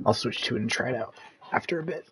I'll switch to it and try it out after a bit.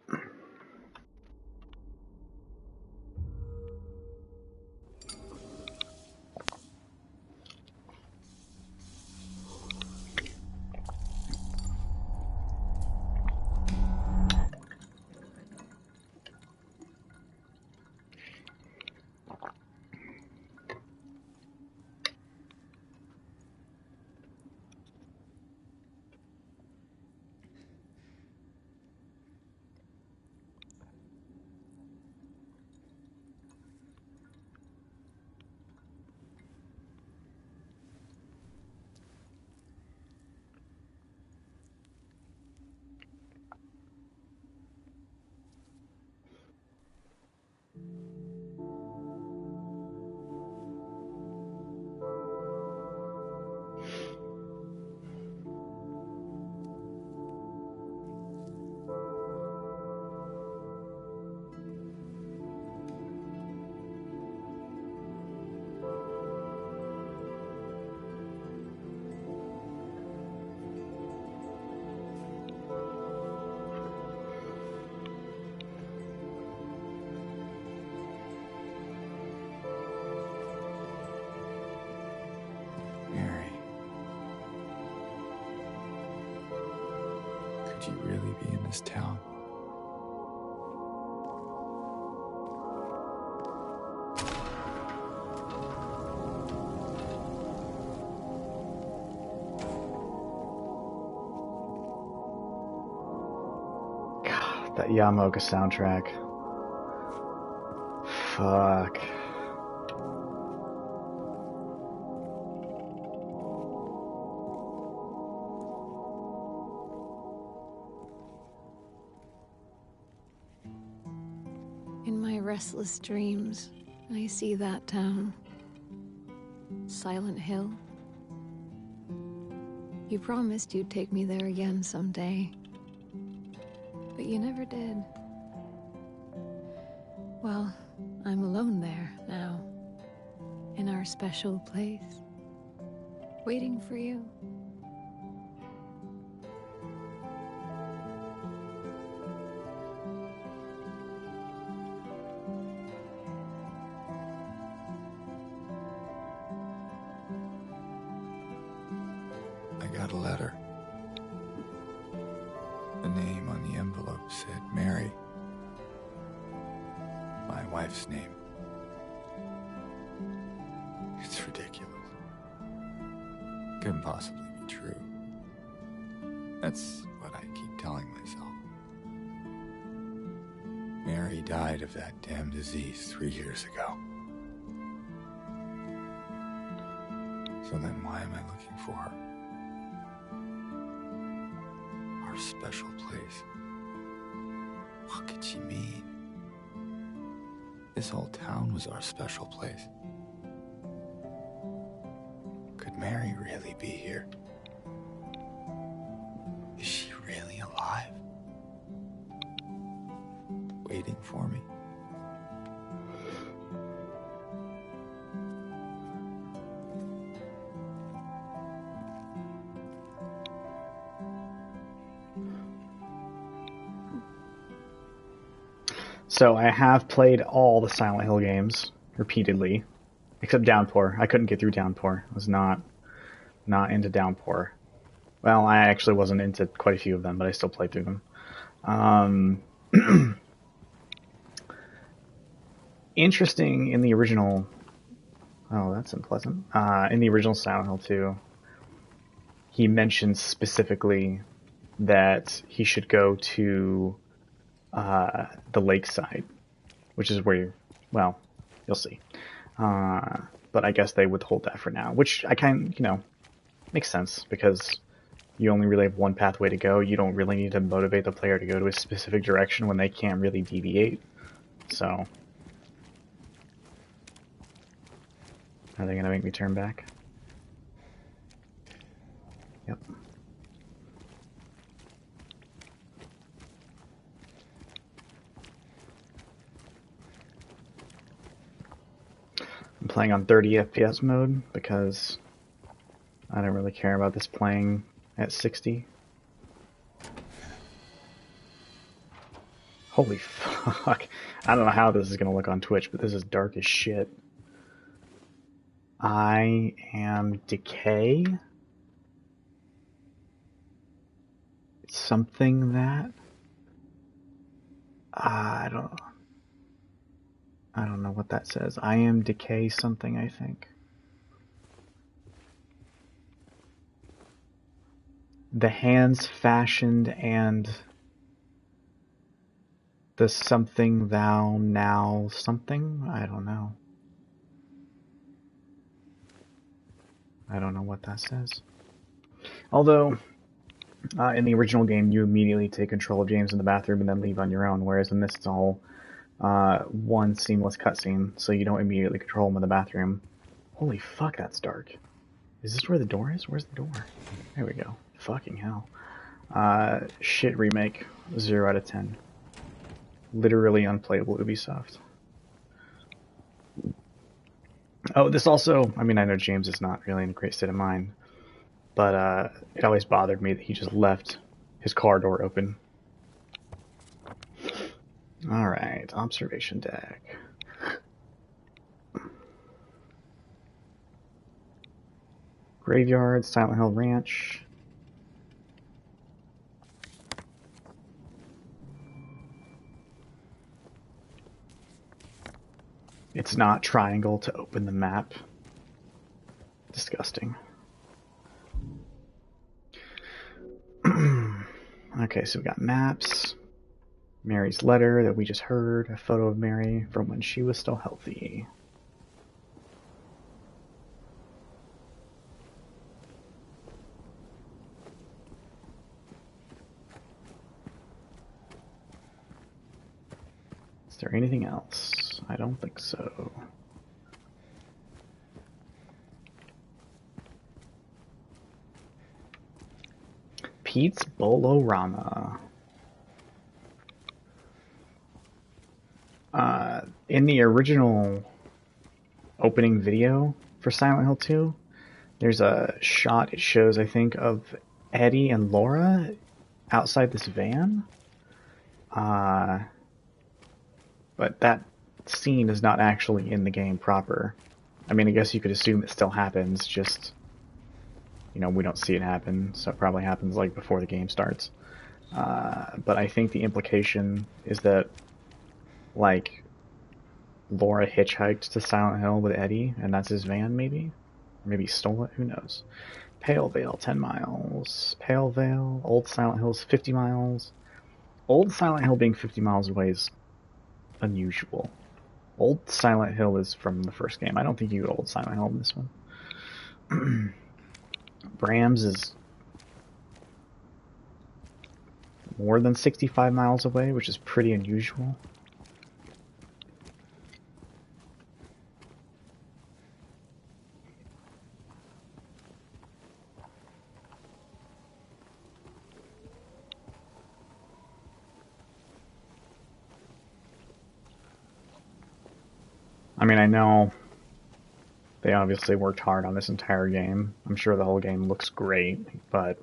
Could you really be in this town? God, that Yamaoka soundtrack. Fuck. In my restless dreams, I see that town. Silent Hill. You promised you'd take me there again someday. But you never did. Well, I'm alone there now. In our special place. Waiting for you. I got a letter. The name on the envelope said Mary. My wife's name. It's ridiculous. Couldn't possibly be true. That's what I keep telling myself. Mary died of that damn disease 3 years ago. So then why am I looking for her? Our special place. What could she mean? This whole town was our special place. Could Mary really be here? Is she really alive? Waiting for me? So I have played all the Silent Hill games repeatedly, except Downpour. I couldn't get through Downpour. I was not into Downpour. Well, I actually wasn't into quite a few of them, but I still played through them. Interesting in the original. Oh, that's unpleasant. In the original Silent Hill 2, he mentions specifically that he should go to the lakeside, which is where well, you'll see. But I guess they withhold that for now, which I makes sense because you only really have one pathway to go. You don't really need to motivate the player to go to a specific direction when they can't really deviate. So, are they gonna make me turn back? Yep. I'm playing on 30 FPS mode because I don't really care about this playing at 60. Holy fuck. I don't know how this is going to look on Twitch, but this is dark as shit. I am Decay. Something that... I don't know what that says. I am Decay something, I think. The hands fashioned and the something thou now something? I don't know. I don't know what that says. Although, in the original game, you immediately take control of James in the bathroom and then leave on your own, whereas in this it's all one seamless cutscene, so you don't immediately control him in the bathroom. Holy fuck, that's dark. Is this where the door is? Where's the door? There we go. Fucking hell. Shit remake. 0 out of 10. Literally unplayable Ubisoft. Oh, this also, I mean, I know James is not really in a great state of mind, but it always bothered me that he just left his car door open. Alright, observation deck. Graveyard, Silent Hill Ranch. It's not triangle to open the map. Disgusting. Okay, so we got maps. Mary's letter that we just heard. A photo of Mary from when she was still healthy. Is there anything else? I don't think so. Pete's Bolorama. In the original opening video for Silent Hill 2, there's a shot it shows, I think, of Eddie and Laura outside this van. But that scene is not actually in the game proper. I mean, I guess you could assume it still happens, just, you know, we don't see it happen, so it probably happens, like, before the game starts. But I think the implication is that, like, Laura hitchhiked to Silent Hill with Eddie, and that's his van, maybe? Or maybe he stole it? Who knows? Pale Vale, 10 miles. Pale Vale, Old Silent Hill's 50 miles. Old Silent Hill being 50 miles away is unusual. Old Silent Hill is from the first game. I don't think you go Old Silent Hill in this one. Brams is more than 65 miles away, which is pretty unusual. I mean, I know they obviously worked hard on this entire game. I'm sure the whole game looks great, but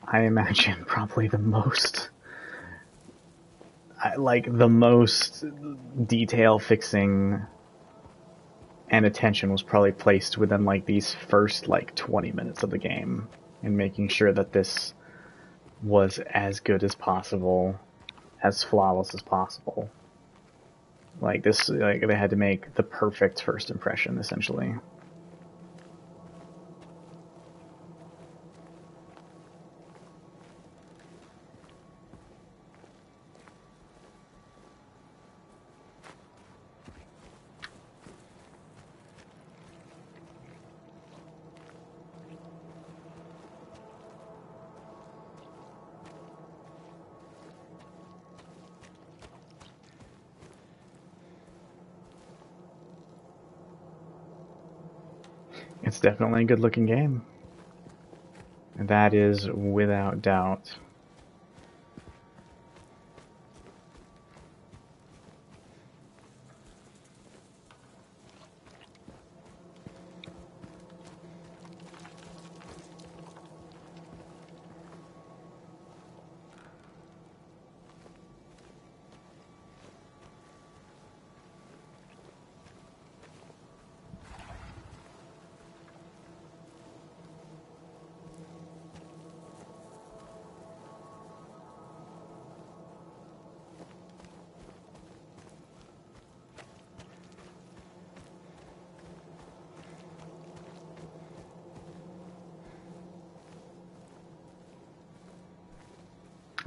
I imagine probably the most detail fixing and attention was probably placed within like these first like 20 minutes of the game, and making sure that this was as good as possible, as flawless as possible. Like this, like they had to make the perfect first impression, essentially. It's definitely a good looking game. That is without doubt.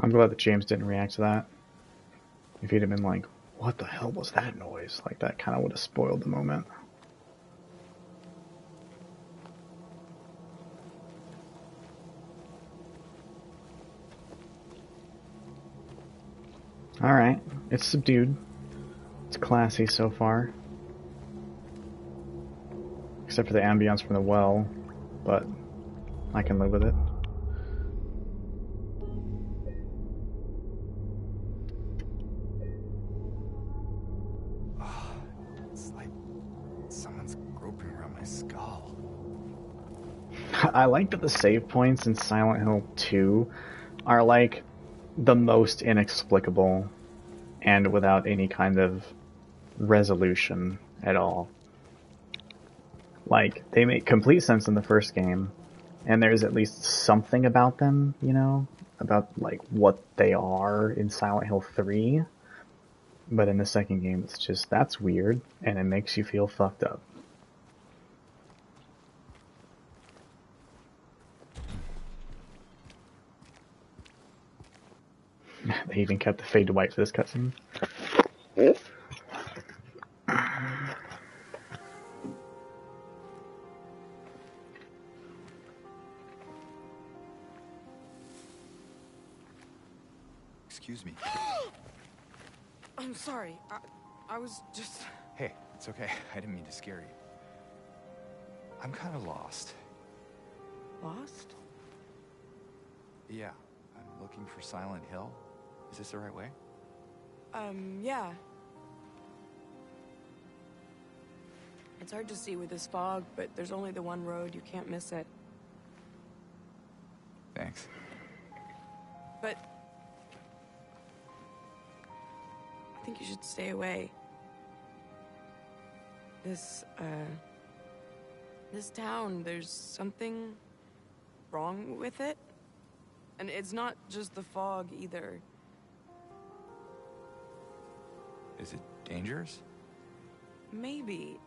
I'm glad that James didn't react to that. If he'd have been like, what the hell was that noise? Like, that kind of would have spoiled the moment. Alright, it's subdued. It's classy so far. Except for the ambience from the well, but I can live with it. It's like someone's groping around my skull. I like that the save points in Silent Hill 2 are like the most inexplicable and without any kind of resolution at all. Like, they make complete sense in the first game, and there's at least something about them, you know, about like what they are in Silent Hill 3. But in the second game, it's just, that's weird, and it makes you feel fucked up. They even kept the fade to white for this cutscene. Excuse me. I'm sorry. I was just... Hey, it's okay. I didn't mean to scare you. I'm kind of lost. Lost? Yeah, I'm looking for Silent Hill. Is this the right way? Yeah. It's hard to see with this fog, but there's only the one road. You can't miss it. Thanks. But... I think you should stay away. This town, there's something wrong with it. And it's not just the fog, either. Is it dangerous? Maybe.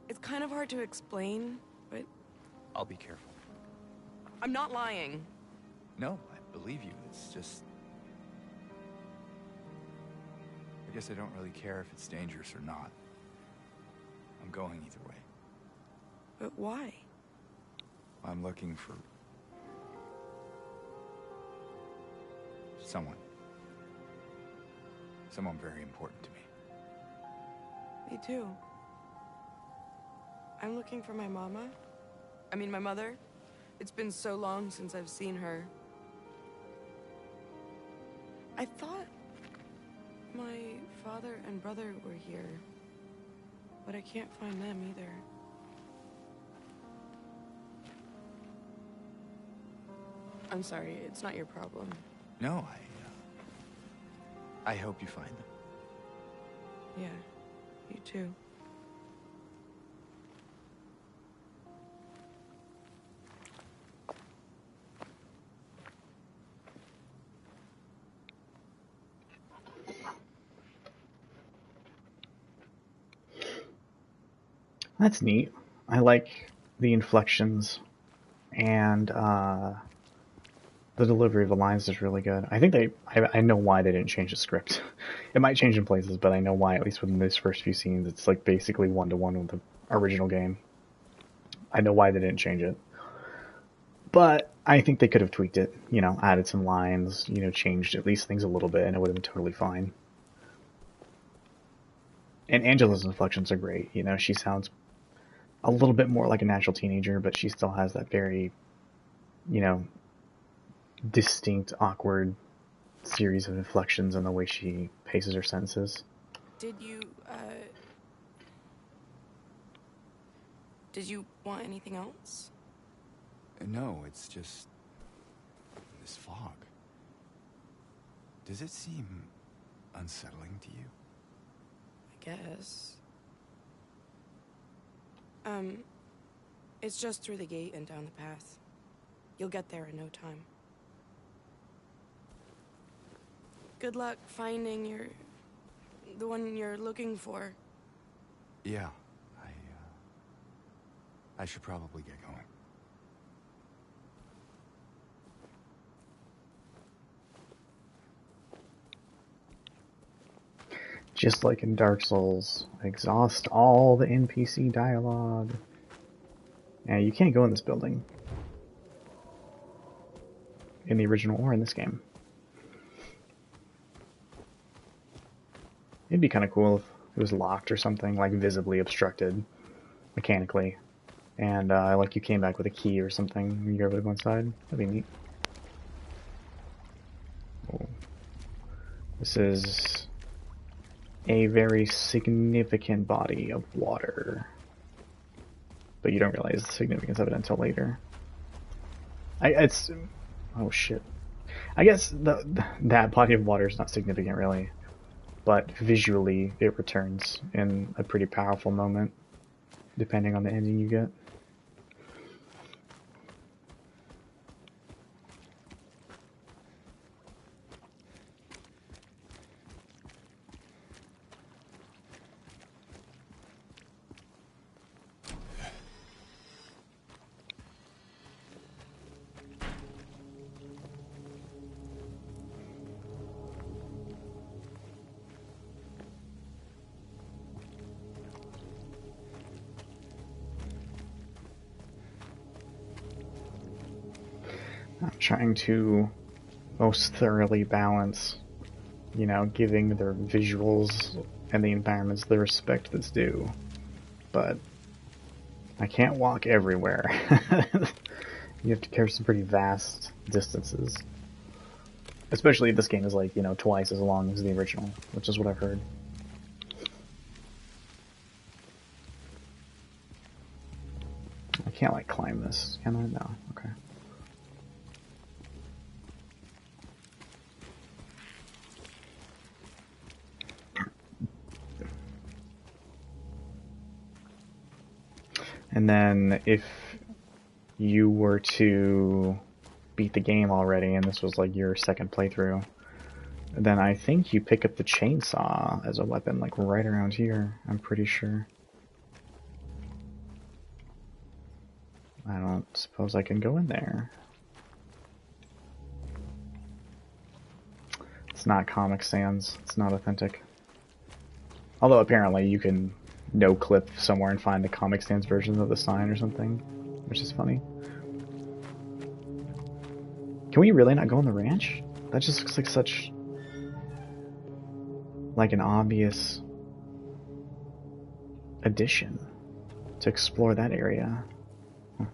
It's kind of hard to explain, but... I'll be careful. I'm not lying. No, I believe you. It's just... I guess I don't really care if it's dangerous or not. I'm going either way. But why? I'm looking for... someone. Someone very important to me. Me too. I'm looking for my mama. I mean, my mother. It's been so long since I've seen her. I thought my father and brother were here, but I can't find them either. I'm sorry, it's not your problem. No, I hope you find them. Yeah, you too. That's neat. I like the inflections, and the delivery of the lines is really good. I think I know why they didn't change the script. It might change in places, but I know why, at least within those first few scenes, it's like basically one-to-one with the original game. I know why they didn't change it. But I think they could have tweaked it, you know, added some lines, you know, changed at least things a little bit, and it would have been totally fine. And Angela's inflections are great, you know, she sounds a little bit more like a natural teenager, but she still has that very, you know, distinct, awkward series of inflections in the way she paces her sentences. Did you want anything else? No, it's just... this fog. Does it seem unsettling to you? I guess. It's just through the gate and down the path. You'll get there in no time. Good luck finding the one you're looking for. Yeah, I should probably get going. just like in Dark Souls, exhaust all the NPC dialogue. Yeah, you can't go in this building. In the original or in this game. It'd be kind of cool if it was locked or something, like visibly obstructed mechanically. And like you came back with a key or something when you were able to go inside. That'd be neat. Oh. This is a very significant body of water. But you don't realize the significance of it until later. It's... Oh shit. I guess that body of water is not significant really. But visually it returns in a pretty powerful moment, depending on the ending you get. I'm trying to most thoroughly balance, you know, giving their visuals and the environments the respect that's due. But I can't walk everywhere. You have to cover some pretty vast distances. Especially if this game is like, you know, twice as long as the original, which is what I've heard. I can't like climb this, can I? No, okay. And then if you were to beat the game already, and this was like your second playthrough, then I think you pick up the chainsaw as a weapon, like right around here, I'm pretty sure. I don't suppose I can go in there. It's not Comic Sans, it's not authentic. Although apparently you can no-clip somewhere and find the Comic Sans version of the sign or something, which is funny. Can we really not go on the ranch? That just looks like such... like an obvious addition to explore that area. Huh.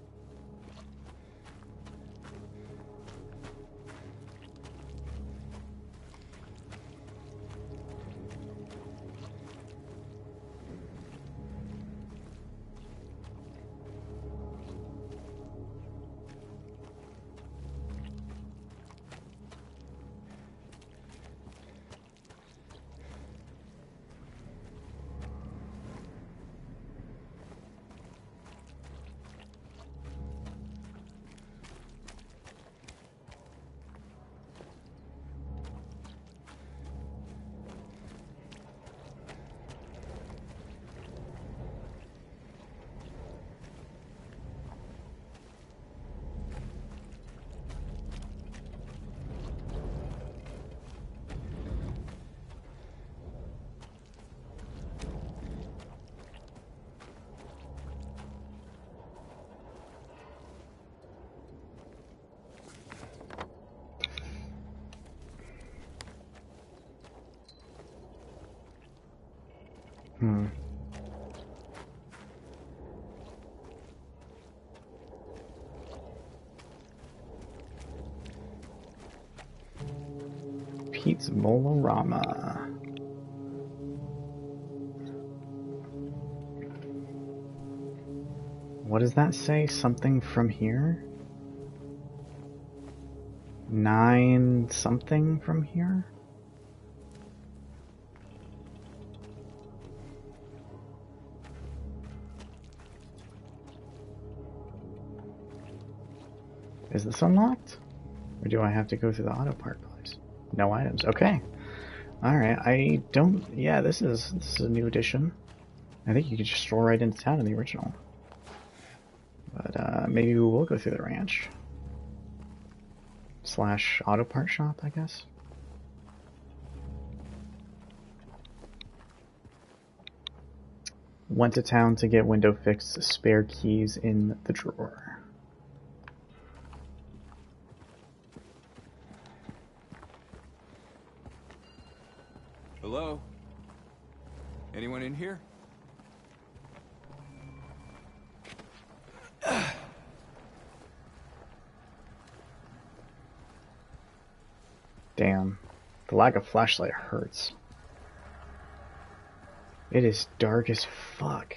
Hmm. Pete's Molorama. What does that say? Something from here? 9 something from here? Is this unlocked? Or do I have to go through the auto part place? No items. Okay. Alright, I don't... Yeah, this is a new addition. I think you could just stroll right into town in the original. But maybe we will go through the ranch. / auto part shop, I guess. Went to town to get window fixed. Spare keys in the drawer. Hello? Anyone in here? Damn. The lack of flashlight hurts. It is dark as fuck.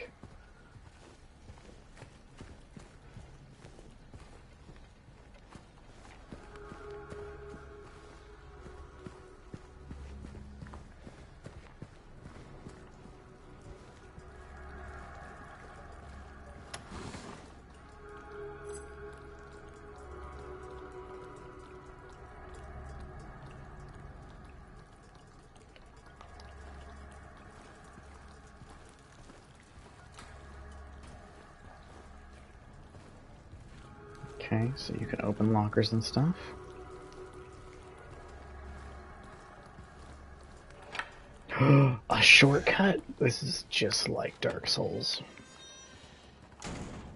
Okay, so you can open lockers and stuff. A shortcut? This is just like Dark Souls.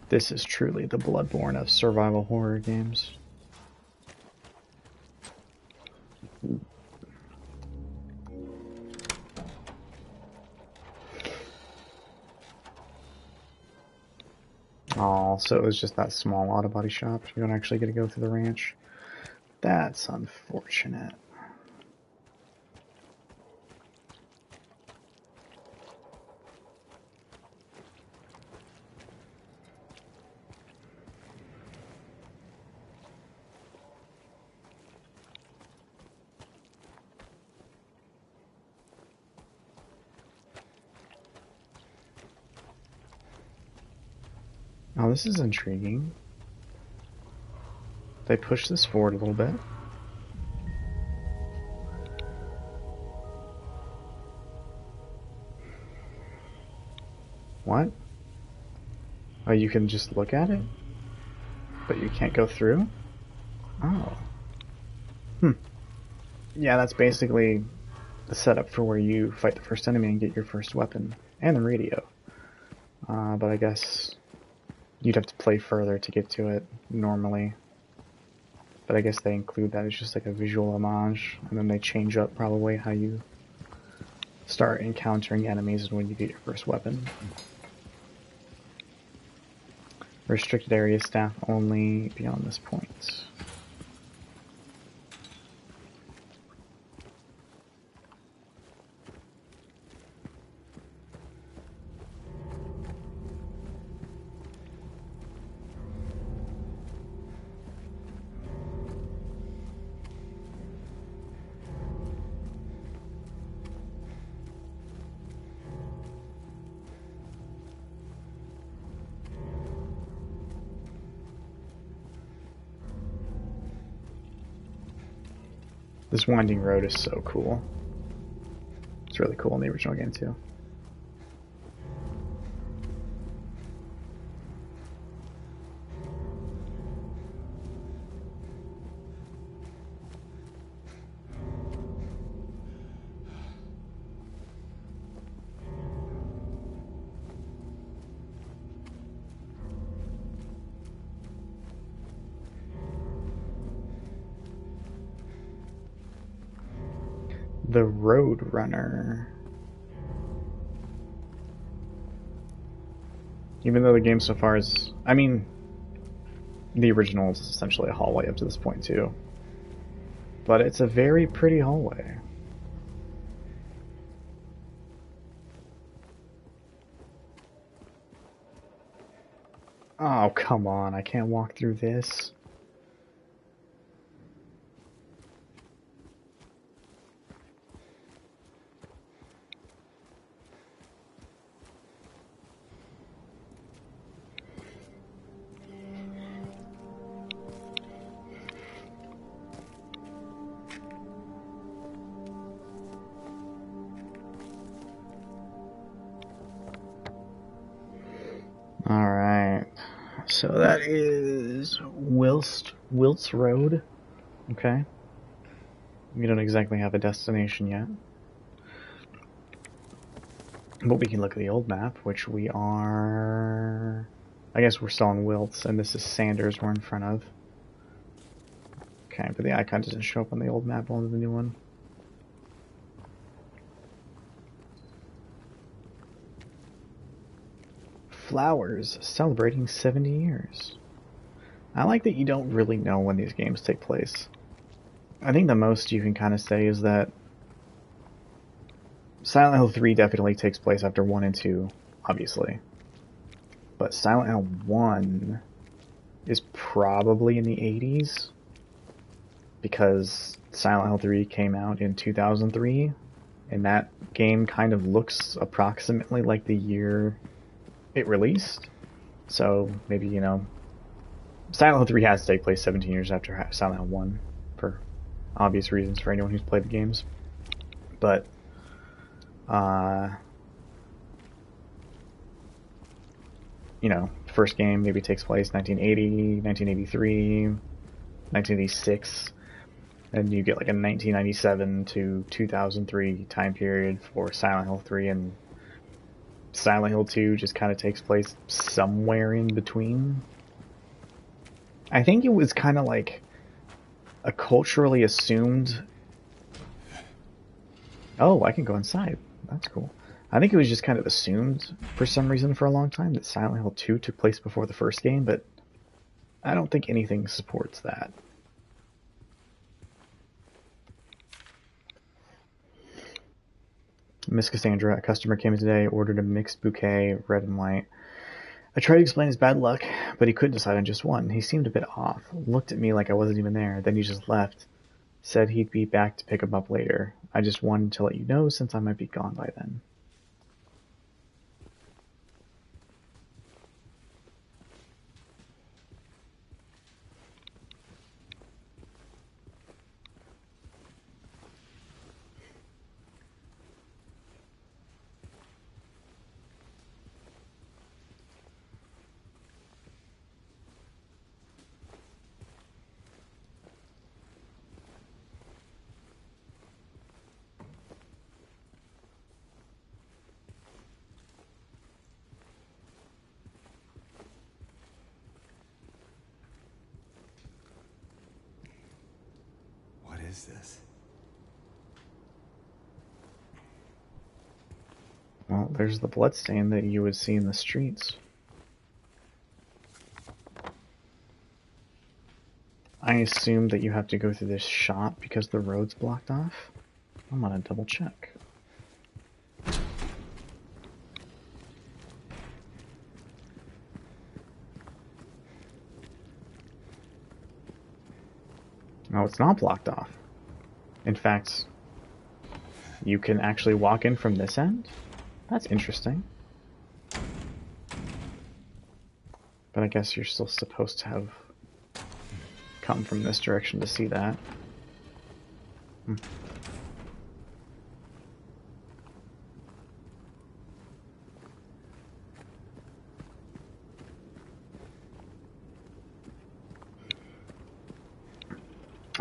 This is truly the Bloodborne of survival horror games. Oh, so it was just that small auto body shop. You don't actually get to go through the ranch. That's unfortunate. Oh, this is intriguing. They push this forward a little bit. What? Oh, you can just look at it? But you can't go through? Oh. Yeah, that's basically the setup for where you fight the first enemy and get your first weapon. And the radio. But I guess you'd have to play further to get to it normally. But I guess they include that as just like a visual homage, and then they change up probably how you start encountering enemies and when you get your first weapon. Restricted area staff only beyond this point. This winding road is so cool. It's really cool in the original game too. The Road Runner. Even though the game so far is... I mean, the original is essentially a hallway up to this point too. But it's a very pretty hallway. Oh, come on. I can't walk through this. Alright, so that is Wilt's Road. Okay. We don't exactly have a destination yet. But we can look at the old map, which we are... I guess we're still on Wilts, and this is Sanders we're in front of. Okay, but the icon doesn't show up on the old map, only the new one. Flowers, celebrating 70 years. I like that you don't really know when these games take place. I think the most you can kind of say is that Silent Hill 3 definitely takes place after 1 and 2, obviously. But Silent Hill 1 is probably in the 80s, because Silent Hill 3 came out in 2003, and that game kind of looks approximately like the year it released. So maybe, you know, Silent Hill 3 has to take place 17 years after Silent Hill 1, for obvious reasons for anyone who's played the games. But, you know, the first game maybe takes place 1980, 1983, 1986, and you get like a 1997 to 2003 time period for Silent Hill 3, and Silent Hill 2 just kind of takes place somewhere in between. I think it was kind of like a culturally assumed... Oh, I can go inside. That's cool. I think it was just kind of assumed for some reason for a long time that Silent Hill 2 took place before the first game, but I don't think anything supports that. Miss Cassandra, a customer came in today, ordered a mixed bouquet, red and white. I tried to explain his bad luck, but he couldn't decide on just one. He seemed a bit off, looked at me like I wasn't even there, then he just left. Said he'd be back to pick him up later. I just wanted to let you know since I might be gone by then. What is this? Well, there's the bloodstain that you would see in the streets. I assume that you have to go through this shop because the road's blocked off. I'm gonna double check. No, it's not blocked off. In fact, you can actually walk in from this end? That's interesting. But I guess you're still supposed to have come from this direction to see that.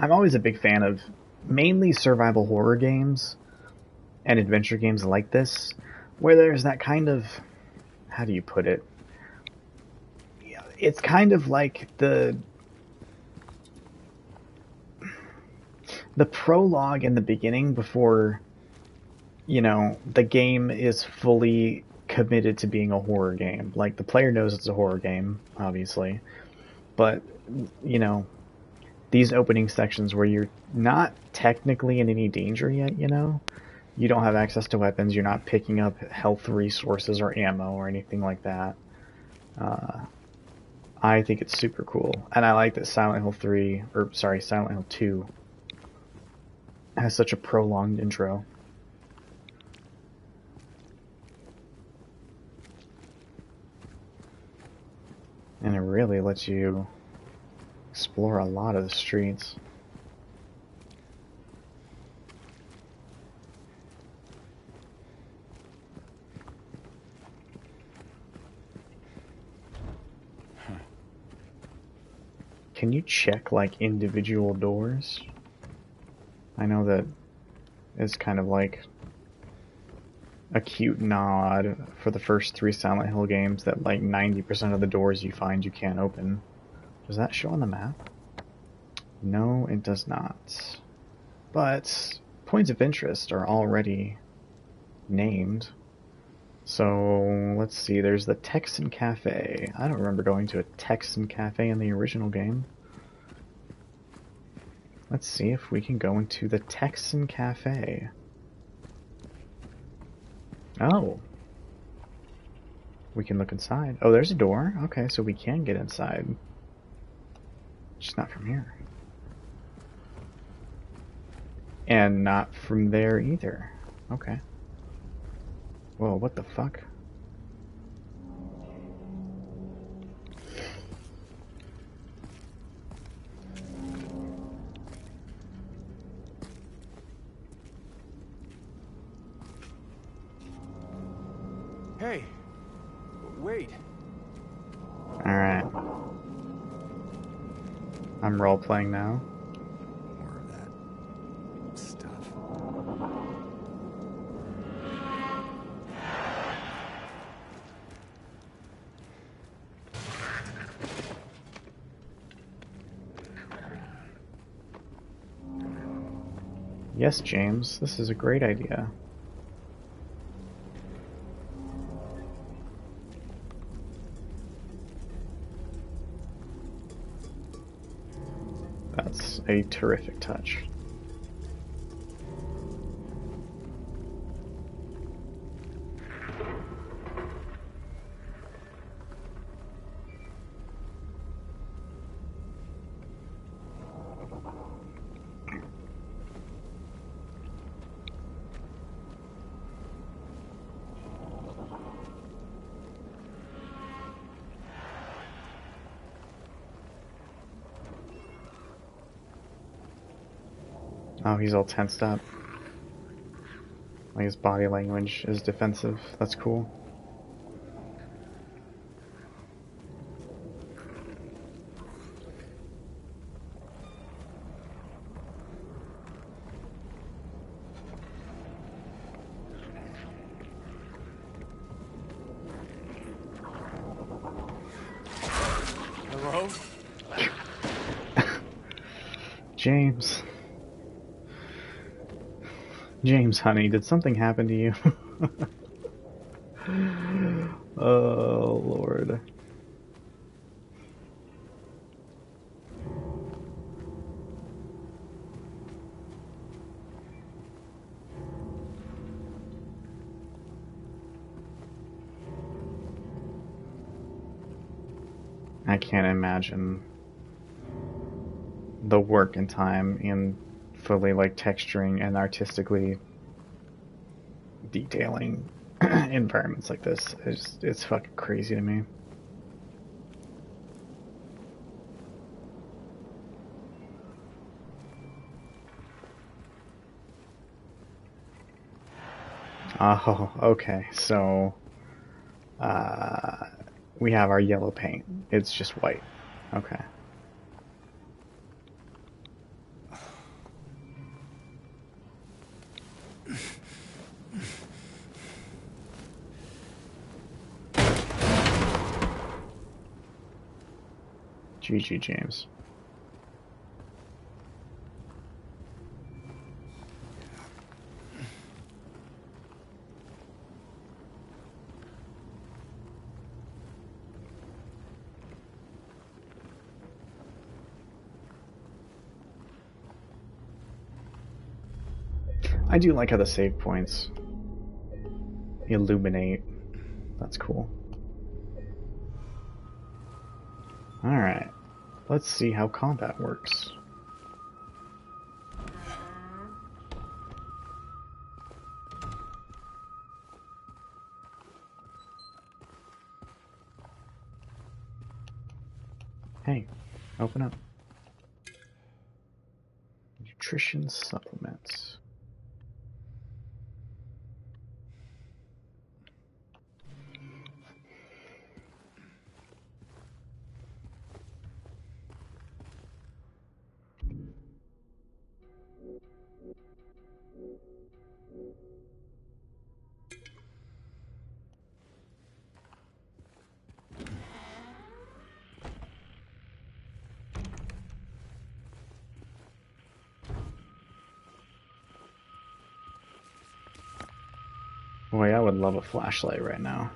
I'm always a big fan of mainly survival horror games and adventure games like this, where there's that kind of, how do you put it? It's kind of like the prologue in the beginning before, you know, the game is fully committed to being a horror game. Like, the player knows it's a horror game, obviously, but, you know, these opening sections where you're not technically in any danger yet, you know? You don't have access to weapons, you're not picking up health resources or ammo or anything like that. I think it's super cool. And I like that Silent Hill 2 has such a prolonged intro. And it really lets you explore a lot of the streets. Can you check like individual doors? I know that it's kind of like a cute nod for the first 3 Silent Hill games that like 90% of the doors you find you can't open. Does that show on the map? No, it does not. But points of interest are already named. So let's see, there's the Texan Cafe. I don't remember going to a Texan Cafe in the original game. Let's see if we can go into the Texan Cafe. Oh. We can look inside. Oh, there's a door. Okay, so we can get inside. Just not from here. And not from there either. Okay. Whoa, what the fuck? Hey, wait. Alright. I'm role-playing now. More of that stuff. Yes, James, this is a great idea. That's a terrific touch. Oh, he's all tensed up. Like his body language is defensive. That's cool. Hello? James. James, honey, did something happen to you? Oh, Lord. I can't imagine the work and time in fully like texturing and artistically detailing environments like this. It's fucking crazy to me. Oh, okay. So we have our yellow paint. It's just white. Okay. GG, James. I do like how the save points illuminate. That's cool. Alright. Let's see how combat works. Hey, open up. Nutrition supplements. Boy, I would love a flashlight right now.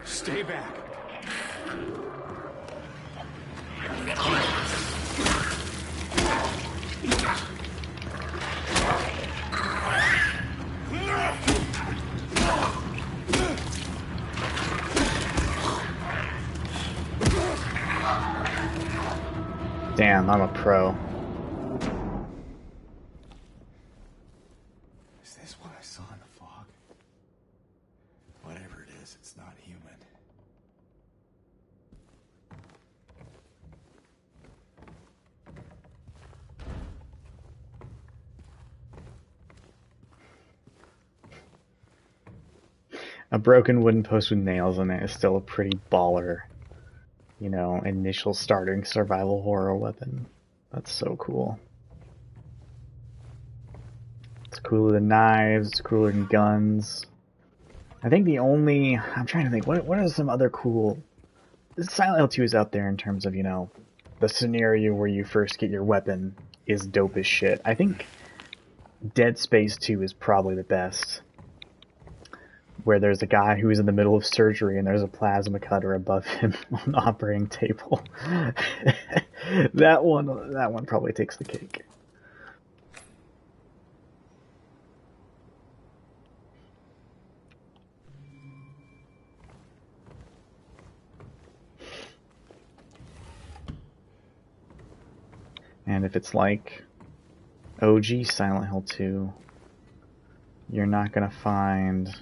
Stay back. Damn, I'm a pro. Is this what I saw in the fog? Whatever it is, it's not human. A broken wooden post with nails in it is still a pretty baller, you know, initial starting survival horror weapon. That's so cool. It's cooler than knives, it's cooler than guns. I think I'm trying to think, what are some other cool... Silent Hill 2 is out there in terms of, you know, the scenario where you first get your weapon is dope as shit. I think Dead Space 2 is probably the best. Where there's a guy who is in the middle of surgery and there's a plasma cutter above him on the operating table. That one probably takes the cake. And if it's like OG Silent Hill 2, you're not gonna find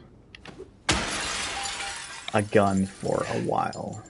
a gun for a while.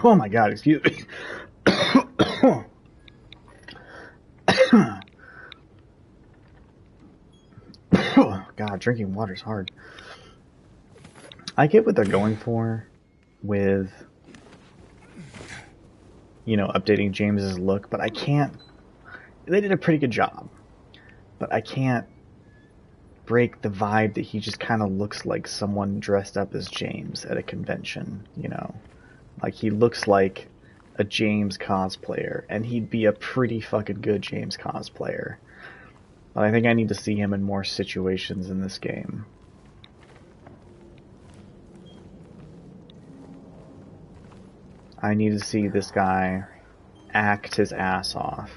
Oh my god, excuse me. God, drinking water's hard. I get what they're going for with, you know, updating James's look, but I can't... They did a pretty good job, but I can't break the vibe that he just kind of looks like someone dressed up as James at a convention, you know? Like, he looks like a James cosplayer, and he'd be a pretty fucking good James cosplayer. But I think I need to see him in more situations in this game. I need to see this guy act his ass off.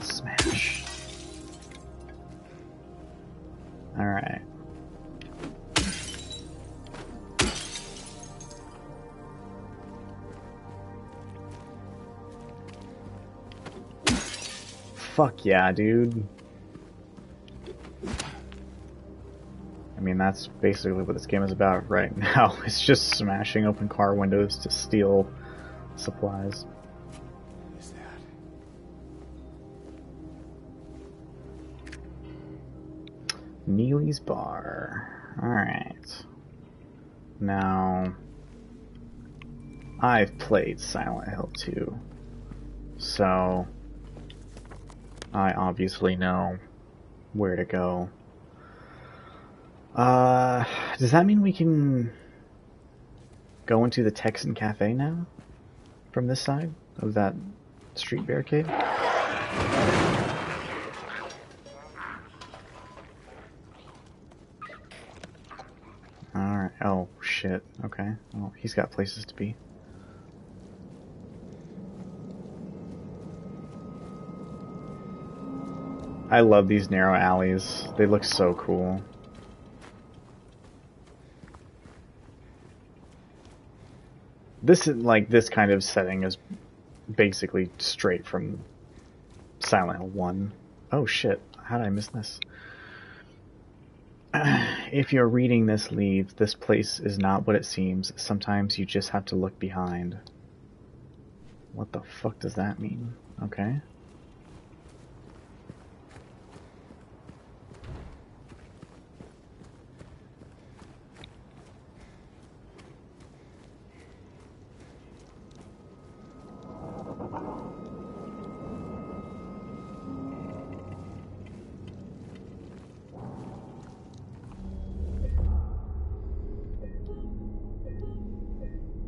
Smash. Alright. Fuck yeah, dude. I mean, that's basically what this game is about right now. It's just smashing open car windows to steal supplies. What is that? Neely's Bar. Alright. Now, I've played Silent Hill 2, so I obviously know where to go. Does that mean we can go into the Texan Cafe now? From this side of that street barricade? Alright, oh shit, okay. Well, he's got places to be. I love these narrow alleys. They look so cool. This is like this kind of setting is basically straight from Silent Hill 1. Oh shit, how did I miss this? If you're reading this, leave. This place is not what it seems. Sometimes you just have to look behind. What the fuck does that mean? Okay.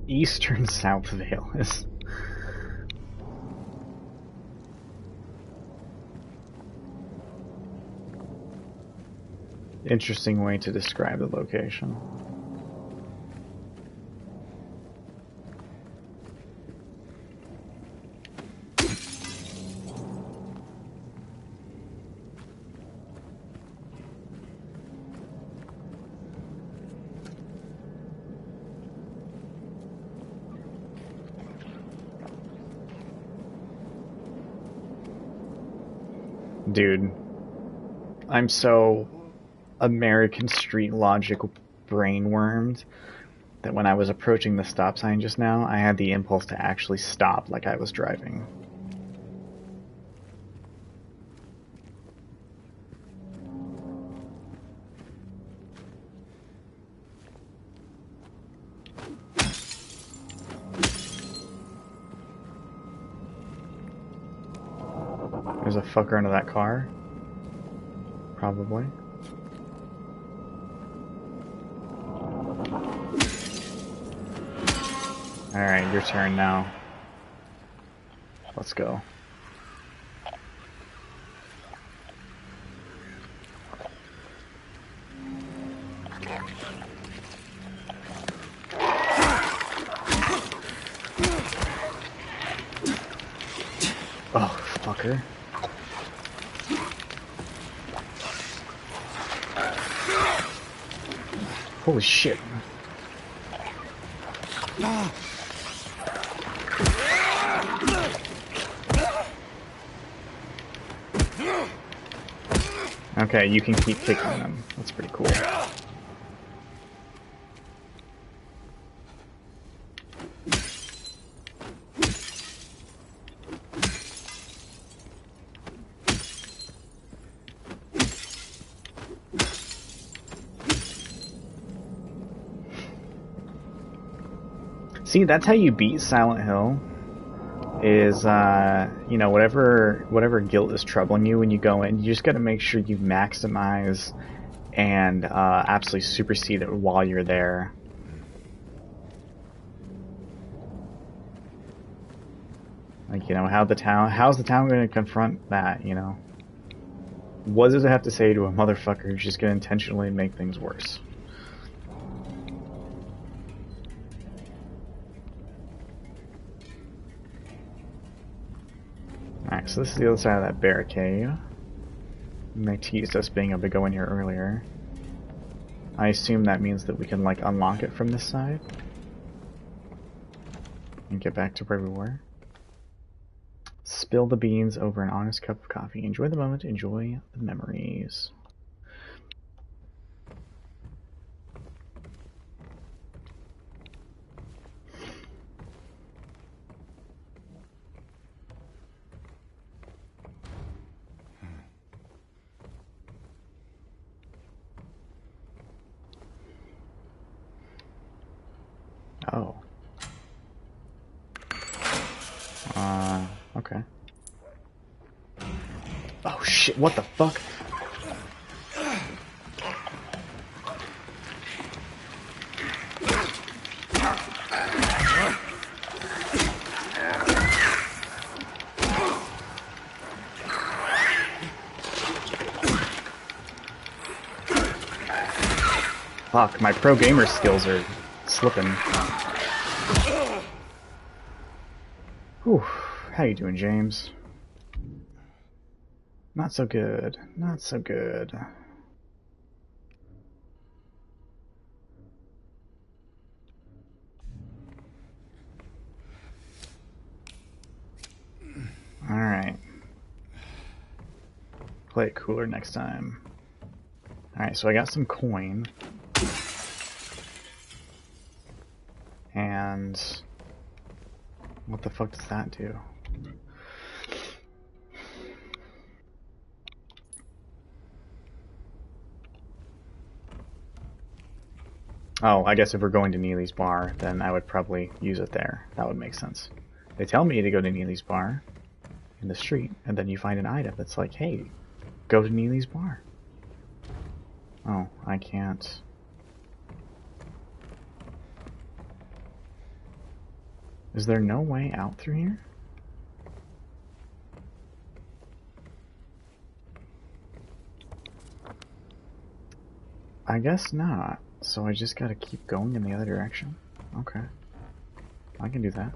Eastern South Vale is... Interesting way to describe the location. Dude, I'm so American street logic brainwormed that when I was approaching the stop sign just now, I had the impulse to actually stop like I was driving. There's a fucker under that car. Probably. Alright, your turn now. Let's go. Oh, fucker. Holy shit. Okay, you can keep kicking them. That's pretty cool. See, that's how you beat Silent Hill. Is you know, whatever guilt is troubling you when you go in, you just got to make sure you maximize and absolutely supersede it while you're there. Like, you know, how's the town going to confront that? You know, what does it have to say to a motherfucker who's just going to intentionally make things worse? Alright, so this is the other side of that barricade. And they teased us being able to go in here earlier. I assume that means that we can, like, unlock it from this side. And get back to where we were. Spill the beans over an honest cup of coffee. Enjoy the moment, enjoy the memories. Oh. Okay. Oh shit, what the fuck? Fuck, my pro gamer skills are slipping. Whew, how you doing, James? Not so good, not so good. Alright. Play it cooler next time. Alright, so I got some coin. And what the fuck does that do? Oh, I guess if we're going to Neely's bar, then I would probably use it there. That would make sense. They tell me to go to Neely's bar in the street, and then you find an item that's like, hey, go to Neely's bar. Oh, I can't. Is there no way out through here? I guess not. So I just gotta keep going in the other direction? Okay. I can do that.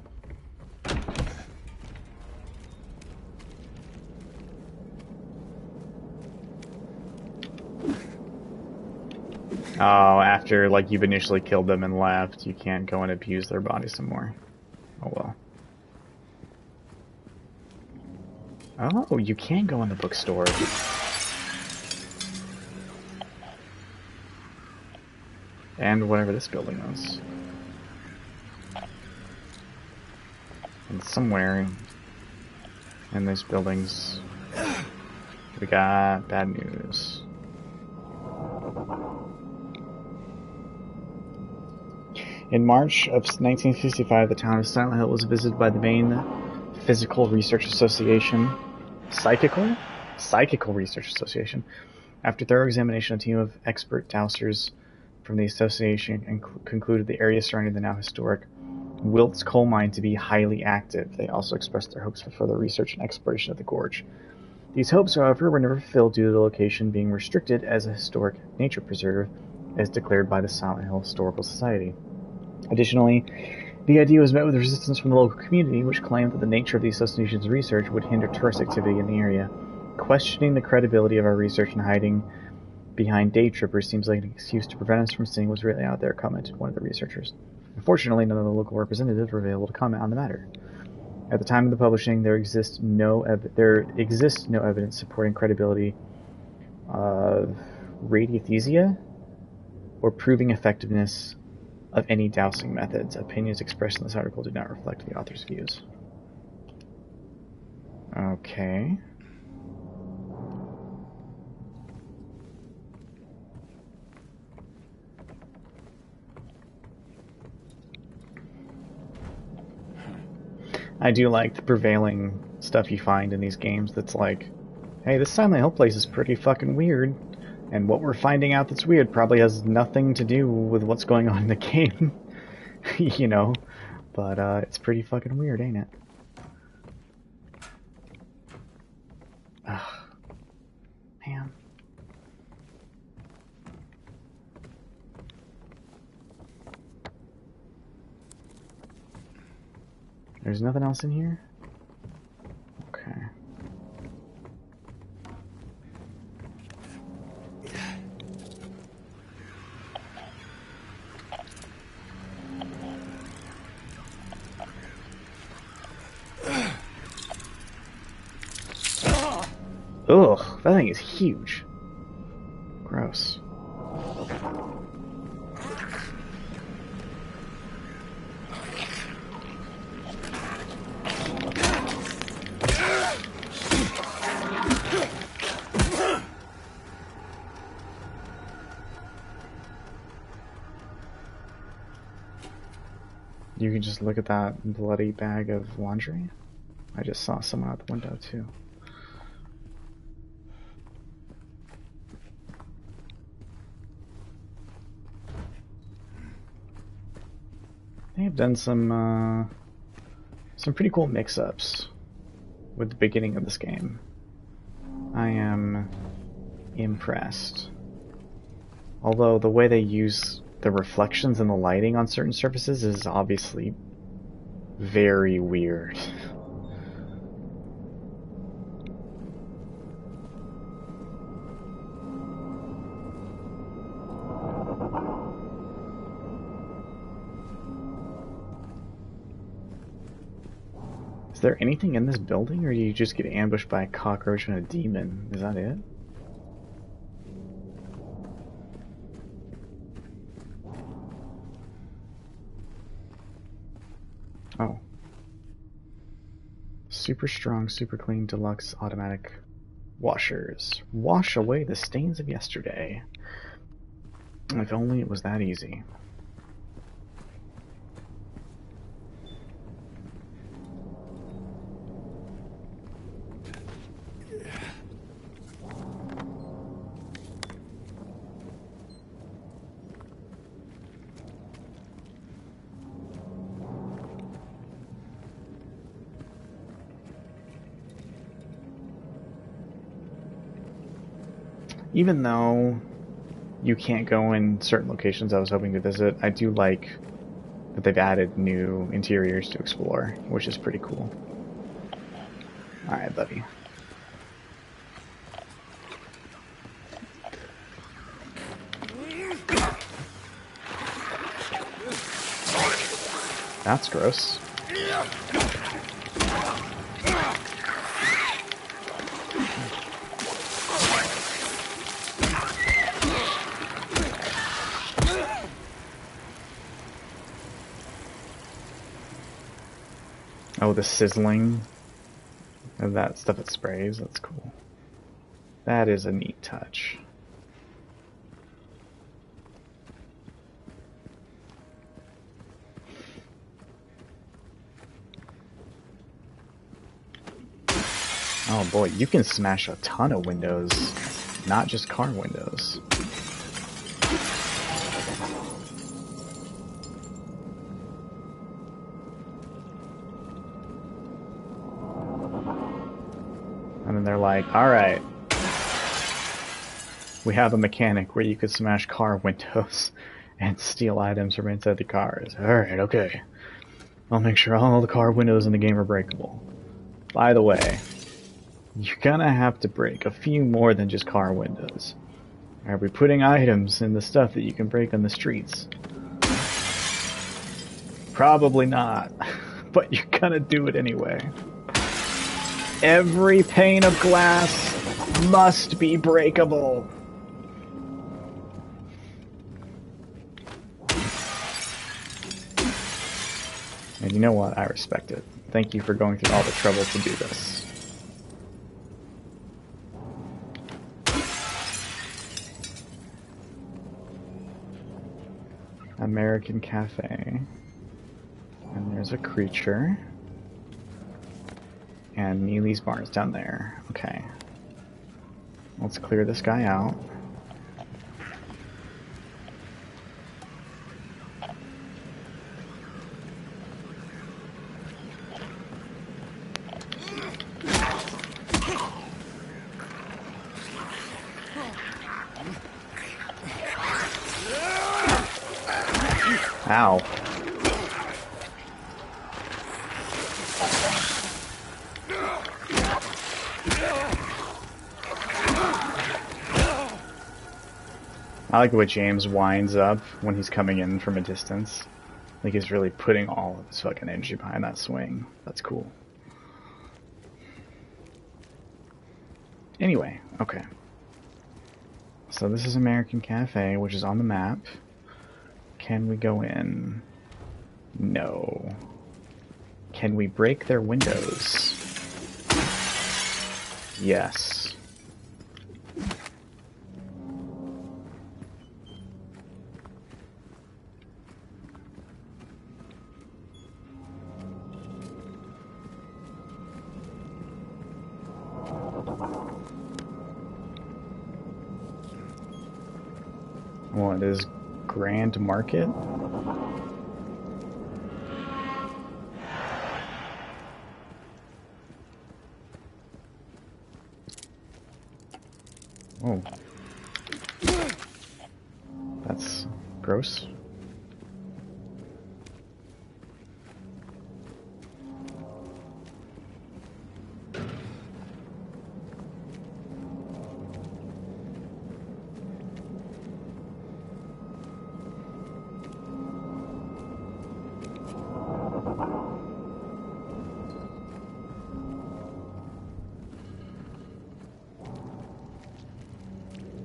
Oh, after, like, you've initially killed them and left, you can't go and abuse their body some more. Oh well. Oh, you can go in the bookstore. And whatever this building is. And somewhere in these buildings, we got bad news. In March of 1965, the town of Silent Hill was visited by the Maine Physical Research Association. Psychical Research Association. After thorough examination, a team of expert dowsers from the association concluded the area surrounding the now historic Wilts coal mine to be highly active. They also expressed their hopes for further research and exploration of the gorge. These hopes, however, were never fulfilled due to the location being restricted as a historic nature preserve, as declared by the Silent Hill Historical Society. Additionally, the idea was met with resistance from the local community, which claimed that the nature of the association's research would hinder tourist activity in the area. Questioning the credibility of our research and hiding behind day trippers seems like an excuse to prevent us from seeing what's really out there, commented one of the researchers. Unfortunately, none of the local representatives were able to comment on the matter. At the time of the publishing, there exists no evidence supporting credibility of radiothesia or proving effectiveness of any dowsing methods. Opinions expressed in this article do not reflect the author's views. Okay. I do like the prevailing stuff you find in these games that's like, hey, this Silent Hill place is pretty fucking weird, and what we're finding out that's weird probably has nothing to do with what's going on in the game. You know? But, it's pretty fucking weird, ain't it? Ugh. Man. There's nothing else in here? Okay. Ugh, that thing is huge. Gross. You can just look at that bloody bag of laundry. I just saw someone out the window too. They have done some pretty cool mix-ups with the beginning of this game. I am impressed. Although the way they use the reflections and the lighting on certain surfaces is obviously very weird. Is there anything in this building, or do you just get ambushed by a cockroach and a demon? Is that it? Oh. Super strong, super clean, deluxe automatic washers. Wash away the stains of yesterday. If only it was that easy. Even though you can't go in certain locations I was hoping to visit, I do like that they've added new interiors to explore, which is pretty cool. Alright, buddy. That's gross. Oh, the sizzling of that stuff it sprays, that's cool. That is a neat touch. Oh boy, you can smash a ton of windows, not just car windows. And then they're like, alright, we have a mechanic where you could smash car windows and steal items from inside the cars. Alright, okay. I'll make sure all the car windows in the game are breakable. By the way, you're gonna have to break a few more than just car windows. Are we putting items in the stuff that you can break on the streets? Probably not, but you're gonna do it anyway. Every pane of glass must be breakable. And you know what? I respect it. Thank you for going through all the trouble to do this. American Cafe. And there's a creature. And Neely's barn's down there. Okay. Let's clear this guy out. Ow. I like the way James winds up when he's coming in from a distance. Like he's really putting all of his fucking energy behind that swing. That's cool. Anyway, okay. So this is American Cafe, which is on the map. Can we go in? No. Can we break their windows? Yes. What is Grand Market? Oh. That's gross.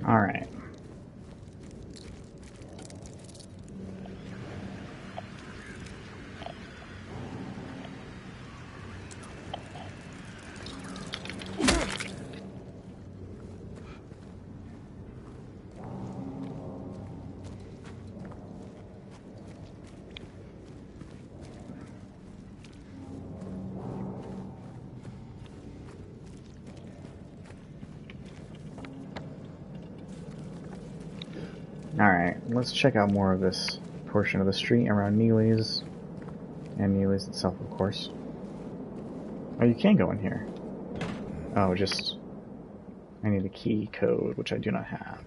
All right. Alright, let's check out more of this portion of the street around Neely's. And Neely's itself, of course. Oh, you can go in here. Oh, just... I need a key code, which I do not have.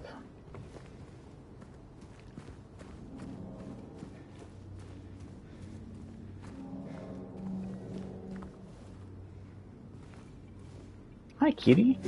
Hi, kitty.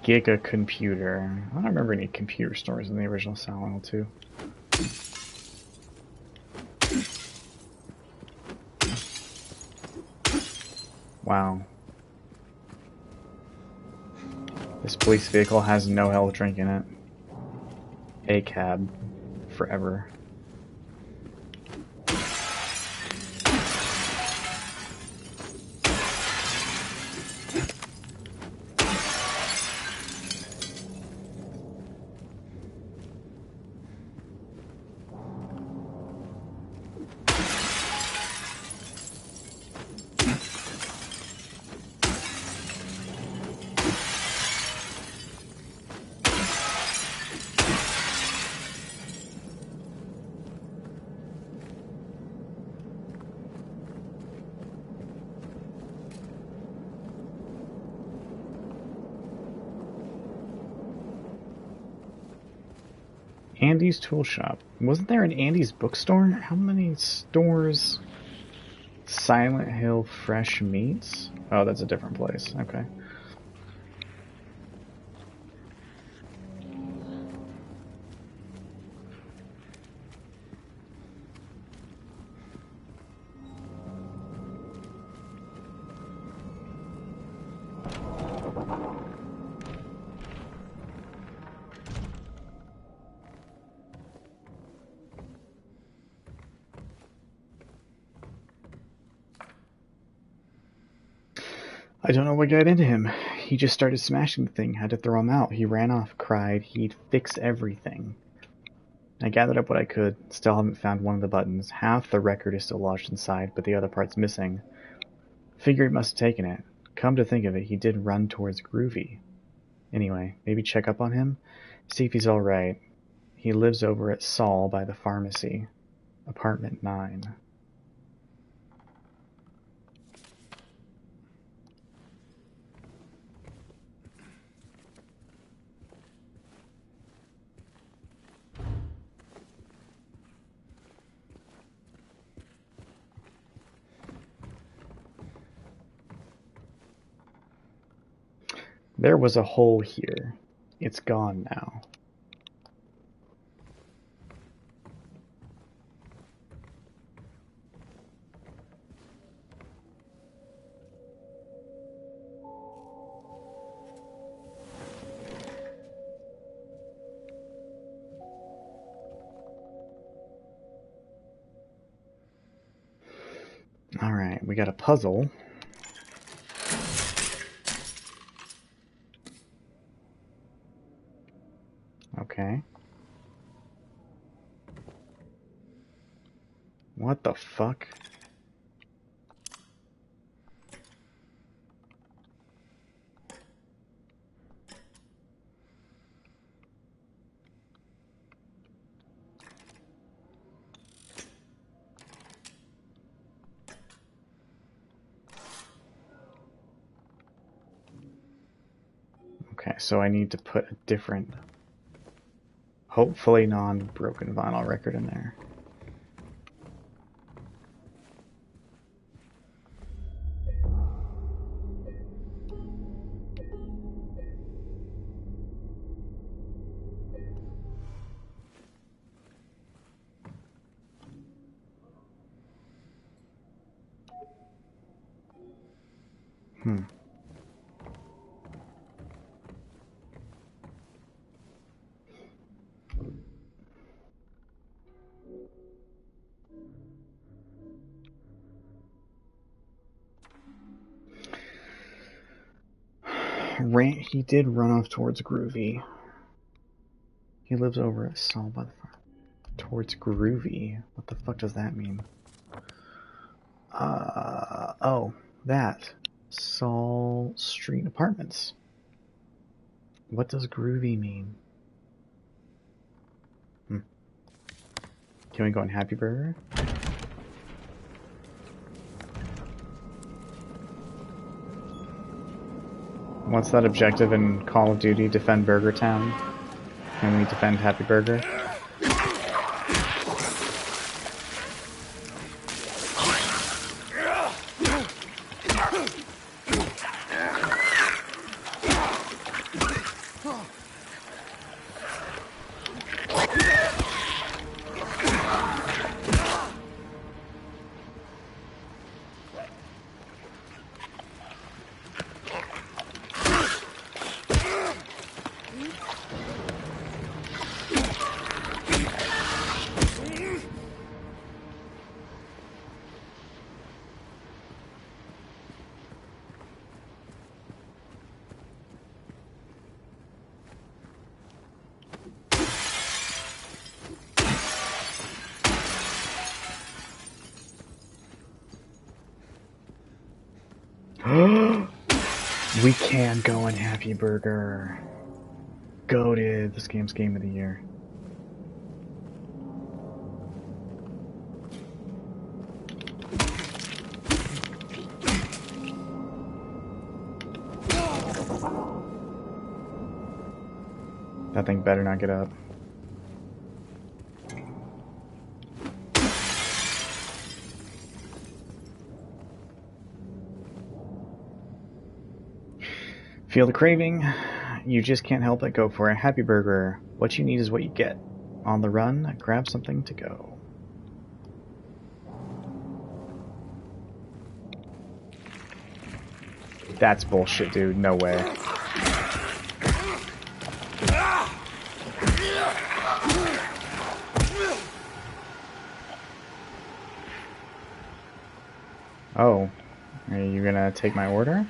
Giga Computer. I don't remember any computer stores in the original Silent Hill 2. Wow. This police vehicle has no health drink in it. A cab. Forever. Andy's Tool Shop. Wasn't there an Andy's bookstore? How many stores? Silent Hill Fresh Meats? Oh, that's a different place. Okay. I don't know what got into him. He just started smashing the thing, had to throw him out. He ran off, cried he'd fix everything. I gathered up what I could, still haven't found one of the buttons. Half the record is still lodged inside, but the other part's missing. Figured he must have taken it. Come to think of it, he did run towards Groovy. Anyway, maybe check up on him? See if he's alright. He lives over at Saul by the pharmacy. Apartment 9. There was a hole here. It's gone now. Alright, we got a puzzle. Okay. What the fuck? Okay, so I need to put a different, hopefully non-broken vinyl record in there. He did run off towards Groovy. He lives over at Saul by the farm. Towards Groovy? What the fuck does that mean? Oh, that. Saul Street Apartments. What does Groovy mean? Can we go in Happy Burger? What's that objective in Call of Duty? Defend Burger Town? Can we defend Happy Burger? We can go in Happy Burger. Goated. This game's game of the year. That thing better not get up. Feel the craving? You just can't help it. Go for a Happy Burger. What you need is what you get. On the run, grab something to go. That's bullshit, dude. No way. Oh. Are you gonna take my order?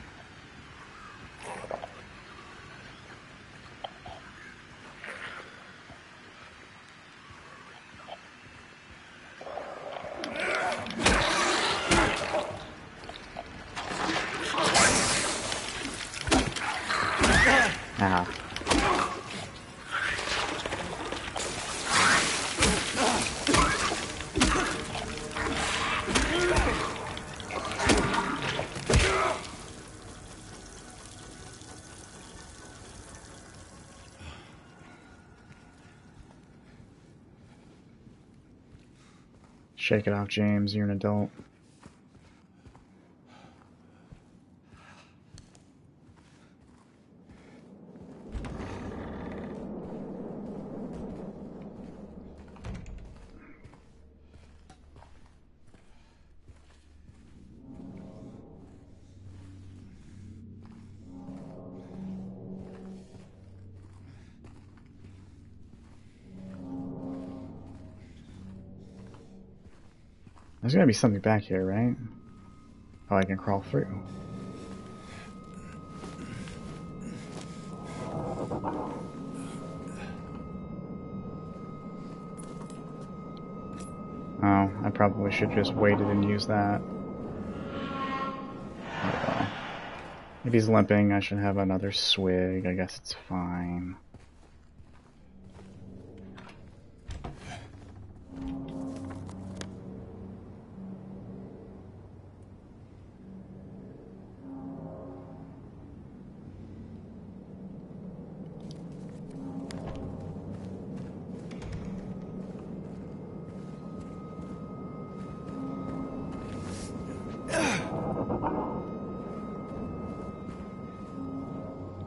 Shake it off, James. You're an adult. There's gotta be something back here, right? Oh, I can crawl through. Oh, I probably should just waited and use that. Oh well. If he's limping, I should have another swig. I guess it's fine.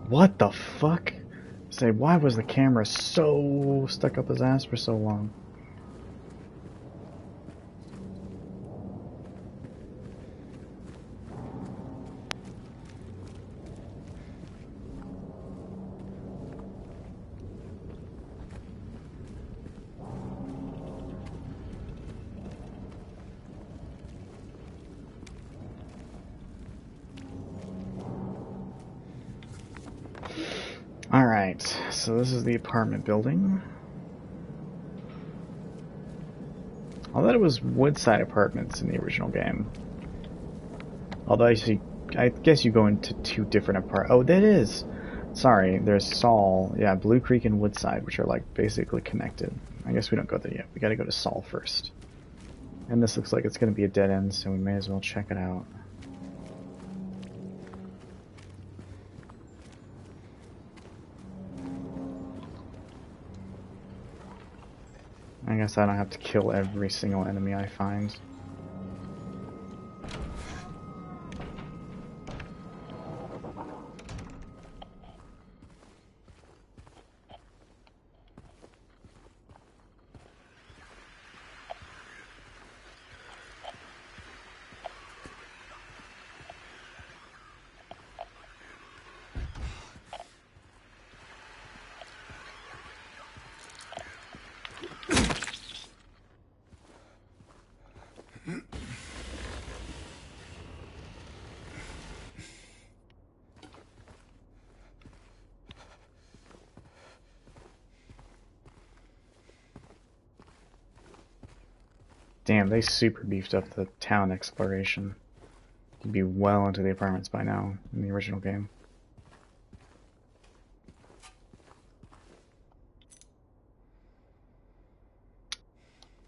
What the fuck? Say, why was the camera so stuck up his ass for so long? Alright, so this is the apartment building. I thought it was Woodside Apartments in the original game. Although I guess you go into two different apartments. Oh, that is! Sorry, there's Saul. Yeah, Blue Creek and Woodside, which are like basically connected. I guess we don't go there yet. We gotta go to Saul first. And this looks like it's gonna be a dead end, so we may as well check it out. I guess I don't have to kill every single enemy I find. Damn, they super beefed up the town exploration. You'd be well into the apartments by now in the original game.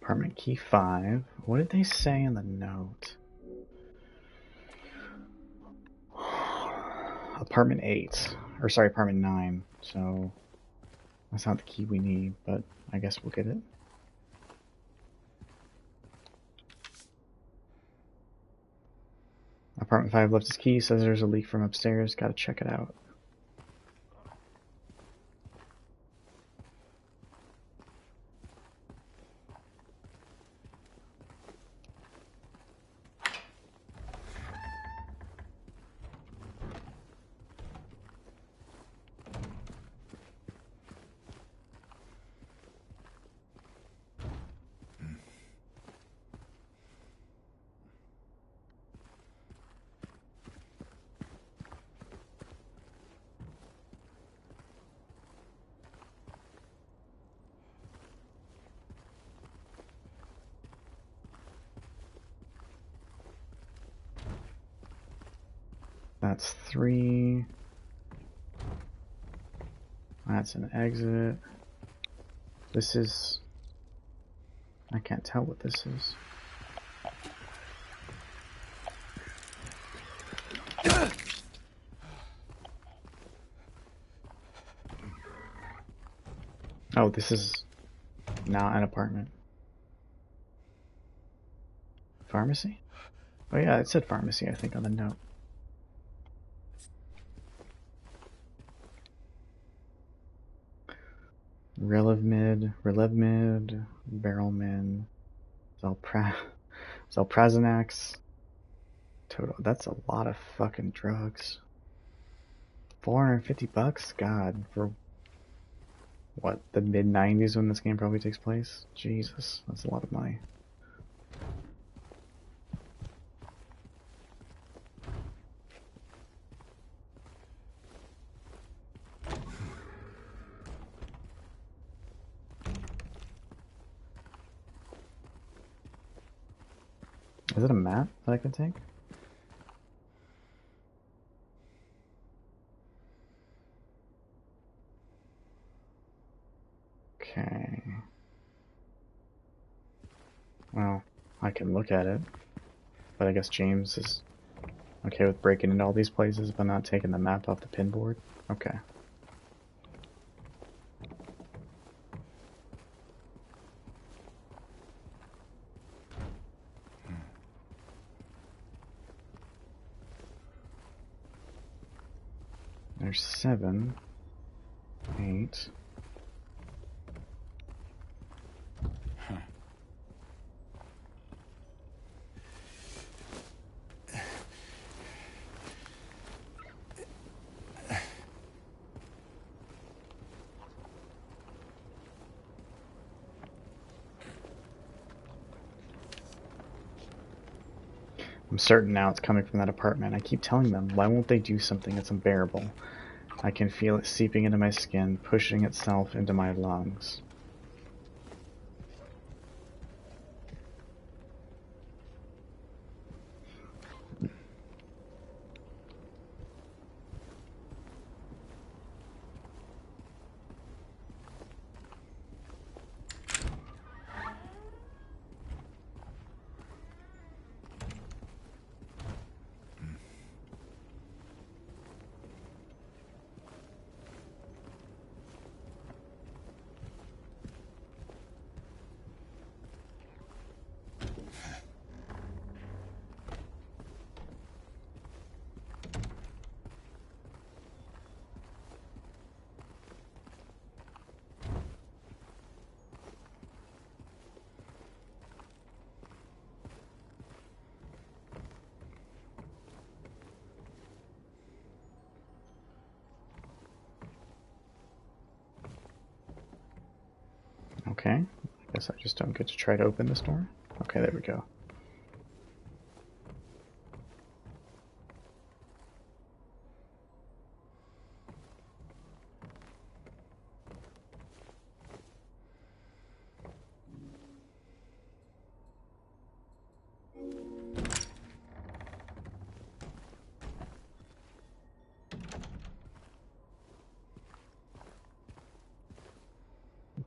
Apartment key 5. What did they say in the note? Apartment 8. Or sorry, apartment 9. So that's not the key we need, but I guess we'll get it. Apartment 5 left his key, says there's a leak from upstairs, gotta check it out. That's 3. That's an exit. This is... I can't tell what this is. Oh, this is not an apartment. Pharmacy? Oh yeah, it said pharmacy, I think, on the note. Relevmid, Barrelman, Zalprazanax. Total, that's a lot of fucking drugs. $450? God, for what, the mid-90s when this game probably takes place? Jesus, that's a lot of money. Is it a map that I can take? Okay. Well, I can look at it, but I guess James is okay with breaking into all these places but not taking the map off the pinboard. Okay. There's 7, 8. I'm certain now it's coming from that apartment. I keep telling them, why won't they do something? It's unbearable. I can feel it seeping into my skin, pushing itself into my lungs. Okay, I guess I just don't get to try to open this door. Okay, there we go.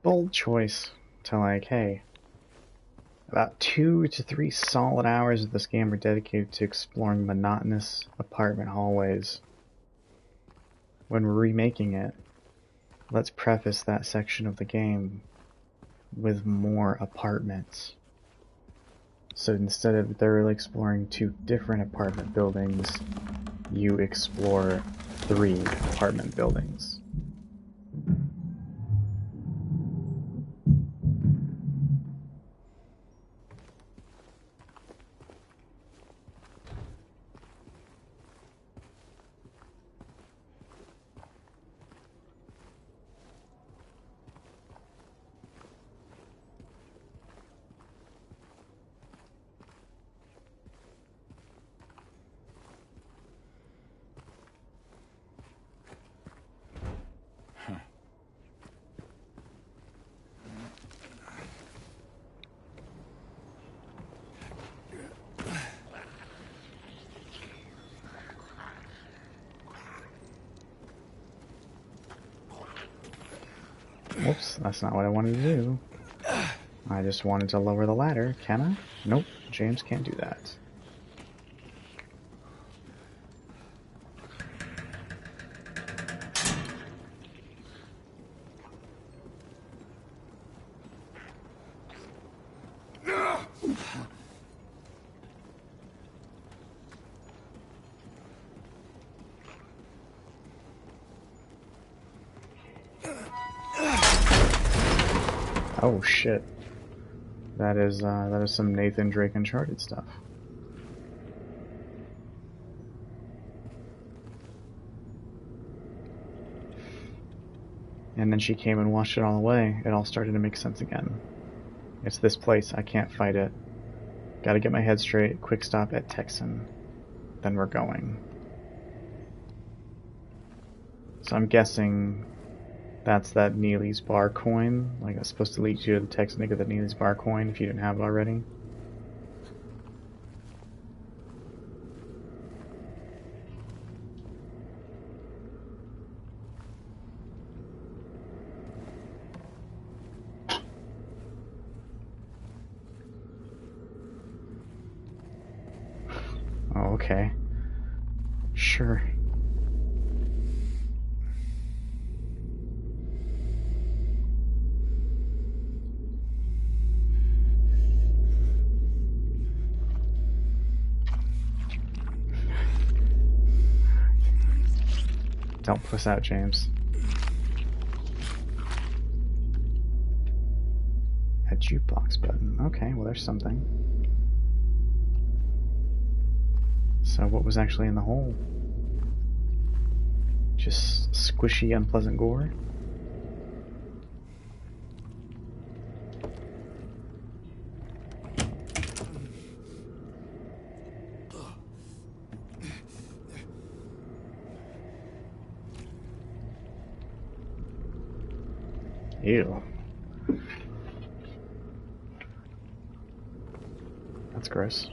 Bold choice to like, hey, about 2 to 3 solid hours of this game are dedicated to exploring monotonous apartment hallways. When we're remaking it, let's preface that section of the game with more apartments. So instead of thoroughly exploring 2 different apartment buildings, you explore 3 apartment buildings. Whoops, that's not what I wanted to do. I just wanted to lower the ladder. Can I? Nope, James can't do that. Oh shit. That is some Nathan Drake Uncharted stuff. And then she came and washed it all away. It all started to make sense again. It's this place. I can't fight it. Gotta get my head straight. Quick stop at Texan. Then we're going. So I'm guessing that's that Neely's Bar coin. Like, it's supposed to lead you to the Texan to get the Neely's Bar coin if you didn't have it already. sure. Don't puss out, James. A jukebox button. Okay, well there's something. So what was actually in the hole? Just squishy, unpleasant gore? Ew. That's gross.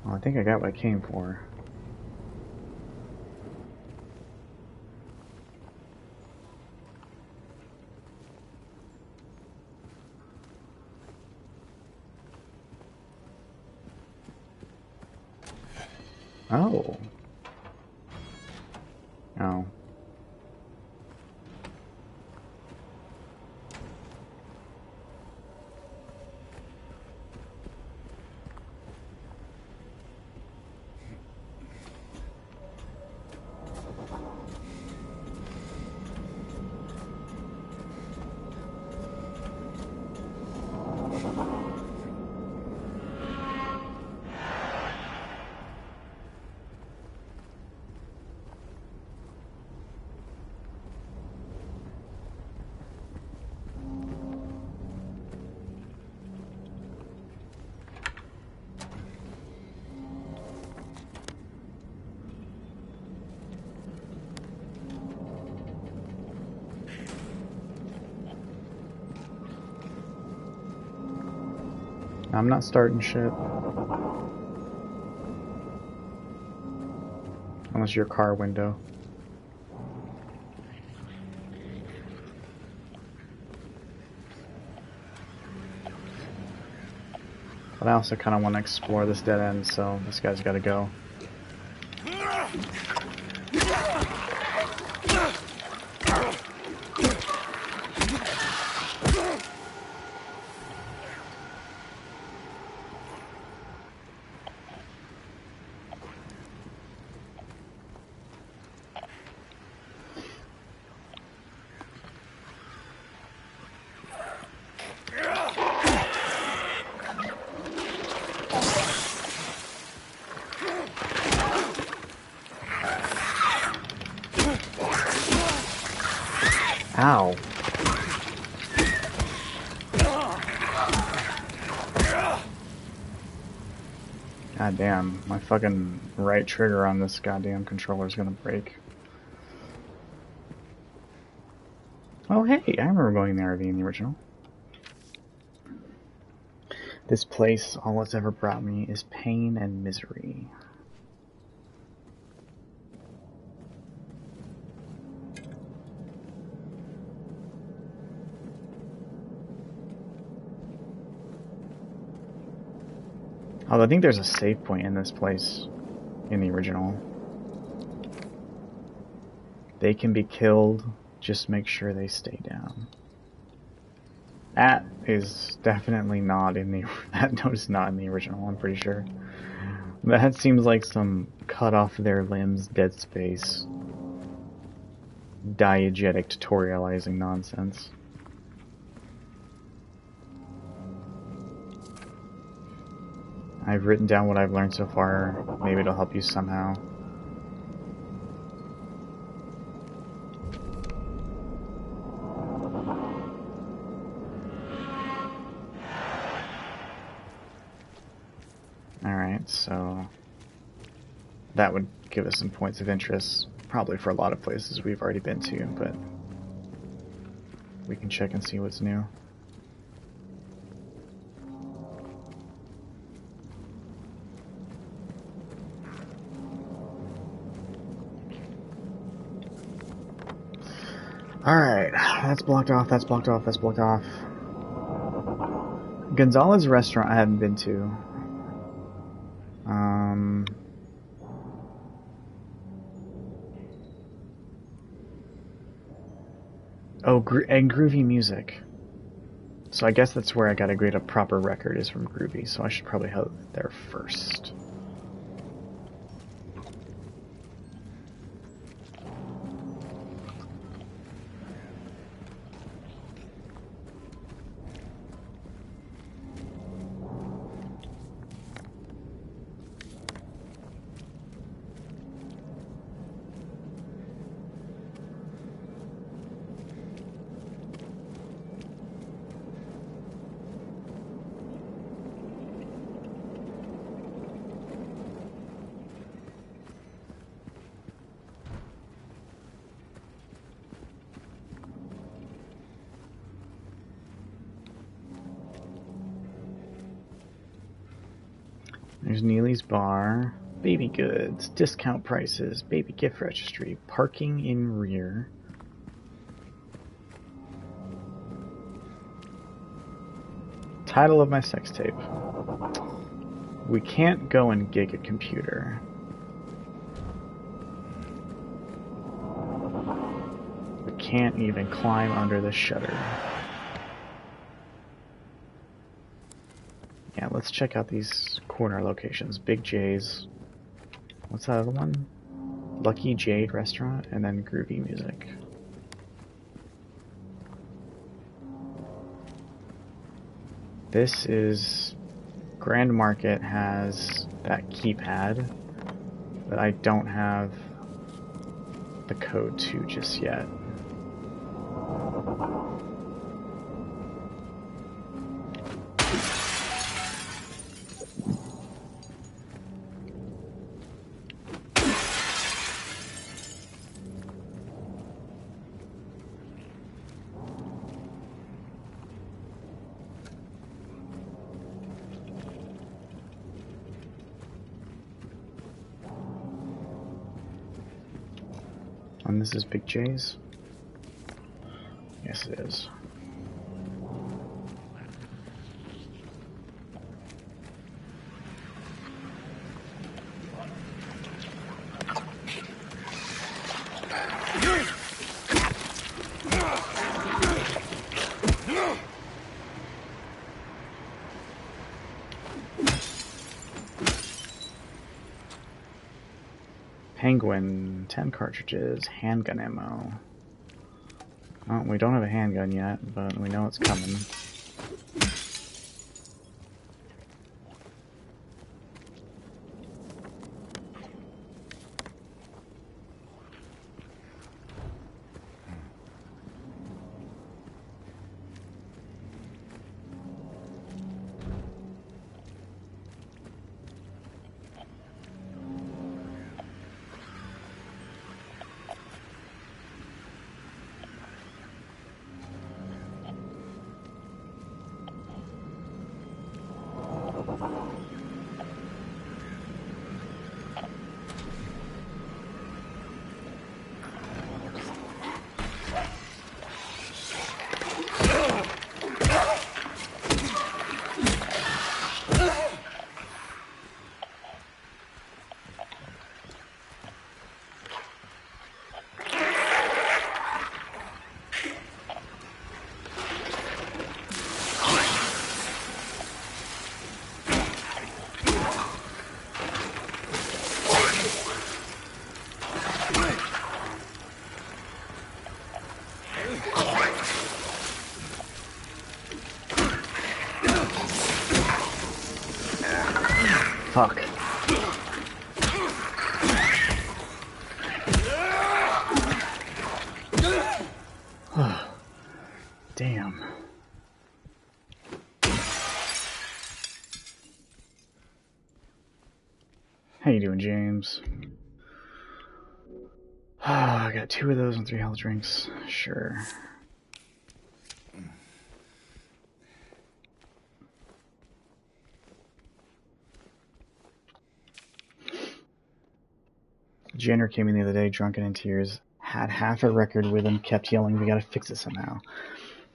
Well, I think I got what I came for. Oh. Oh. I'm not starting shit. Unless your car window. But I also kind of want to explore this dead end, so this guy's got to go. Ow. God damn, my fucking right trigger on this goddamn controller is gonna break. Oh hey, I remember going in the RV in the original. This place, all it's ever brought me is pain and misery. Although I think there's a save point in this place in the original. They can be killed, just make sure they stay down. That is definitely not in the... That note is not in the original, I'm pretty sure. That seems like some cut off their limbs, Dead Space, diegetic tutorializing nonsense. I've written down what I've learned so far. Maybe it'll help you somehow. Alright, so that would give us some points of interest, probably for a lot of places we've already been to, but we can check and see what's new. Alright, that's blocked off, that's blocked off, that's blocked off. Gonzalez restaurant I haven't been to. Oh, and Groovy Music. So I guess that's where I gotta get a proper record is from Groovy, so I should probably head there first. There's Neely's Bar, baby goods, discount prices, baby gift registry, parking in rear. Title of my sex tape. We can't go and gig a computer. We can't even climb under the shutter. Yeah, let's check out these corner locations. Big J's. What's that other one? Lucky Jade Restaurant, and then Groovy Music. This is... Grand Market has that keypad, but I don't have the code to just yet. And this is Big J's? Yes, it is. Penguin, 10 cartridges, handgun ammo. Well, we don't have a handgun yet, but we know it's coming. Fuck. Damn. How you doing, James? I got 2 of those and 3 health drinks. Sure. Jenner came in the other day, drunken in tears. had half a record with him, kept yelling, "We gotta fix it somehow."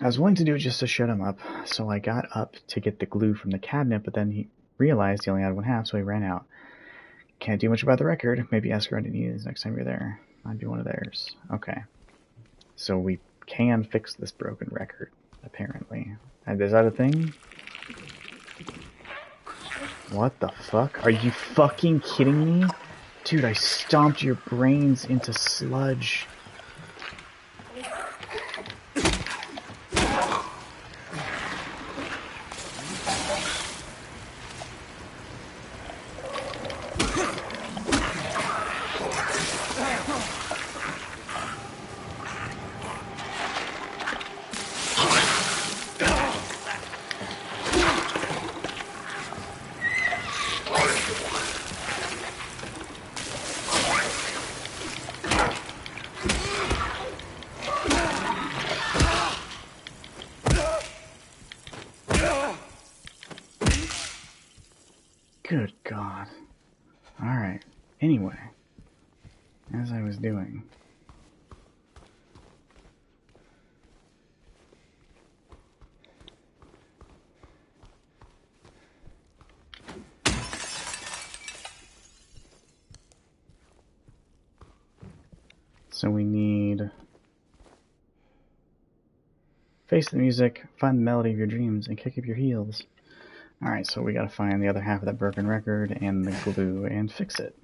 I was willing to do it just to shut him up, so I got up to get the glue from the cabinet, but then he realized he only had one half, so he ran out. Can't do much about the record. Maybe ask her underneath next time you're there. I'd be one of theirs. Okay. So we can fix this broken record, apparently. Is that a thing? What the fuck? Are you fucking kidding me? Dude, I stomped your brains into sludge. Good God. Alright. Anyway. As I was doing. So we need... Face the music, find the melody of your dreams, and kick up your heels. Alright, so we gotta find the other half of that broken record and the glue and fix it.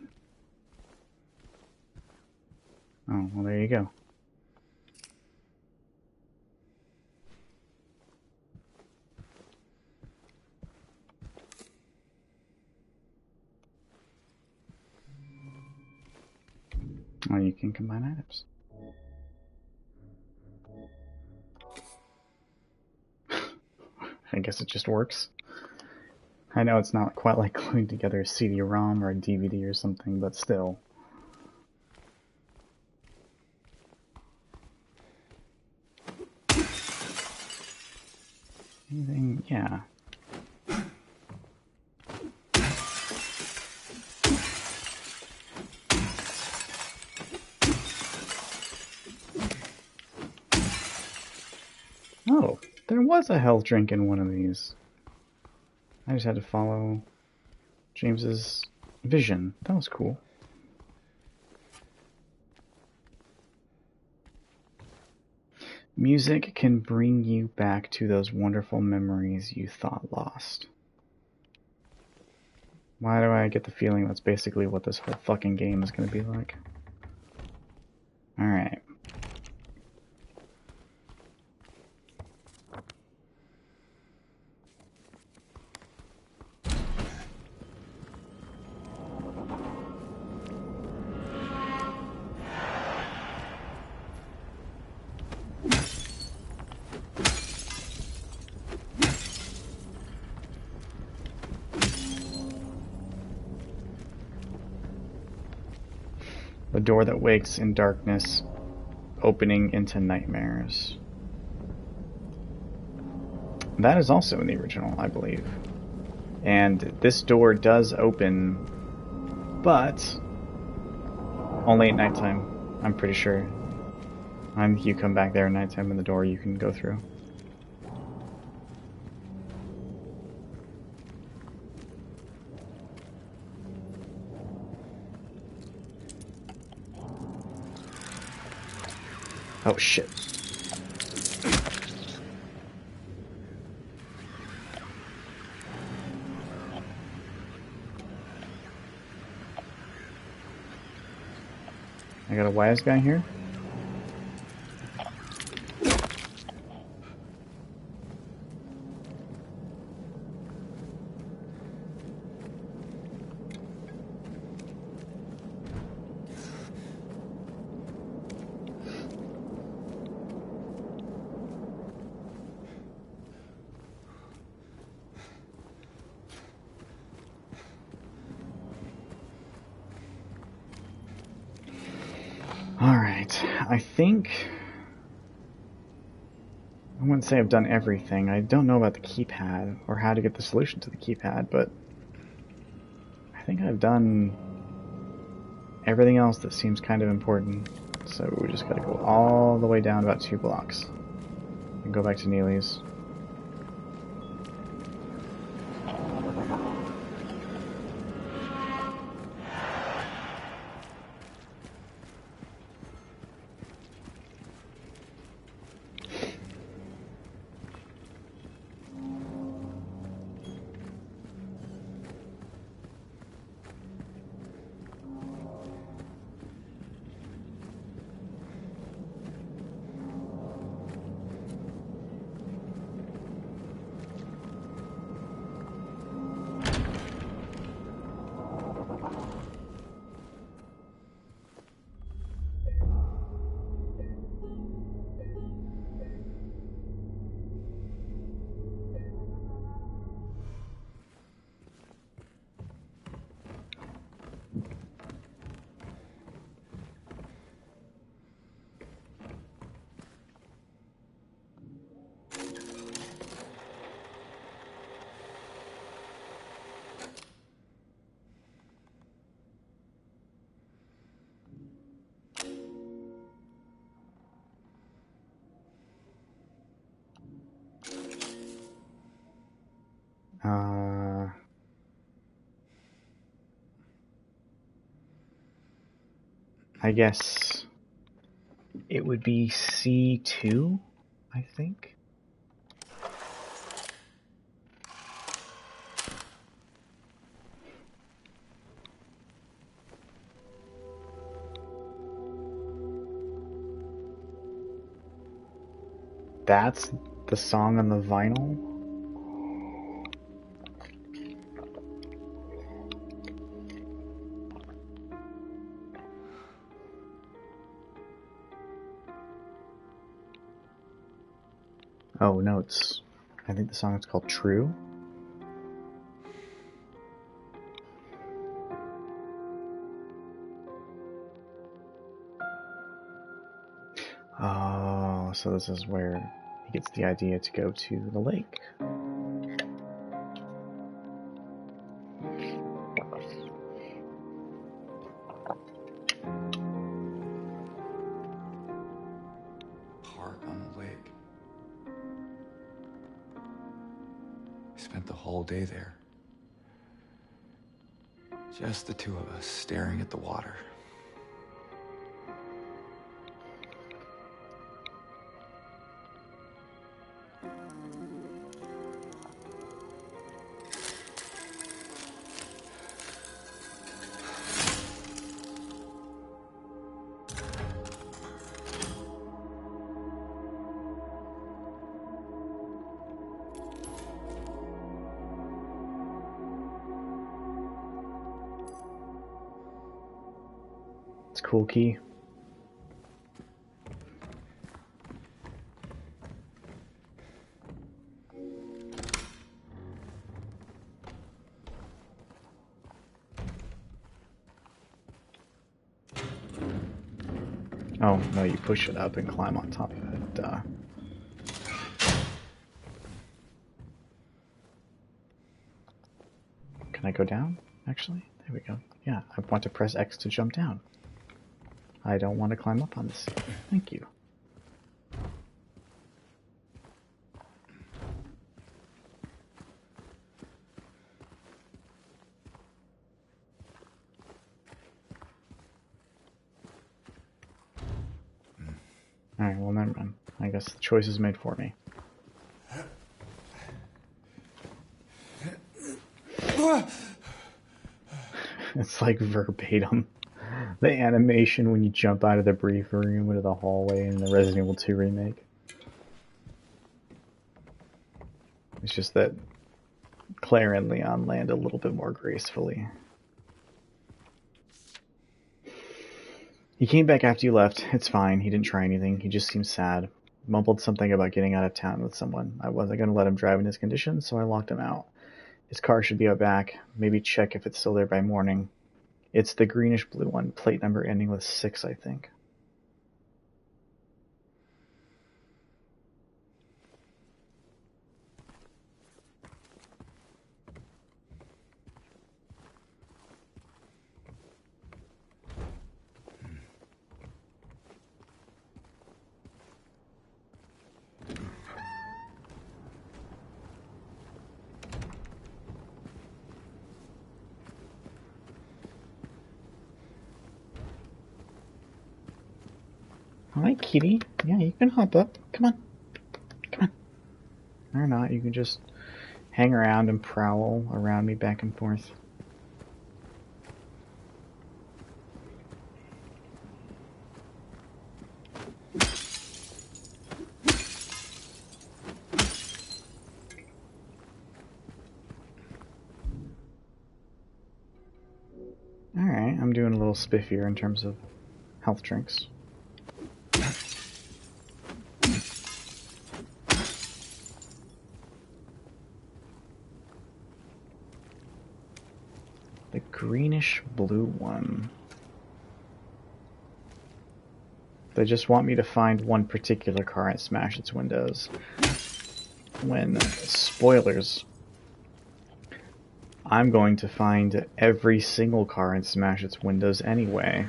Oh, well there you go. Well, you can combine items. I guess it just works. I know it's not quite like gluing together a CD-ROM or a DVD or something, but still. Anything? Yeah. Oh, there was a health drink in one of these. I just had to follow James's vision. That was cool. Music can bring you back to those wonderful memories you thought lost. Why do I get the feeling that's basically what this whole fucking game is going to be like? Alright. The door that wakes in darkness, opening into nightmares. That is also in the original, I believe. And this door does open, but only at nighttime, I'm pretty sure. You come back there at nighttime and the door you can go through. Oh shit. I got a wise guy here. Alright, I think... I wouldn't say I've done everything. I don't know about the keypad, or how to get the solution to the keypad, but... I think I've done everything else that seems kind of important. So we just gotta go all the way down about 2 blocks. And go back to Neely's. I guess it would be C2, I think. That's the song on the vinyl? Oh, no, I think the song is called True. Oh, so this is where he gets the idea to go to the lake. Park on the lake. We spent the whole day there. Just the two of us staring at the water. It's a cool key. Oh, no, you push it up and climb on top of it. Duh. Can I go down, actually? There we go. Yeah, I want to press X to jump down. I don't want to climb up on this. Thank you. Alright, well, never mind. I guess the choice is made for me. It's like verbatim. The animation when you jump out of the brief room into the hallway in the Resident Evil 2 remake. It's just that Claire and Leon land a little bit more gracefully. He came back after you left. It's fine. He didn't try anything. He just seemed sad. Mumbled something about getting out of town with someone. I wasn't going to let him drive in his condition, so I locked him out. His car should be out back. Maybe check if it's still there by morning. It's the greenish-blue one, plate number ending with 6, I think. Hi, kitty. Yeah, you can hop up. Come on. Come on. Or not, you can just hang around and prowl around me back and forth. Alright, I'm doing a little spiffier in terms of health drinks. The greenish blue one. They just want me to find one particular car and smash its windows. When, spoilers, I'm going to find every single car and smash its windows anyway.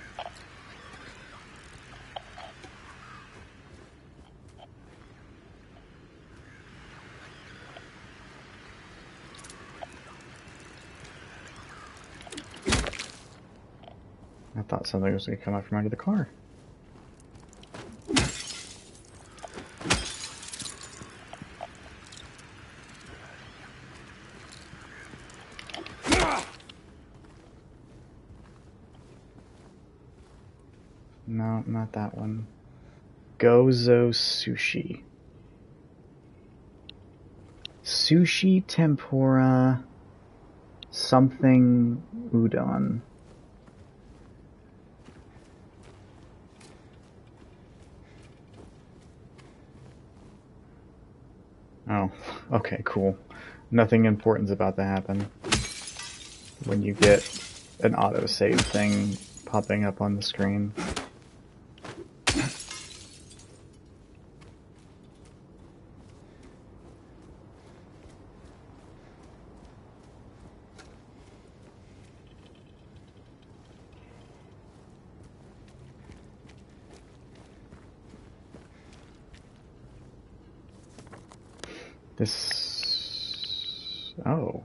I thought something was going to come out from under the car. No, not that one. Gozo sushi. Sushi, tempura, something udon. Oh, okay, cool. Nothing important's about to happen when you get an autosave thing popping up on the screen. This... oh.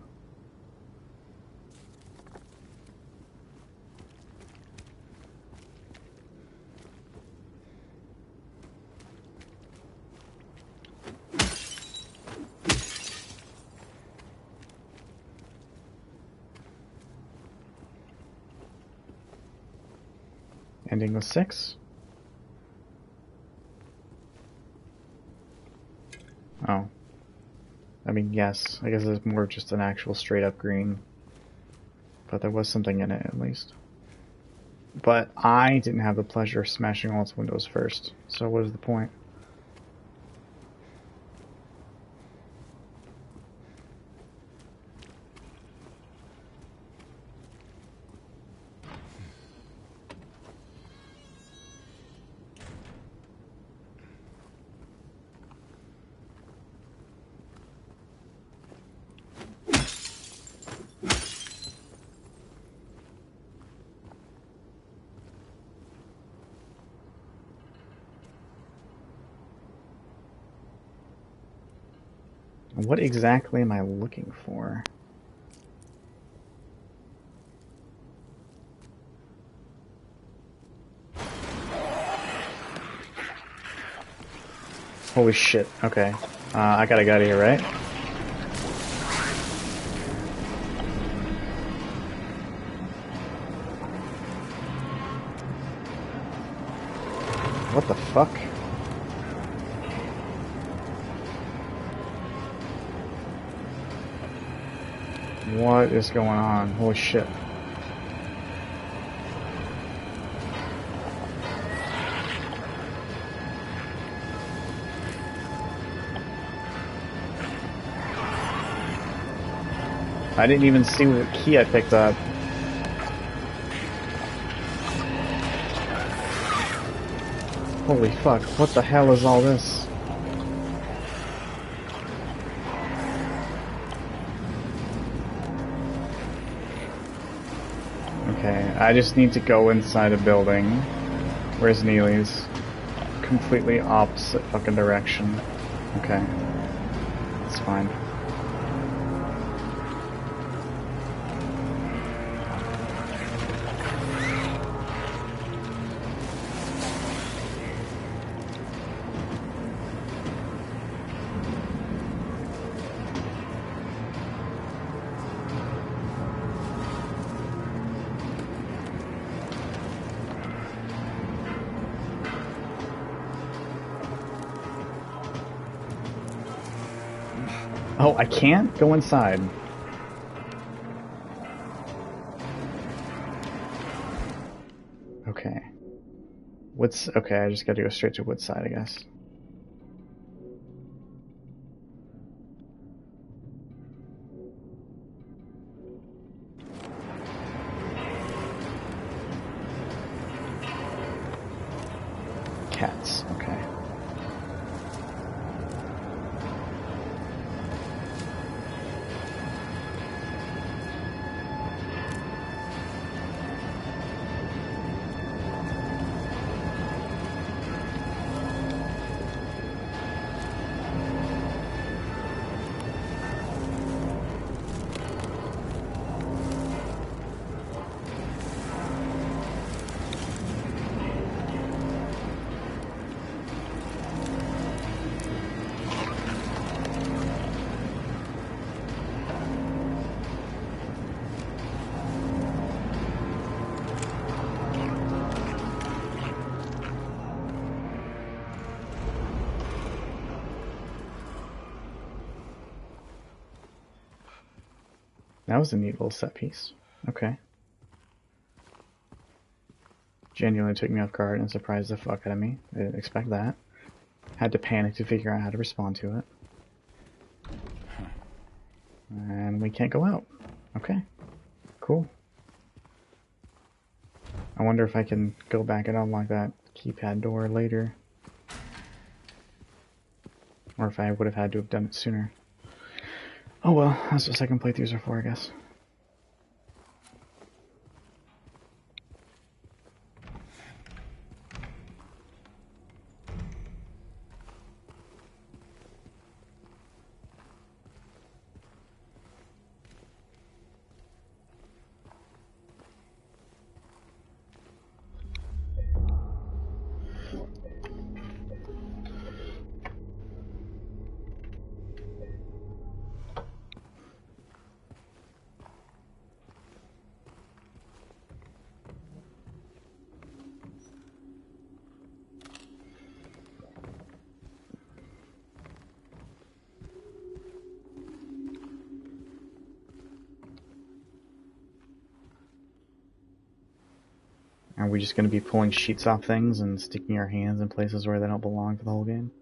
Ending with 6? Oh. I mean, yes. I guess it's more just an actual straight-up green. But there was something in it, at least. But I didn't have the pleasure of smashing all its windows first. So what is the point? What exactly am I looking for? Holy shit, okay. I gotta get out of here, right? What the fuck? What is going on? Holy shit. I didn't even see what key I picked up. Holy fuck, what the hell is all this? Okay, I just need to go inside a building. Where's Neely's? Completely opposite fucking direction. Okay. It's fine. Oh, I can't go inside. Okay. Okay, I just gotta go straight to Woodside, I guess. Cats, okay. That was a neat little set piece. Okay. Genuinely took me off guard and surprised the fuck out of me. I didn't expect that. Had to panic to figure out how to respond to it. And we can't go out. Okay. Cool. I wonder if I can go back and unlock that keypad door later. Or if I would have had to have done it sooner. Oh well, that's what second playthroughs are for, I guess. Are we just going to be pulling sheets off things and sticking our hands in places where they don't belong for the whole game?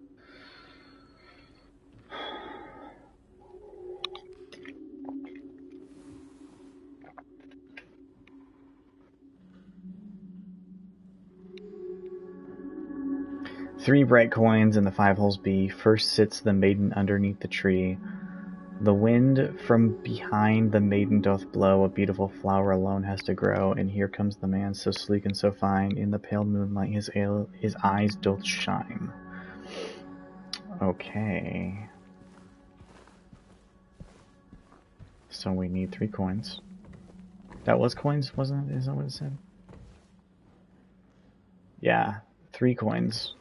Three bright coins in the 5 holes B. First sits the maiden underneath the tree. The wind from behind the maiden doth blow, a beautiful flower alone has to grow, and here comes the man so sleek and so fine, in the pale moonlight his eyes doth shine. Okay. So we need 3 coins. That was coins, wasn't it? Is that what it said? Yeah, 3 coins.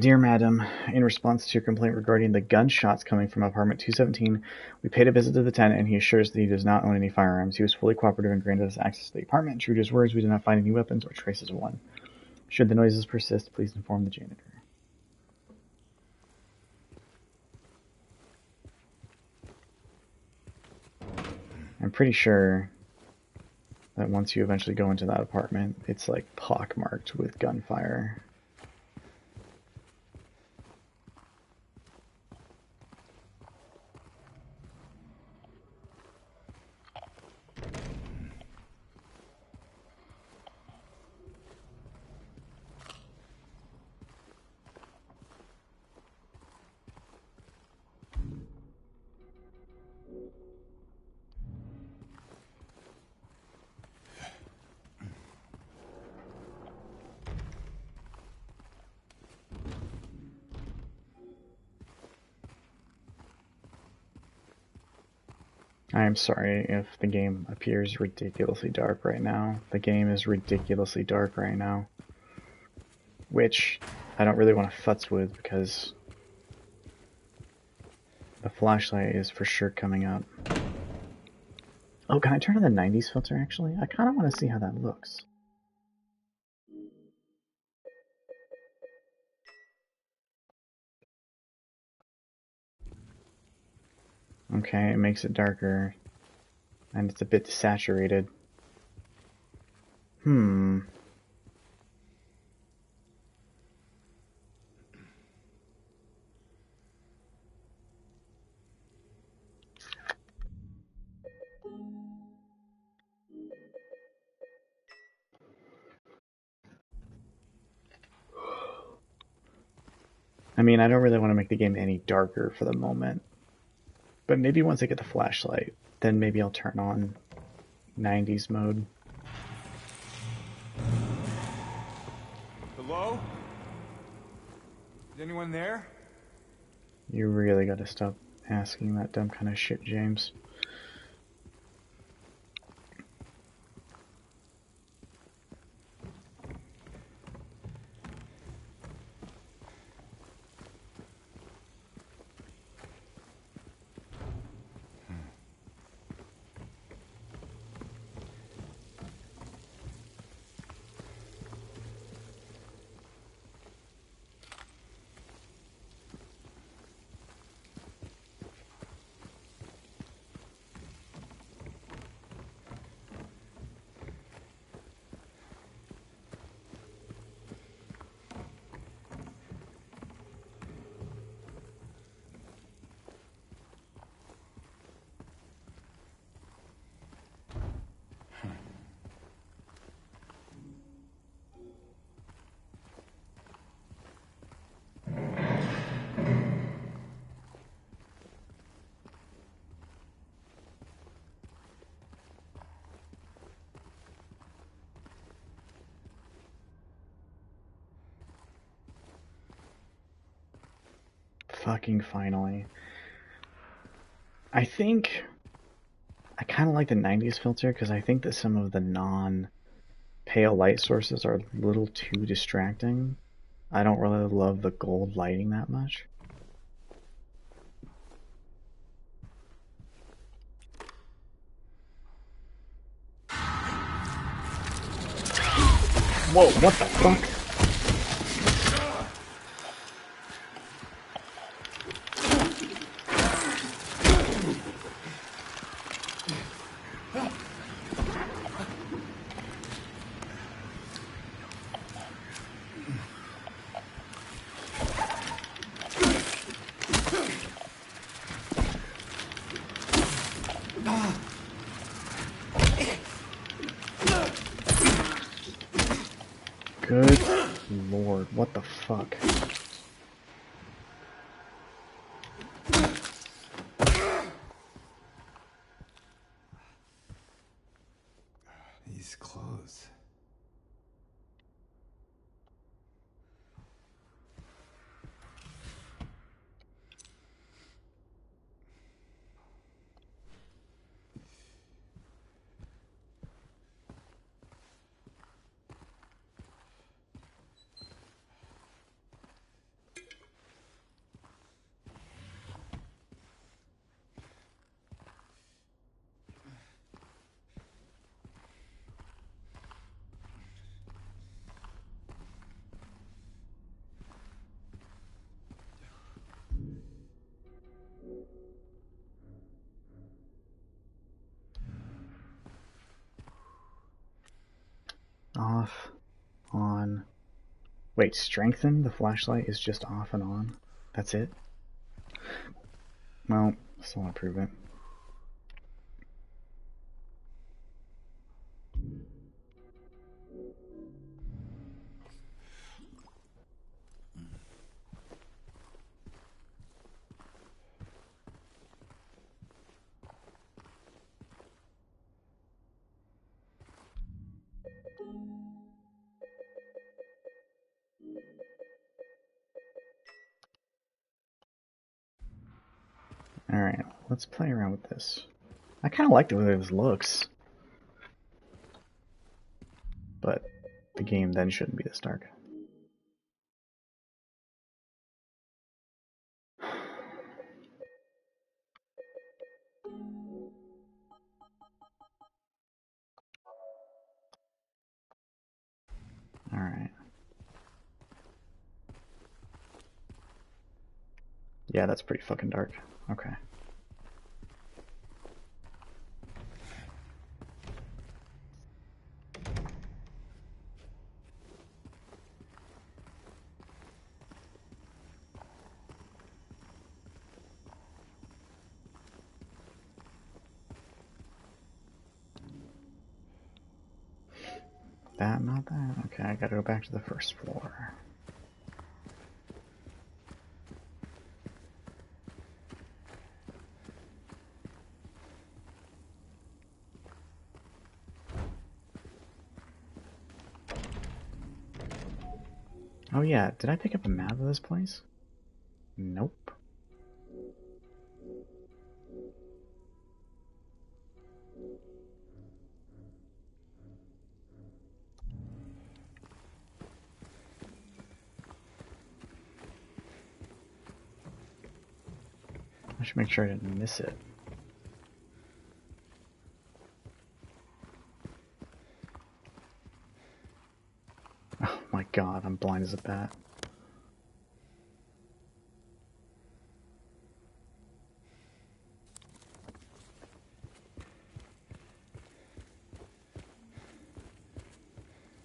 Dear Madam, in response to your complaint regarding the gunshots coming from apartment 217, we paid a visit to the tenant and he assures that he does not own any firearms. He was fully cooperative and granted us access to the apartment. True to his words, we did not find any weapons or traces of one. Should the noises persist, please inform the janitor. I'm pretty sure that once you eventually go into that apartment, it's like pockmarked with gunfire. I'm sorry if the game appears ridiculously dark right now. The game is ridiculously dark right now. Which I don't really want to futz with because the flashlight is for sure coming up. Oh, can I turn on the 90s filter actually? I kind of want to see how that looks. Okay, it makes it darker. And it's a bit saturated. I mean, I don't really want to make the game any darker for the moment. But maybe once I get the flashlight, then maybe I'll turn on 90s mode. Hello? Is anyone there? You really gotta stop asking that dumb kind of shit, James. Fucking finally. I think I kind of like the 90s filter because I think that some of the non-pale light sources are a little too distracting. I don't really love the gold lighting that much. Whoa, what the fuck? Good lord, what the fuck? These clothes. Off, on. Wait, strengthen? The flashlight is just off and on? That's it? Well, still want to prove it. Alright, let's play around with this. I kind of like the way this looks. But the game then shouldn't be this dark. Alright. Yeah, that's pretty fucking dark. Okay. That, not that. Okay, I gotta go back to the first floor. Oh yeah, did I pick up a map of this place? Nope. I should make sure I didn't miss it. Oh my god, I'm blind as a bat.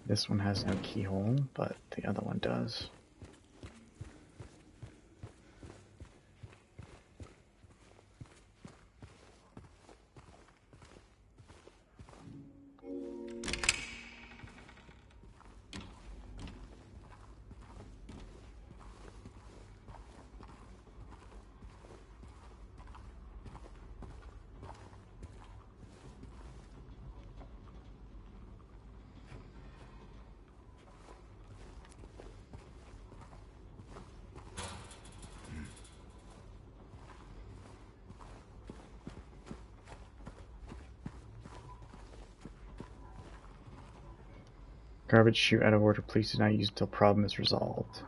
This one has no keyhole, but the other one does. Garbage chute out of order. Please do not use until problem is resolved.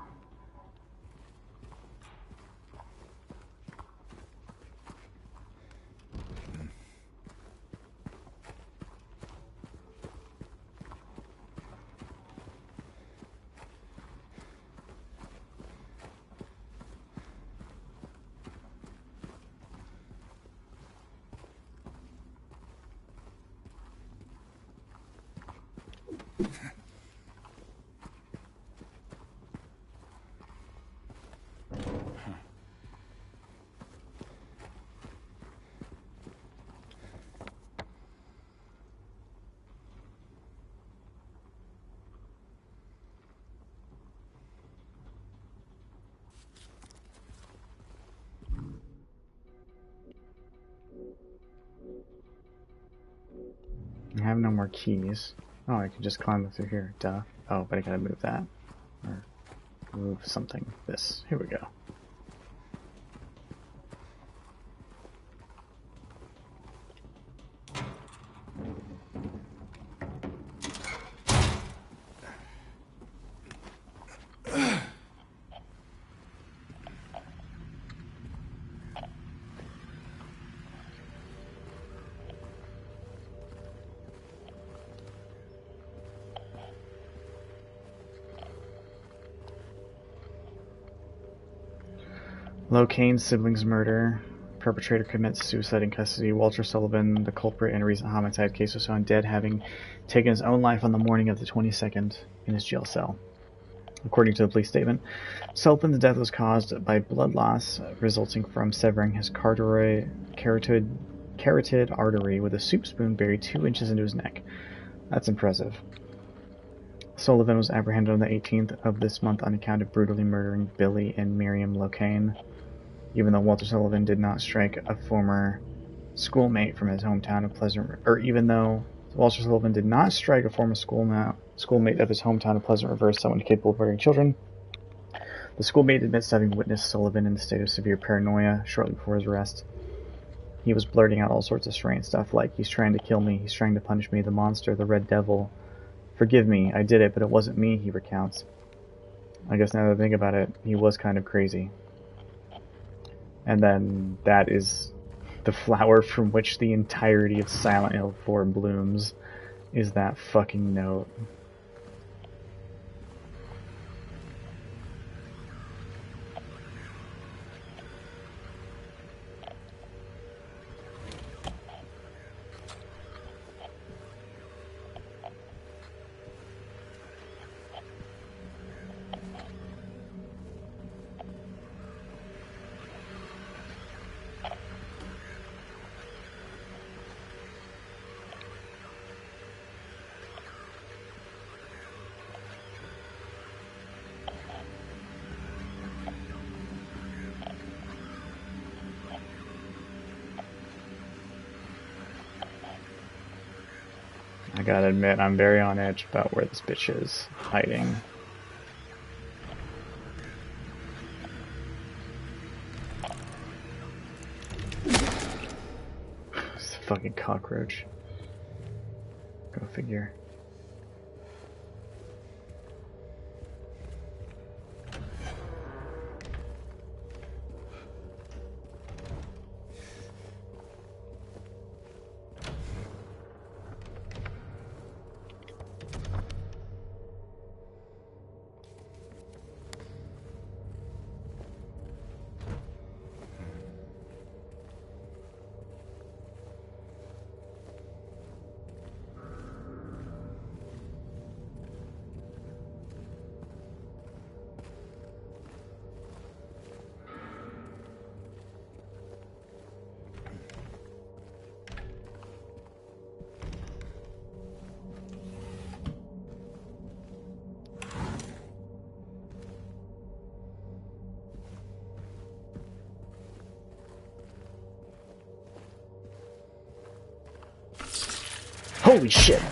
I have no more keys. Oh, I can just climb up through here. Duh. Oh, but I gotta move that. Or move something. This. Here we go. Locane siblings murder. Perpetrator commits suicide in custody. Walter Sullivan, the culprit in a recent homicide case, was found dead, having taken his own life on the morning of the 22nd in his jail cell. According to the police statement, Sullivan's death was caused by blood loss resulting from severing his carotid artery with a soup spoon buried 2 inches into his neck. That's impressive. Sullivan was apprehended on the 18th of this month on account of brutally murdering Billy and Miriam Locane. Even though Walter Sullivan did not strike a former schoolmate from his hometown of Pleasant, or even though Walter Sullivan did not strike a former schoolmate of his hometown of Pleasant River, someone capable of murdering children, the schoolmate admits to having witnessed Sullivan in a state of severe paranoia shortly before his arrest. he was blurting out all sorts of strange stuff like, he's trying to kill me, he's trying to punish me, the monster, the red devil. Forgive me, I did it, but it wasn't me, he recounts. I guess now that I think about it, he was kind of crazy. And then that is the flower from which the entirety of Silent Hill 4 blooms, is that fucking note. I gotta admit, I'm very on edge about where this bitch is hiding. It's a fucking cockroach. Go figure. Holy shit!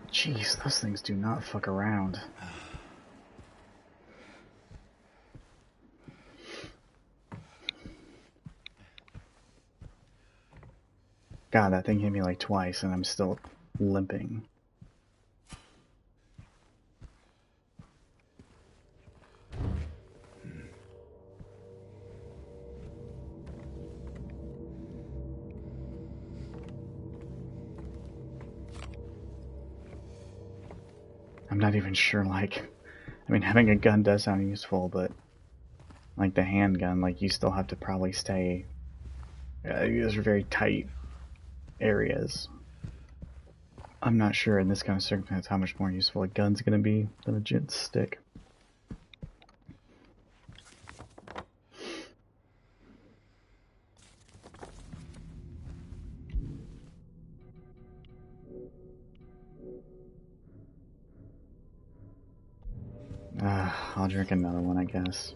Jeez, those things do not fuck around. God, that thing hit me like twice and I'm still limping. I'm not even sure, like, I mean, having a gun does sound useful, but like the handgun, like, you still have to probably stay, those are very tight areas. I'm not sure in this kind of circumstance how much more useful a gun's gonna be than a gent stick. I'll drink another one, I guess.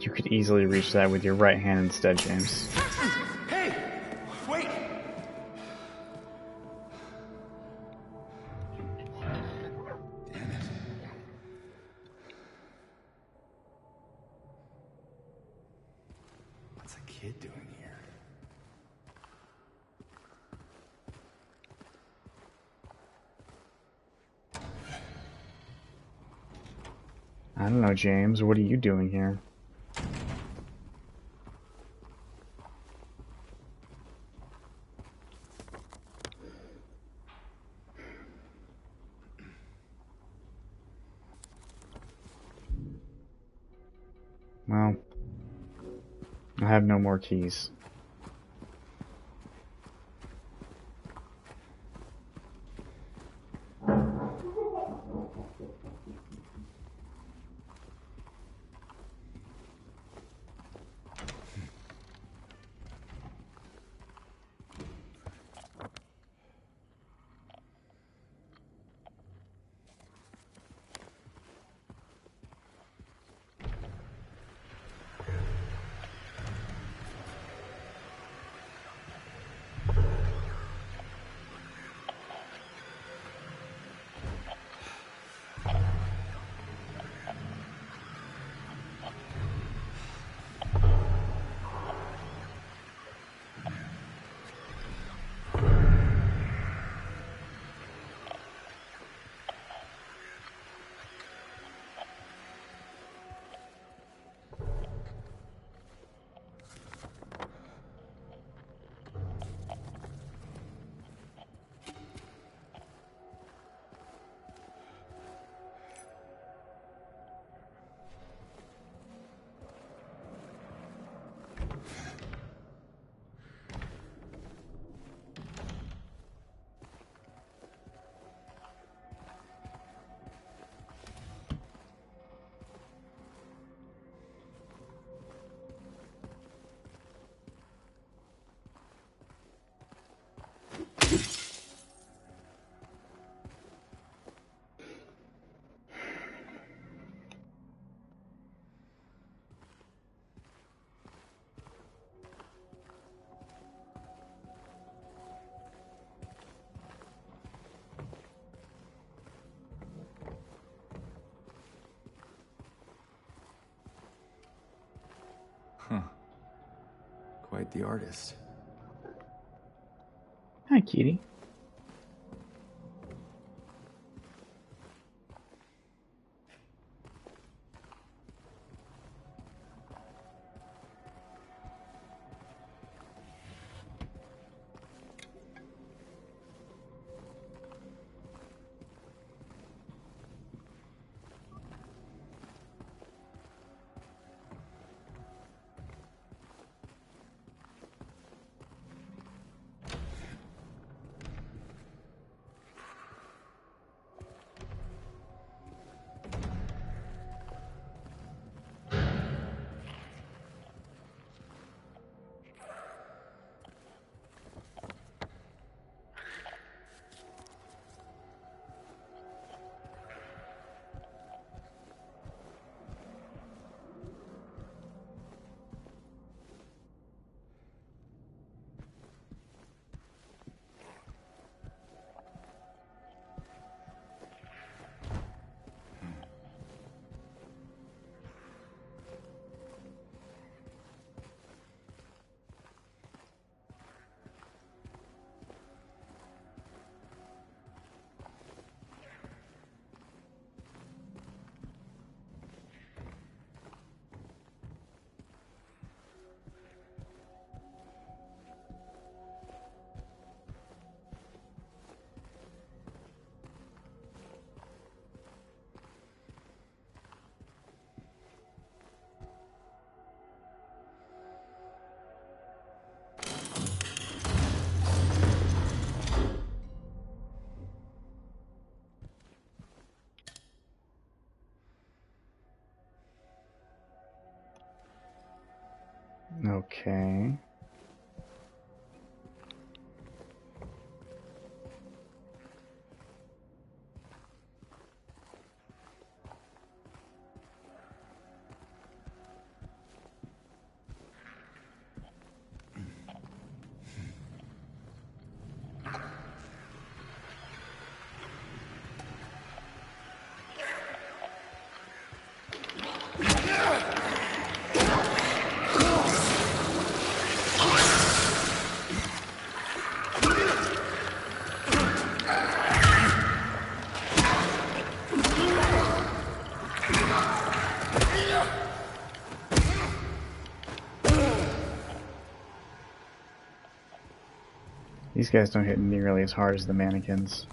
You could easily reach that with your right hand instead, James. Hey! Wait! Damn it. What's a kid doing here? don't know, James. What are you doing here? Well, I have no more keys. Huh. Quite the artist. Hi, Kitty. Okay. These guys don't hit nearly as hard as the mannequins.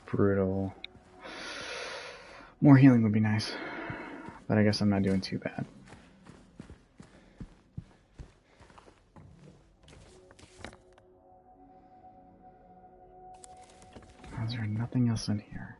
Brutal. More healing would be nice, but I guess I'm not doing too bad. Is there nothing else in here?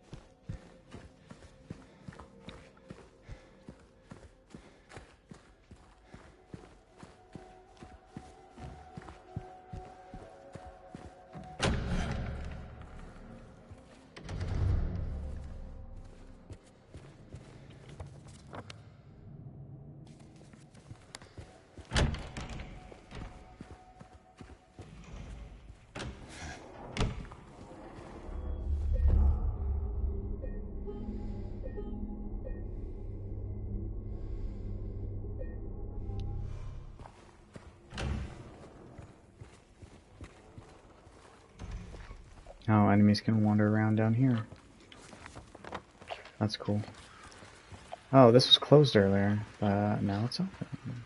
Oh, enemies can wander around down here. That's cool. Oh, this was closed earlier, but now it's open.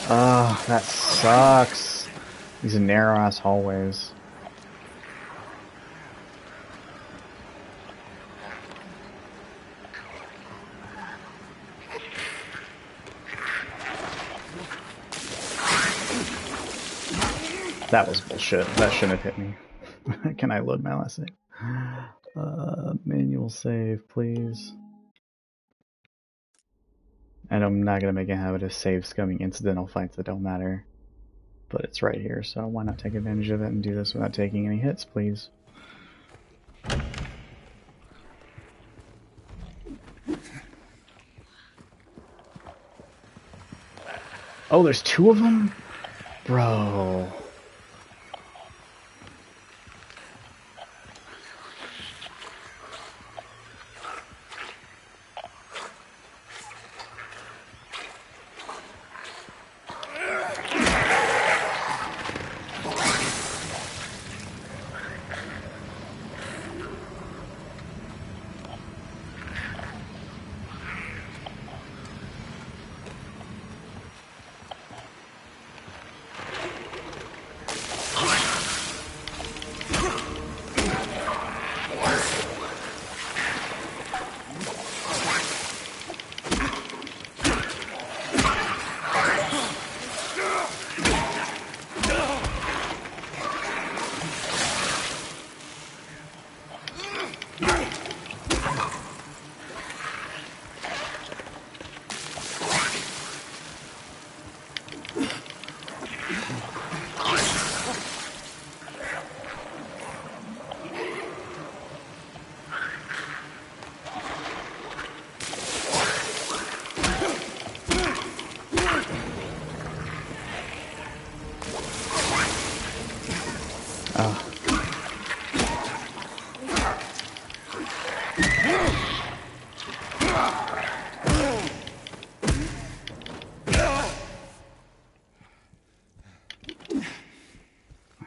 Oh, that sucks. These narrow-ass hallways. That was bullshit. That shouldn't have hit me. Can I load my last save? Manual save, please. And I'm not gonna make a habit of save scumming incidental fights that don't matter. But it's right here, so why not take advantage of it and do this without taking any hits, please? Oh, there's two of them? Bro.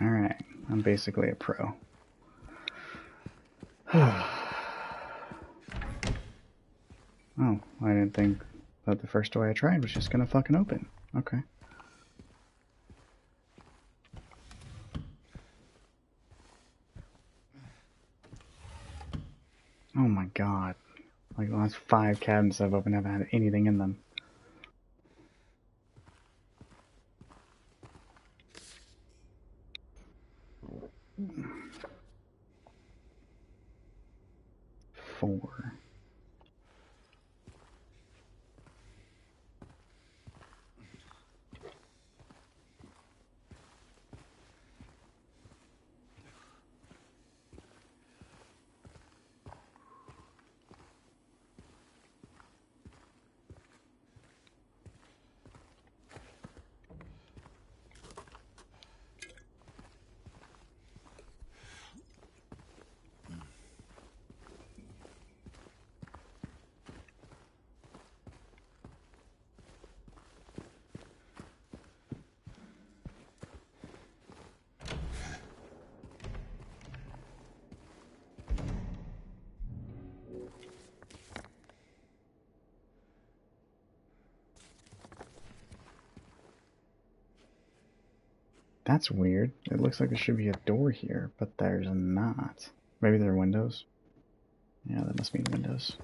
Alright, I'm basically a pro. Oh, I didn't think that the first way I tried was just gonna fucking open. Okay. Oh my god. Like the last 5 cabinets I've opened haven't had anything in them. Four. That's weird. It looks like there should be a door here, but there's not. Maybe there are windows? Yeah, that must mean windows.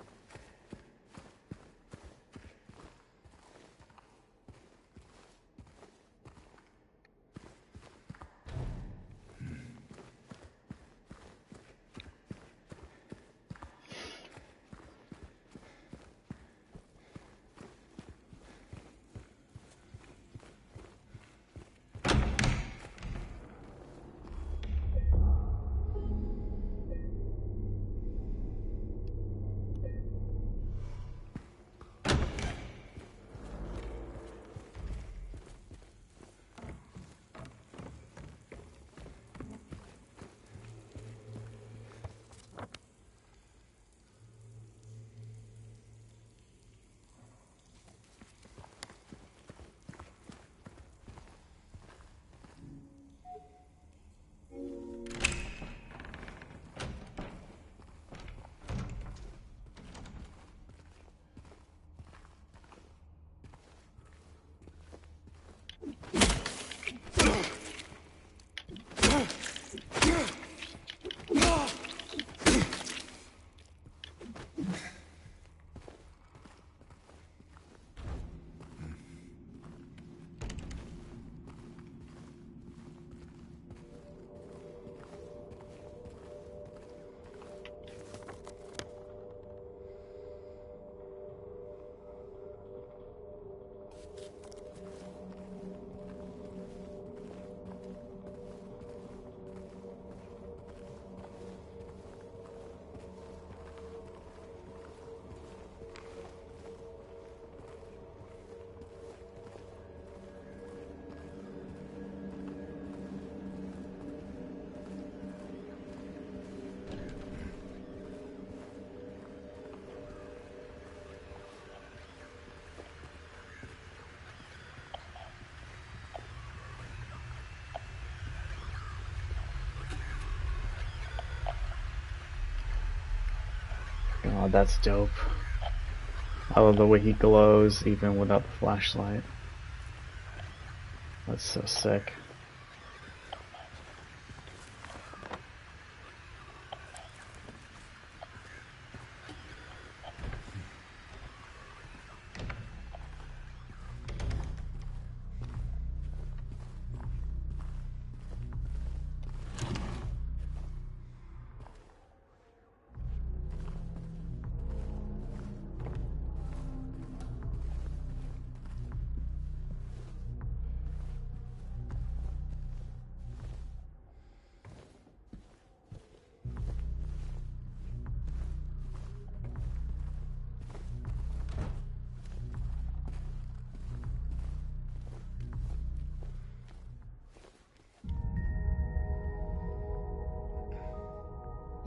Oh, that's dope. I love the way he glows even without the flashlight. That's so sick.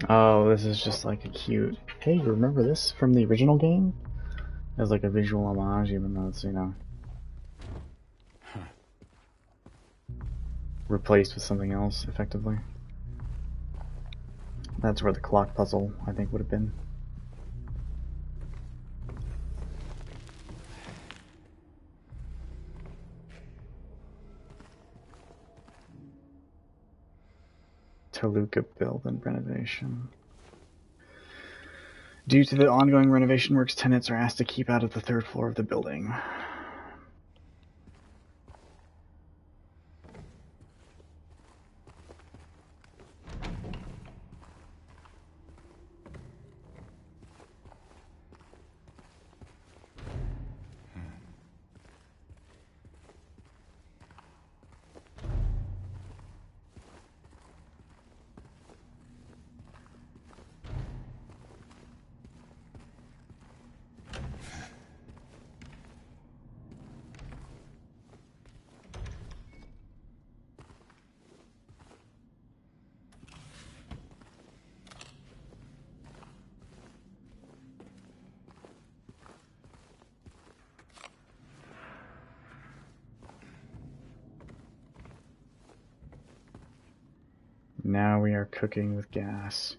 Oh, this is just like a cute, hey, remember this from the original game? As like a visual homage, even though it's, you know, replaced with something else, effectively. That's where the clock puzzle, I think, would have been. Toluca build and renovation. Due to the ongoing renovation works, tenants are asked to keep out of the third floor of the building. Now we are cooking with gas.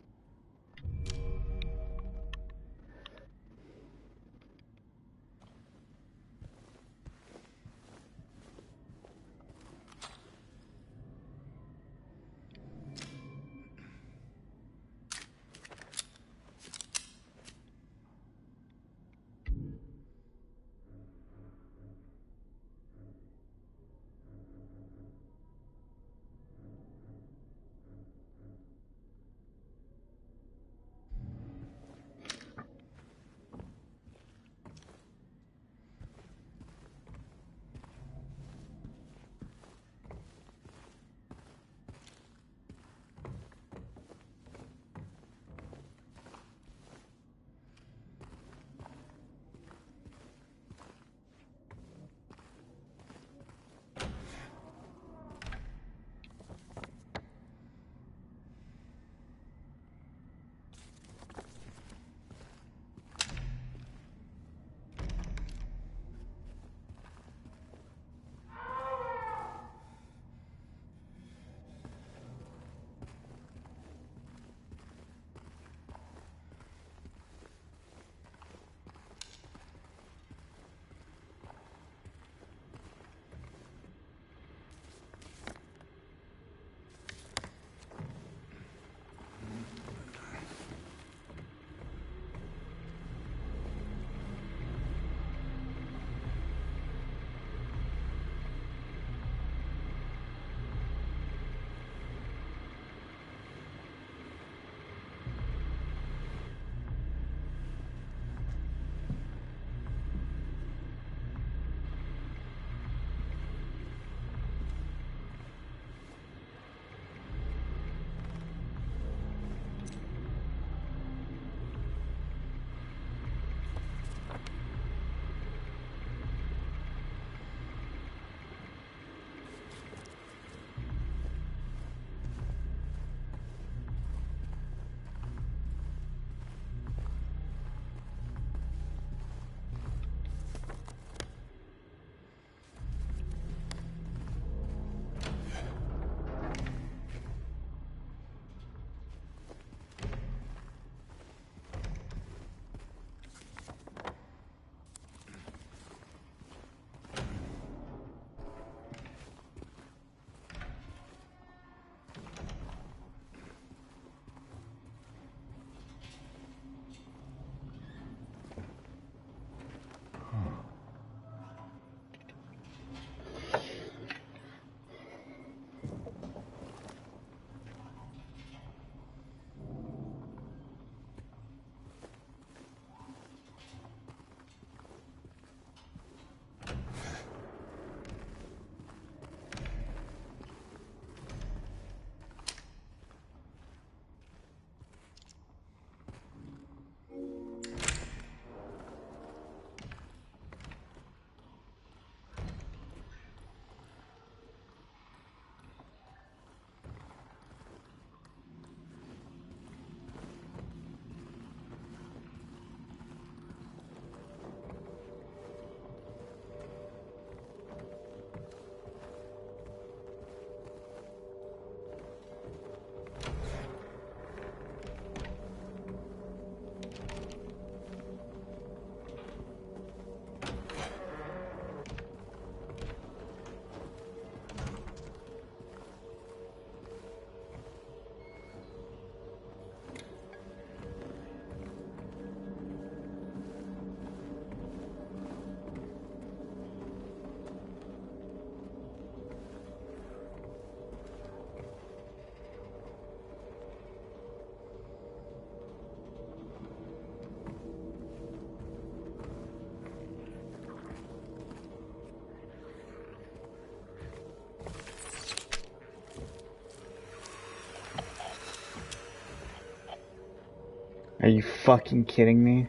Are you fucking kidding me?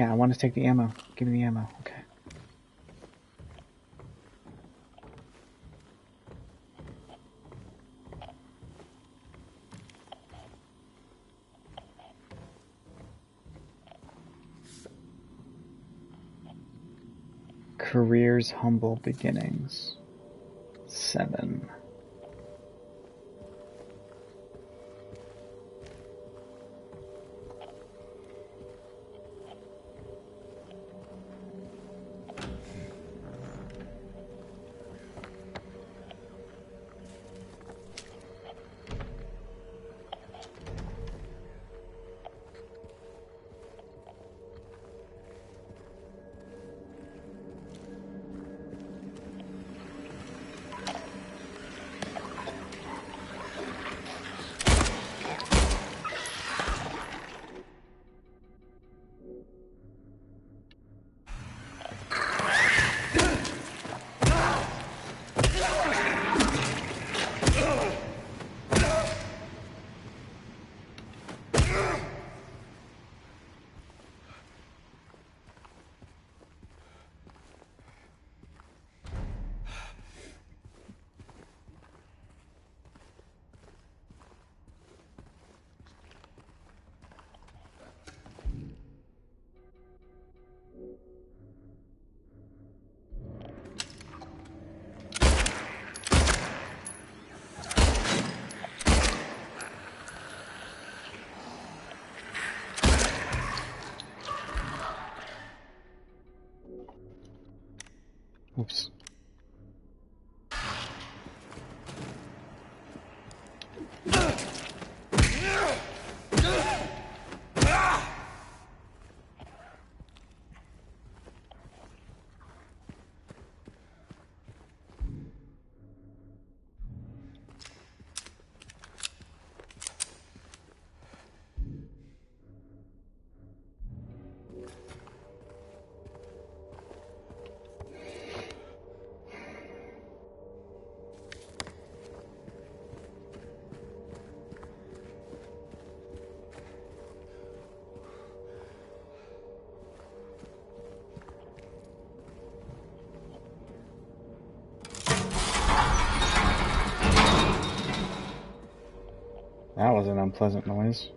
Yeah, I want to take the ammo. Give me the ammo. Okay. Career's humble beginnings. 7. Oops. That was an unpleasant noise.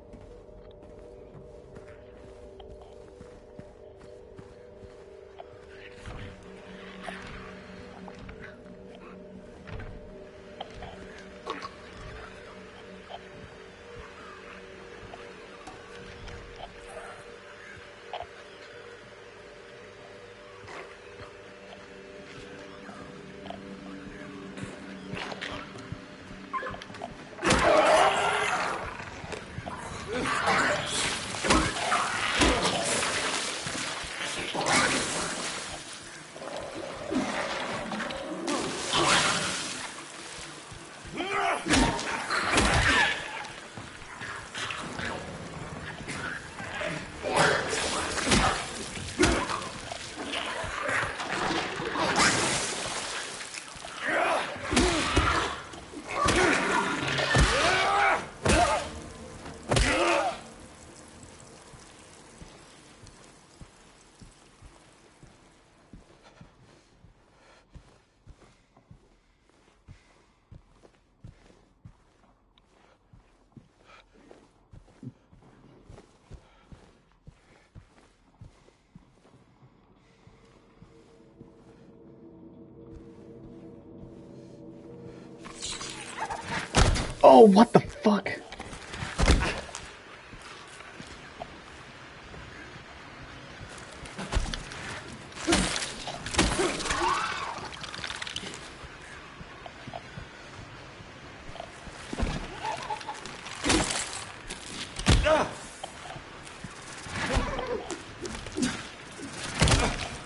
Oh, what the fuck?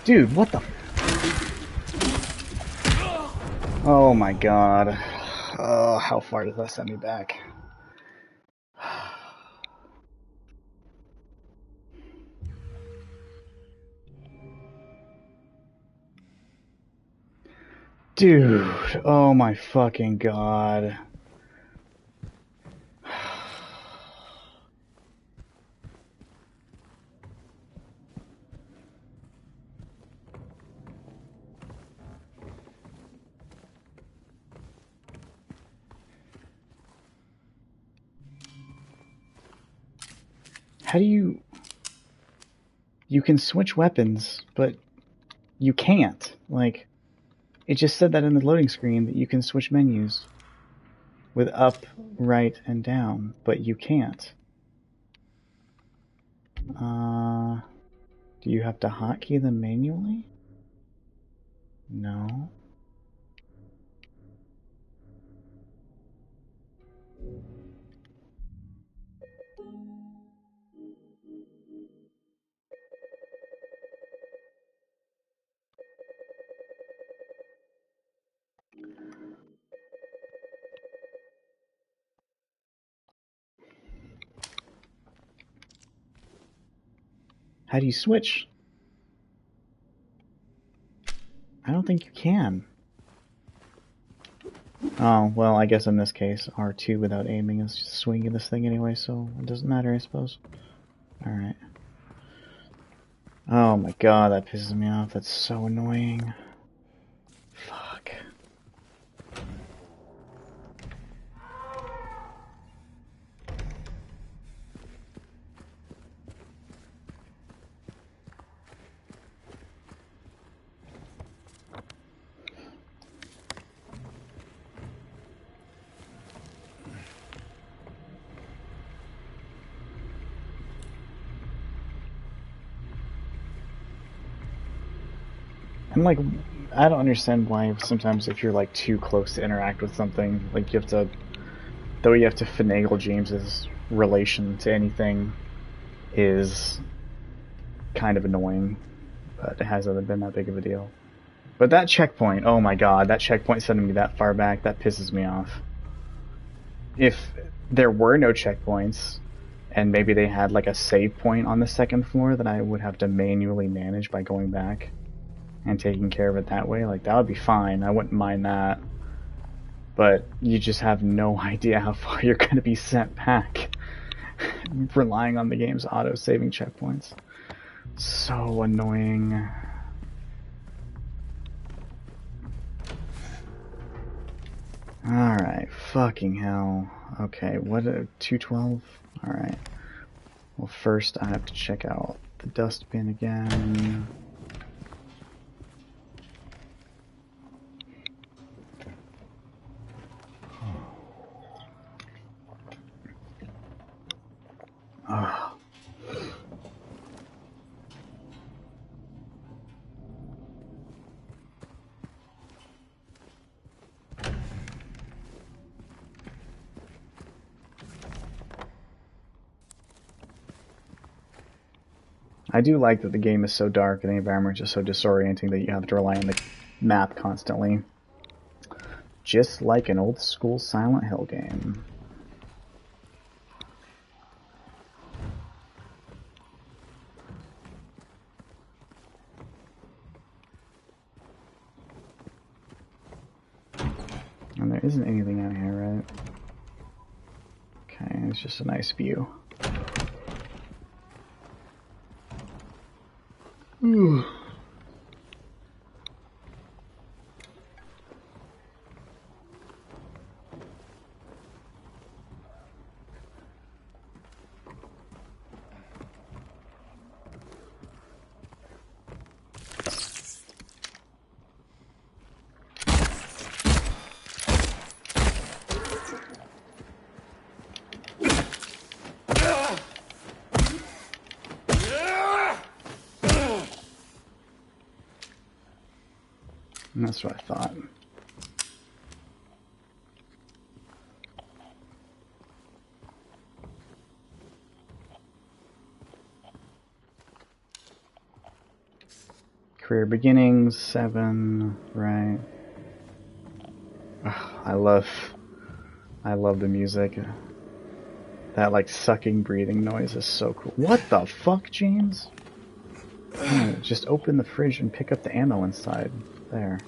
Dude, what the... Oh my god. Oh, how far does that send me back? Dude, oh my fucking god. How do you... You can switch weapons, but you can't. Like, it just said that in the loading screen that you can switch menus with up, right, and down, but you can't. Do you have to hotkey them manually? No. How do you switch? I don't think you can. Oh, well, I guess in this case, R2 without aiming is just swinging this thing anyway, so it doesn't matter, I suppose. Alright. Oh my god, that pisses me off. That's so annoying. Fuck. And like, I don't understand why sometimes if you're like too close to interact with something, like you have to, though you have to finagle James's relation to anything is kind of annoying, but it hasn't been that big of a deal. But that checkpoint, oh my god, that checkpoint sending me that far back, that pisses me off. If there were no checkpoints, and maybe they had like a save point on the second floor that I would have to manually manage by going back and taking care of it that way, like that would be fine. I wouldn't mind that. But you just have no idea how far you're going to be sent back relying on the game's auto-saving checkpoints. So annoying. Alright, fucking hell. Okay, what, 212? Alright. Well, first I have to check out the dustbin again. Oh. I do like that the game is so dark and the environment is just so disorienting that you have to rely on the map constantly. Just like an old school Silent Hill game. And there isn't anything out here, right? Okay, it's just a nice view. Ooh. And that's what I thought. Career beginnings, 7, right. Ugh, I love the music. That like sucking breathing noise is so cool. What the fuck, James? Oh, just open the fridge and pick up the ammo inside. There.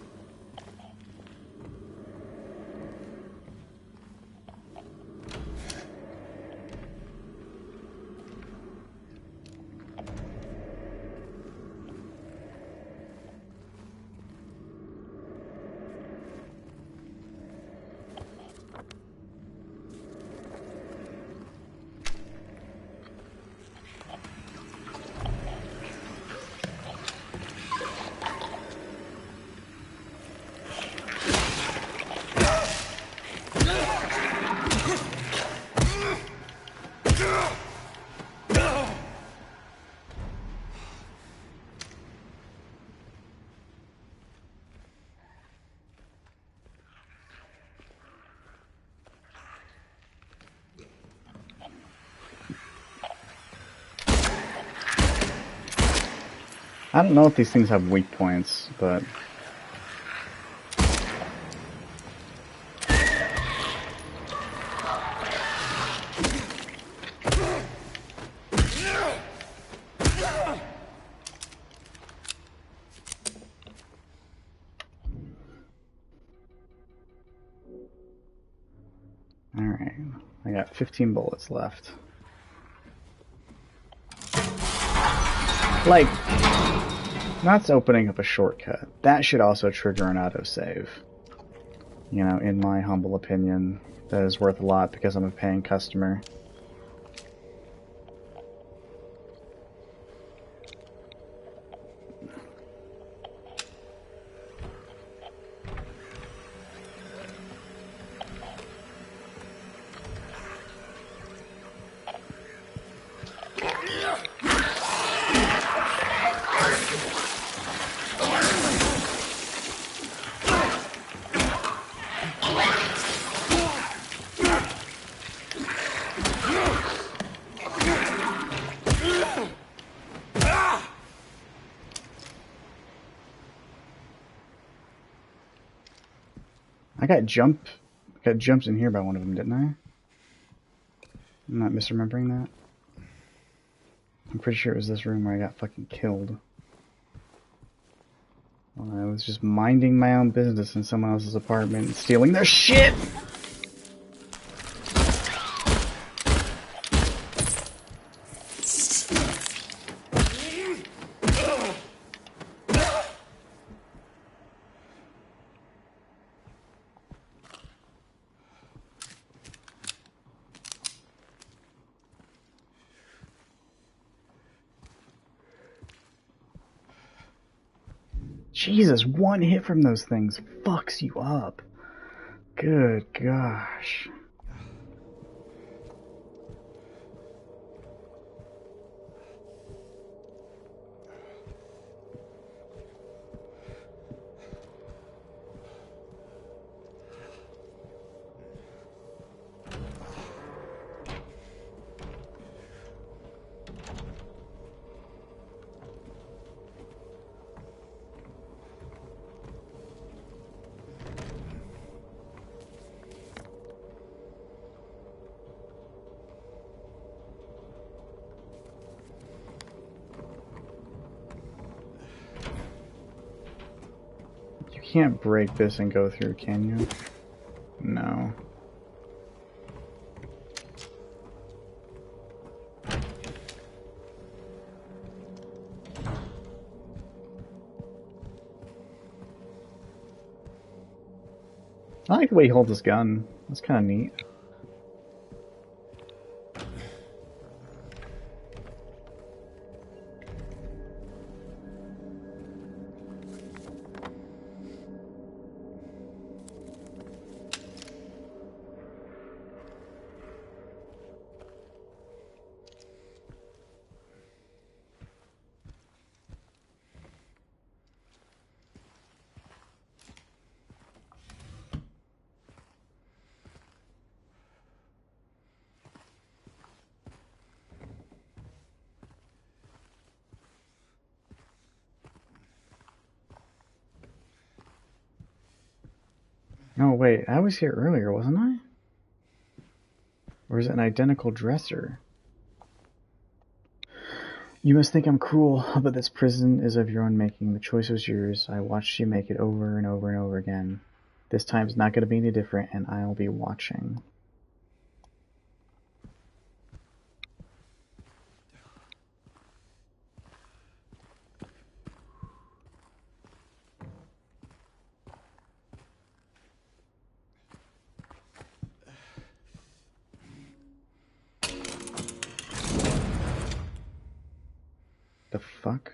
I don't know if these things have weak points, but... Alright, I got 15 bullets left. Like, that's opening up a shortcut. That should also trigger an autosave. You know, in my humble opinion, that is worth a lot because I'm a paying customer. I got jumped in here by one of them, didn't I? I'm not misremembering that. I'm pretty sure it was this room where I got fucking killed. Well, I was just minding my own business in someone else's apartment and stealing their shit! Jesus, one hit from those things fucks you up. Good gosh. You can't break this and go through, can you? No. I like the way he holds his gun. That's kind of neat. Oh, wait, I was here earlier, wasn't I? Or is it an identical dresser? You must think I'm cruel, but this prison is of your own making. The choice was yours. I watched you make it over and over and over again. This time's not going to be any different, and I'll be watching. The fuck?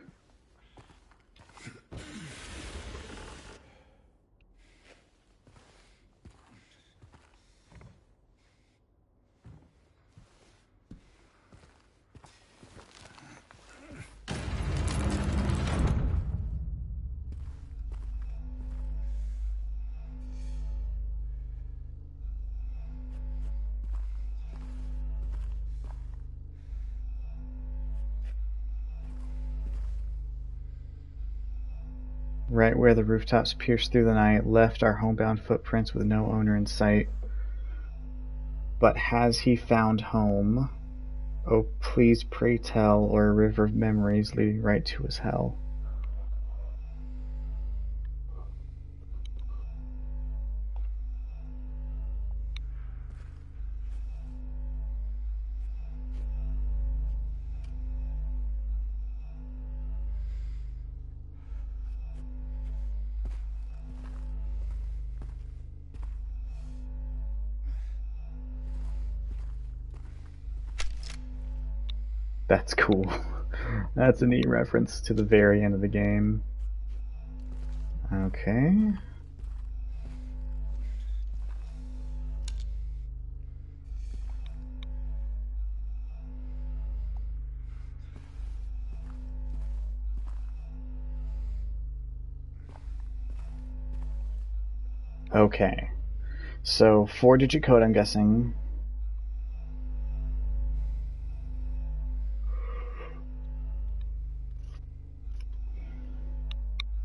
Right where the rooftops pierced through the night, left our homebound footprints with no owner in sight. But has he found home? Oh, please pray tell, or a river of memories leading right to his hell. That's cool. That's a neat reference to the very end of the game. Okay. Okay. So, 4-digit code, I'm guessing.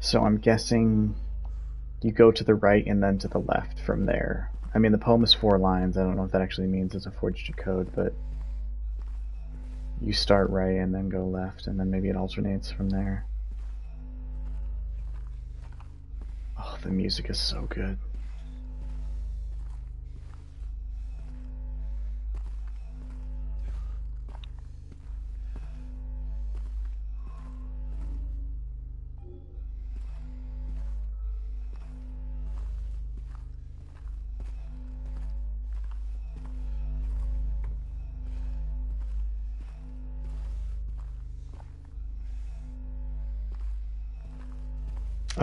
So I'm guessing you go to the right and then to the left from there. I mean, the poem is 4 lines. I don't know if that actually means it's a 4-digit code, but you start right and then go left, and then maybe it alternates from there. Oh, the music is so good.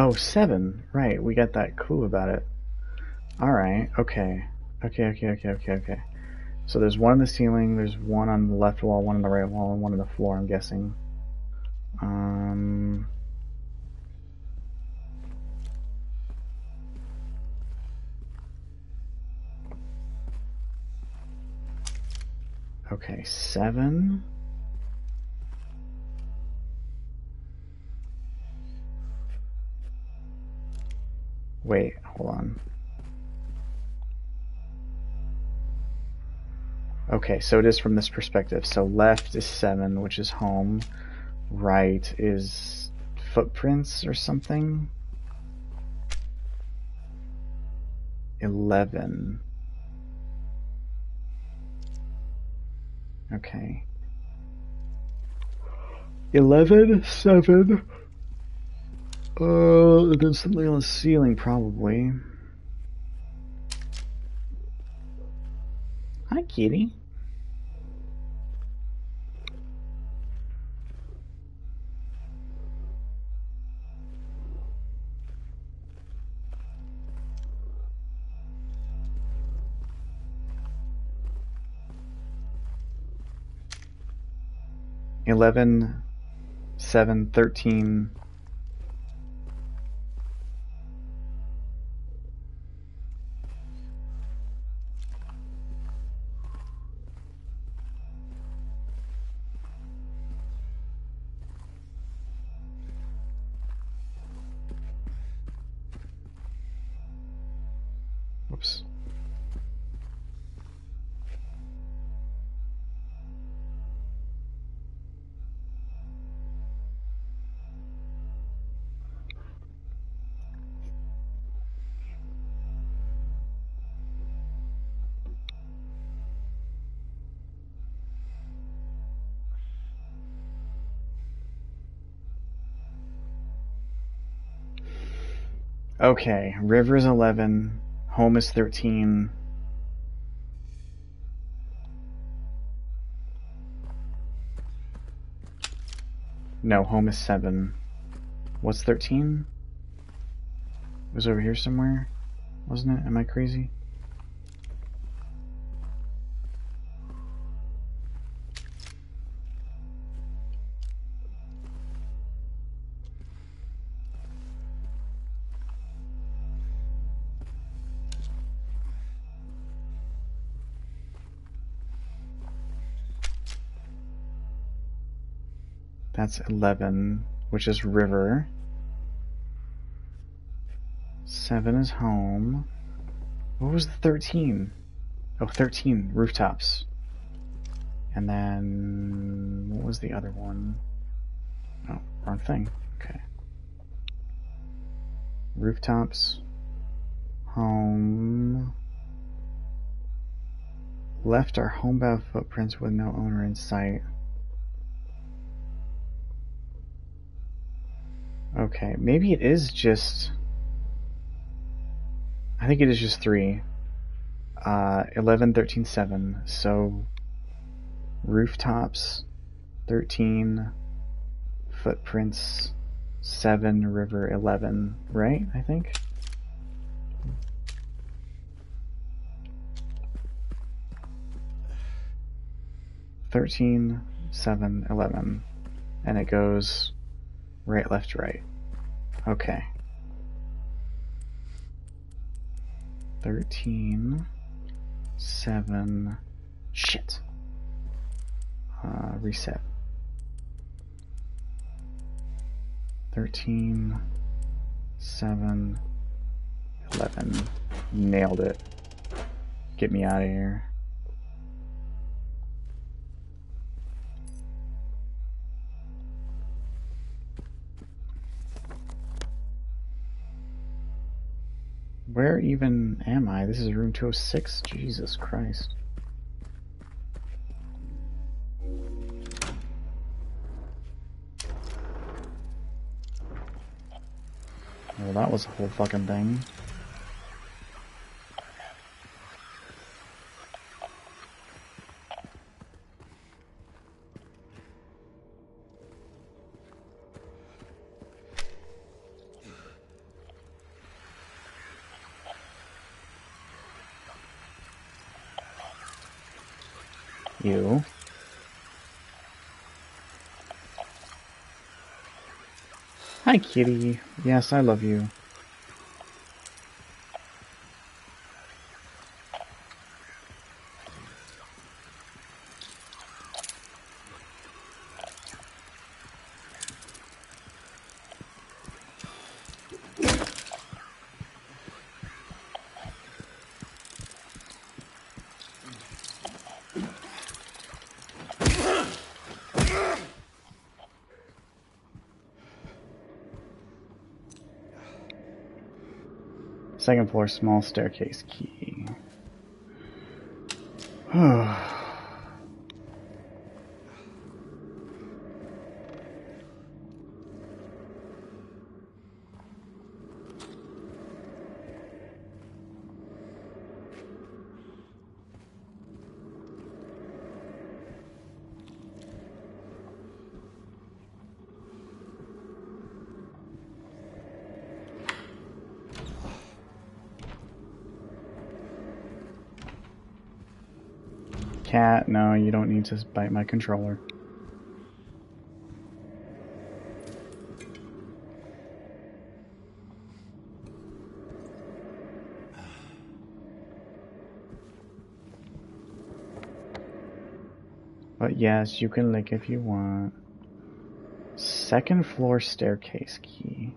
Oh, 7. Right, we got that clue about it. Alright, okay. Okay. So there's one on the ceiling, there's one on the left wall, one on the right wall, and one on the floor, I'm guessing. Okay, 7. Wait, hold on. Okay, so it is from this perspective. So left is 7, which is home. Right is footprints or something. 11. Okay. 11, 7. There's something on the ceiling, probably. Hi, kitty. Eleven, 7, 13. Whoops. Okay, river is 11, home is 13. No, home is 7. What's 13? It was over here somewhere, wasn't it? Am I crazy? That's 11, which is river. 7 is home. What was the 13? Oh, 13, rooftops. And then, what was the other one? Oh, wrong thing. Okay. Rooftops. Home. Left are homebound footprints with no owner in sight. Okay, maybe it is just... I think it is just 3. 11, 13, 7. So, rooftops, 13, footprints, 7, river, 11, right? I think? "13, 7, 11. And it goes right, left, right. Okay. 13, 7, shit. Reset. 13, 7, 11. Nailed it. Get me out of here. Where even am I? This is room 206? Jesus Christ. Well, that was a whole fucking thing. You. Hi, kitty. Yes, I love you. Second floor, small staircase key. Cat, no, you don't need to bite my controller. But yes, you can lick if you want. Second floor staircase key.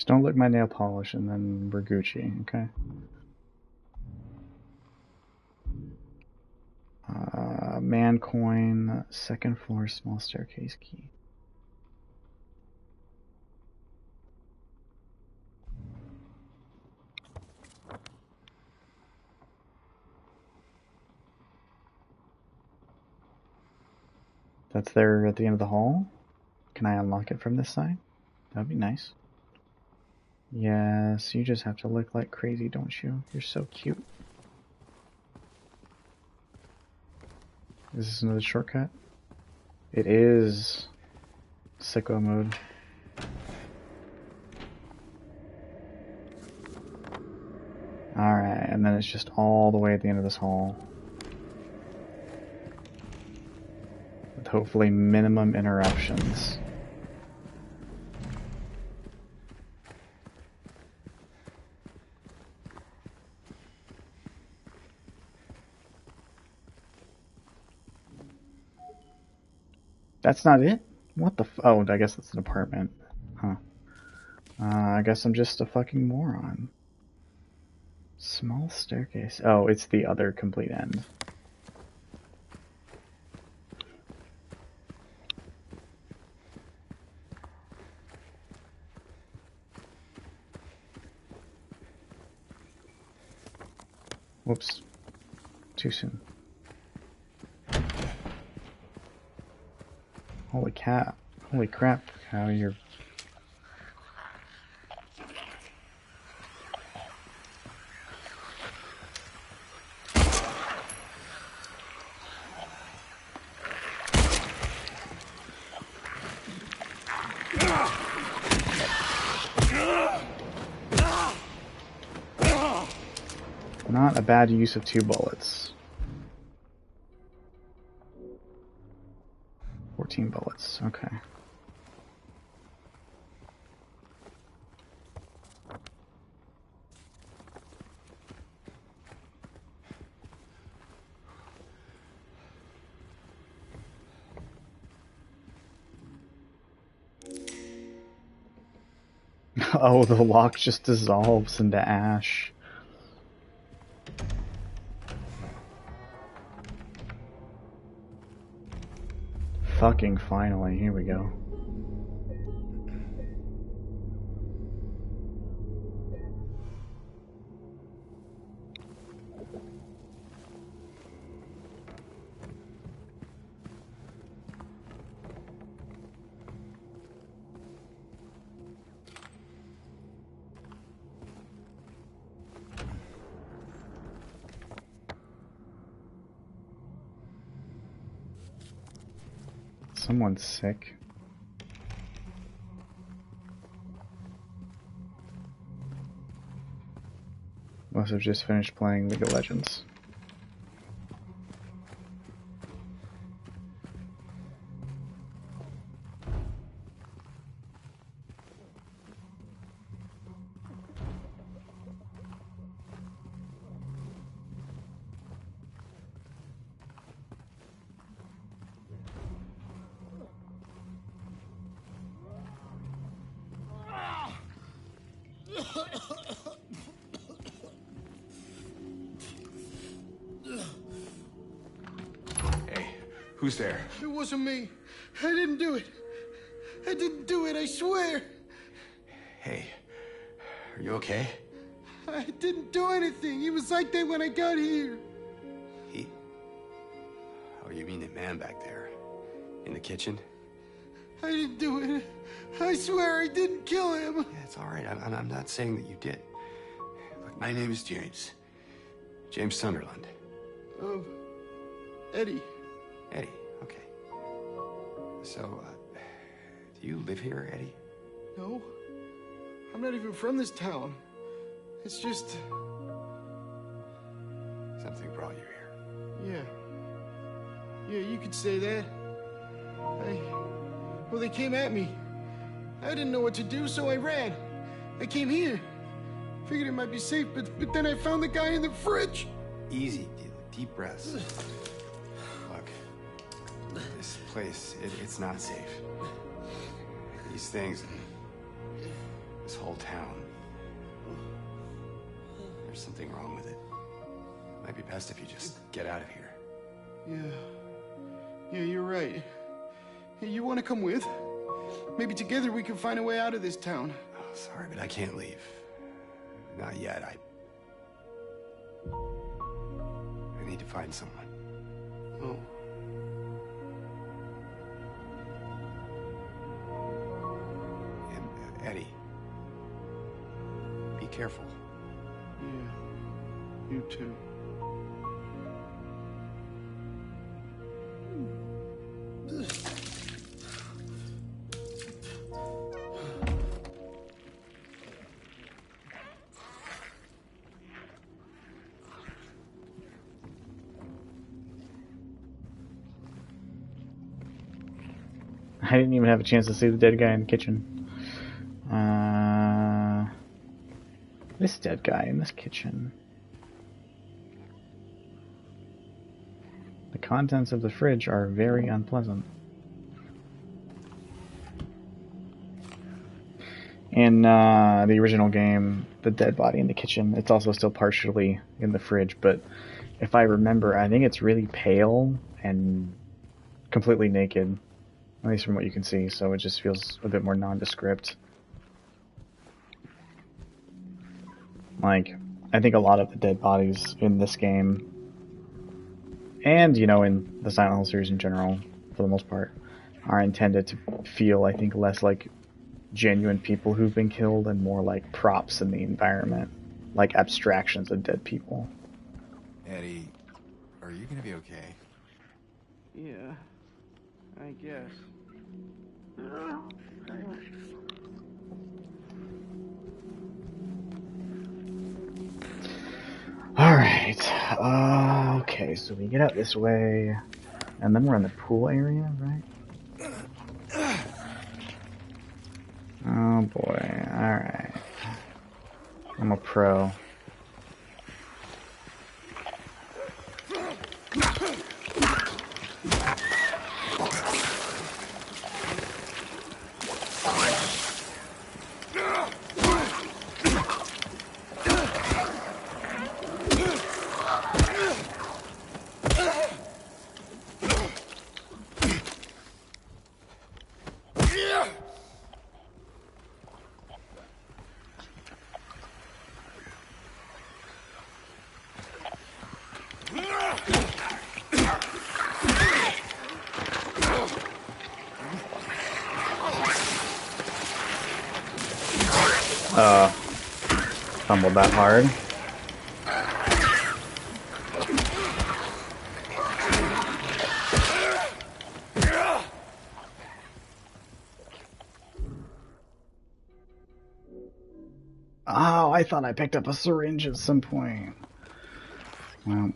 Just don't lick my nail polish and then we're Gucci, okay? Man coin, second floor, small staircase key. That's there at the end of the hall. Can I unlock it from this side? That'd be nice. Yes, you just have to lick like crazy, don't you? You're so cute. Is this another shortcut? It is. Sicko mode. Alright, and then it's just all the way at the end of this hall. With hopefully minimum interruptions. That's not it? What the oh, I guess that's an apartment. Huh. I guess I'm just a fucking moron. Small staircase. Oh, it's the other complete end. Whoops. Too soon. Holy cat. Holy crap. How you're... Not a bad use of 2 bullets. 14 bullets, okay. Oh, the lock just dissolves into ash. Fucking finally, here we go. Someone's sick. Must have just finished playing League of Legends. Who's there? It wasn't me. I didn't do it. I didn't do it, I swear. Hey, are you okay? I didn't do anything. He was like that when I got here. He? Oh, you mean the man back there? In the kitchen? I didn't do it. I swear I didn't kill him. Yeah, it's all right. I'm not saying that you did. Look, my name is James. James Sunderland. Eddie. Eddie, okay. So, do you live here, Eddie? No. I'm not even from this town. It's just... Something brought you here. Yeah. Yeah, you could say that. Well, they came at me. I didn't know what to do, so I ran. I came here. Figured it might be safe, but then I found the guy in the fridge. Easy, deep breaths. This place, it's not safe. These things, This whole town. There's something wrong with it. Might be best if you just get out of here. Yeah. Yeah, you're right. Hey, you want to come with? Maybe together we can find a way out of this town. Oh, sorry, but I can't leave. Not yet. I need to find someone. Oh. And Eddie, be careful. Yeah. You too. I didn't even have a chance to see the dead guy in the kitchen. This dead guy in this kitchen. The contents of the fridge are very unpleasant. In the original game, the dead body in the kitchen, it's also still partially in the fridge, but if I remember, I think it's really pale and completely naked. At least from what you can see, so it just feels a bit more nondescript. Like, I think a lot of the dead bodies in this game, and, you know, in the Silent Hill series in general, for the most part, are intended to feel, I think, less like genuine people who've been killed and more like props in the environment, like abstractions of dead people. Eddie, are you gonna be okay? Yeah. I guess. Alright, okay, so we get out this way, and then we're in the pool area, right? Oh boy, alright. I'm a pro. Fumbled that hard. Oh, I thought I picked up a syringe at some point. Well.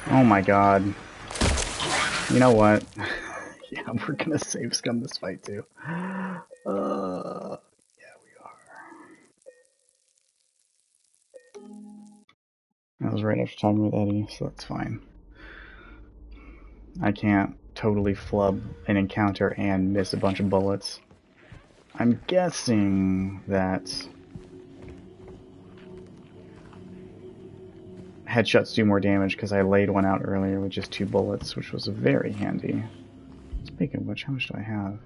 Oh my god. You know what? Yeah, we're gonna save scum this fight too. Yeah, we are. I was right after talking with Eddie, so that's fine. I can't totally flub an encounter and miss a bunch of bullets. I'm guessing that headshots do more damage because I laid one out earlier with just 2 bullets, which was very handy. Speaking of which, how much do I have?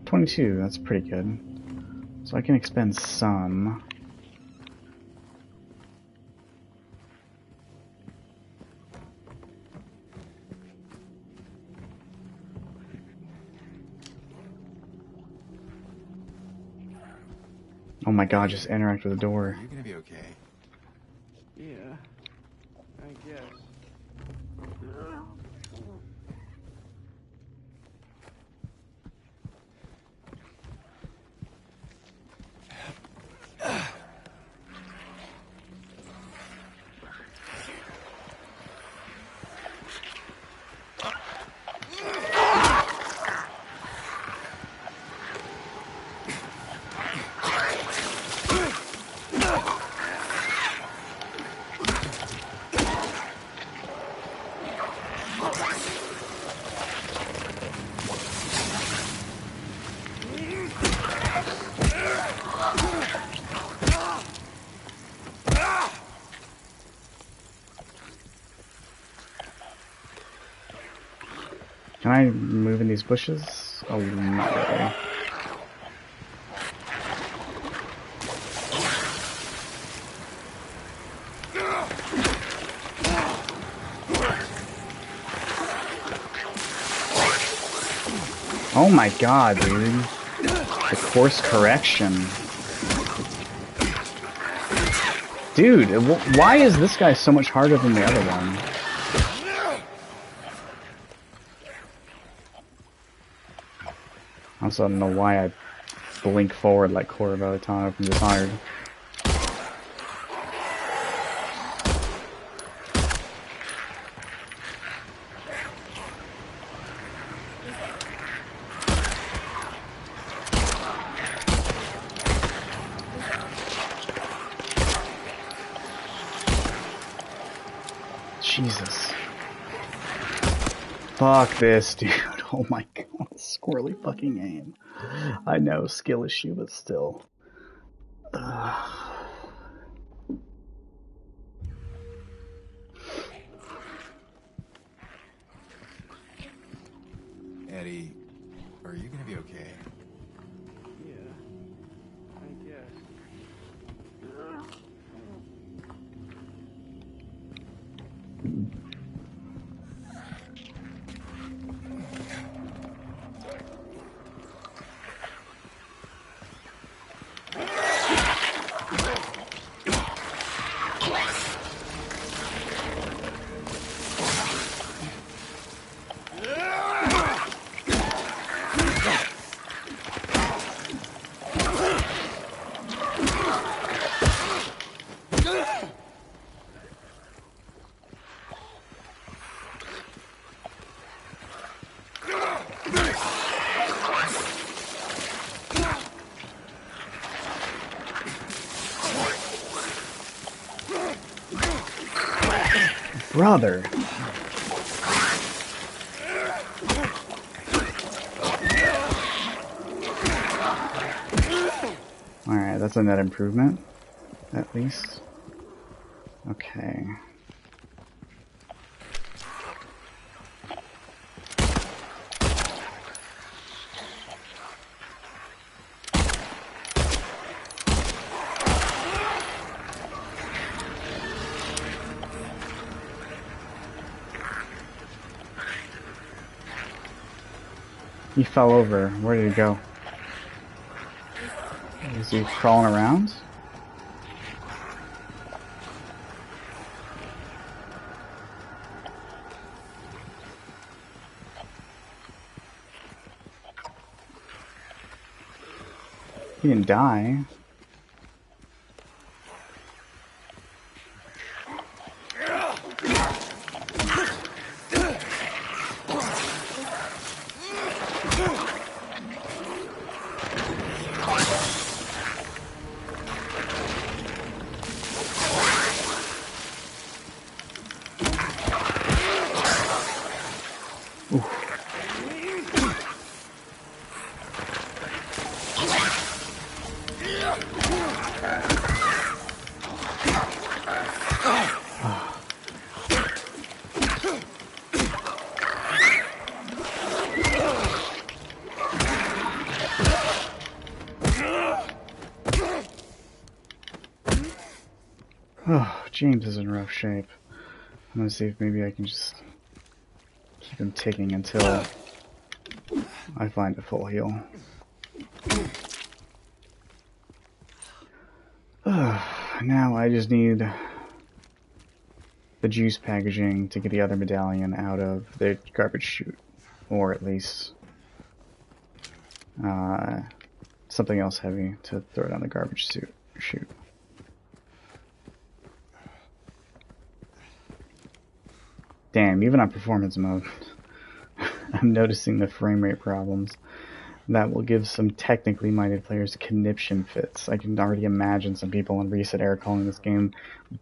22, that's pretty good. So I can expend some. Oh my god, just interact with the door. Are you gonna be okay? Yeah. I guess. try moving these bushes? Oh, not really. Oh my god, dude. The course correction. Dude, why is this guy so much harder than the other one? I also don't know why I blink forward like Corvo from Dishonored. Jesus. Fuck this, dude. Oh my god. Squirrely fucking aim. I know, skill issue, but still. Eddie, are you gonna be okay? Yeah, I guess. Brother. Alright, that's a net improvement, at least. Okay. He fell over. Where did he go? Is he crawling around? He didn't die. Oh, James is in rough shape. I'm gonna see if maybe I can just keep him ticking until I find a full heal. Now I just need the juice packaging to get the other medallion out of the garbage chute. Or at least something else heavy to throw down the garbage chute. Damn, even on performance mode, I'm noticing the frame rate problems. That will give some technically minded players conniption fits. I can already imagine some people in Reset Air calling this game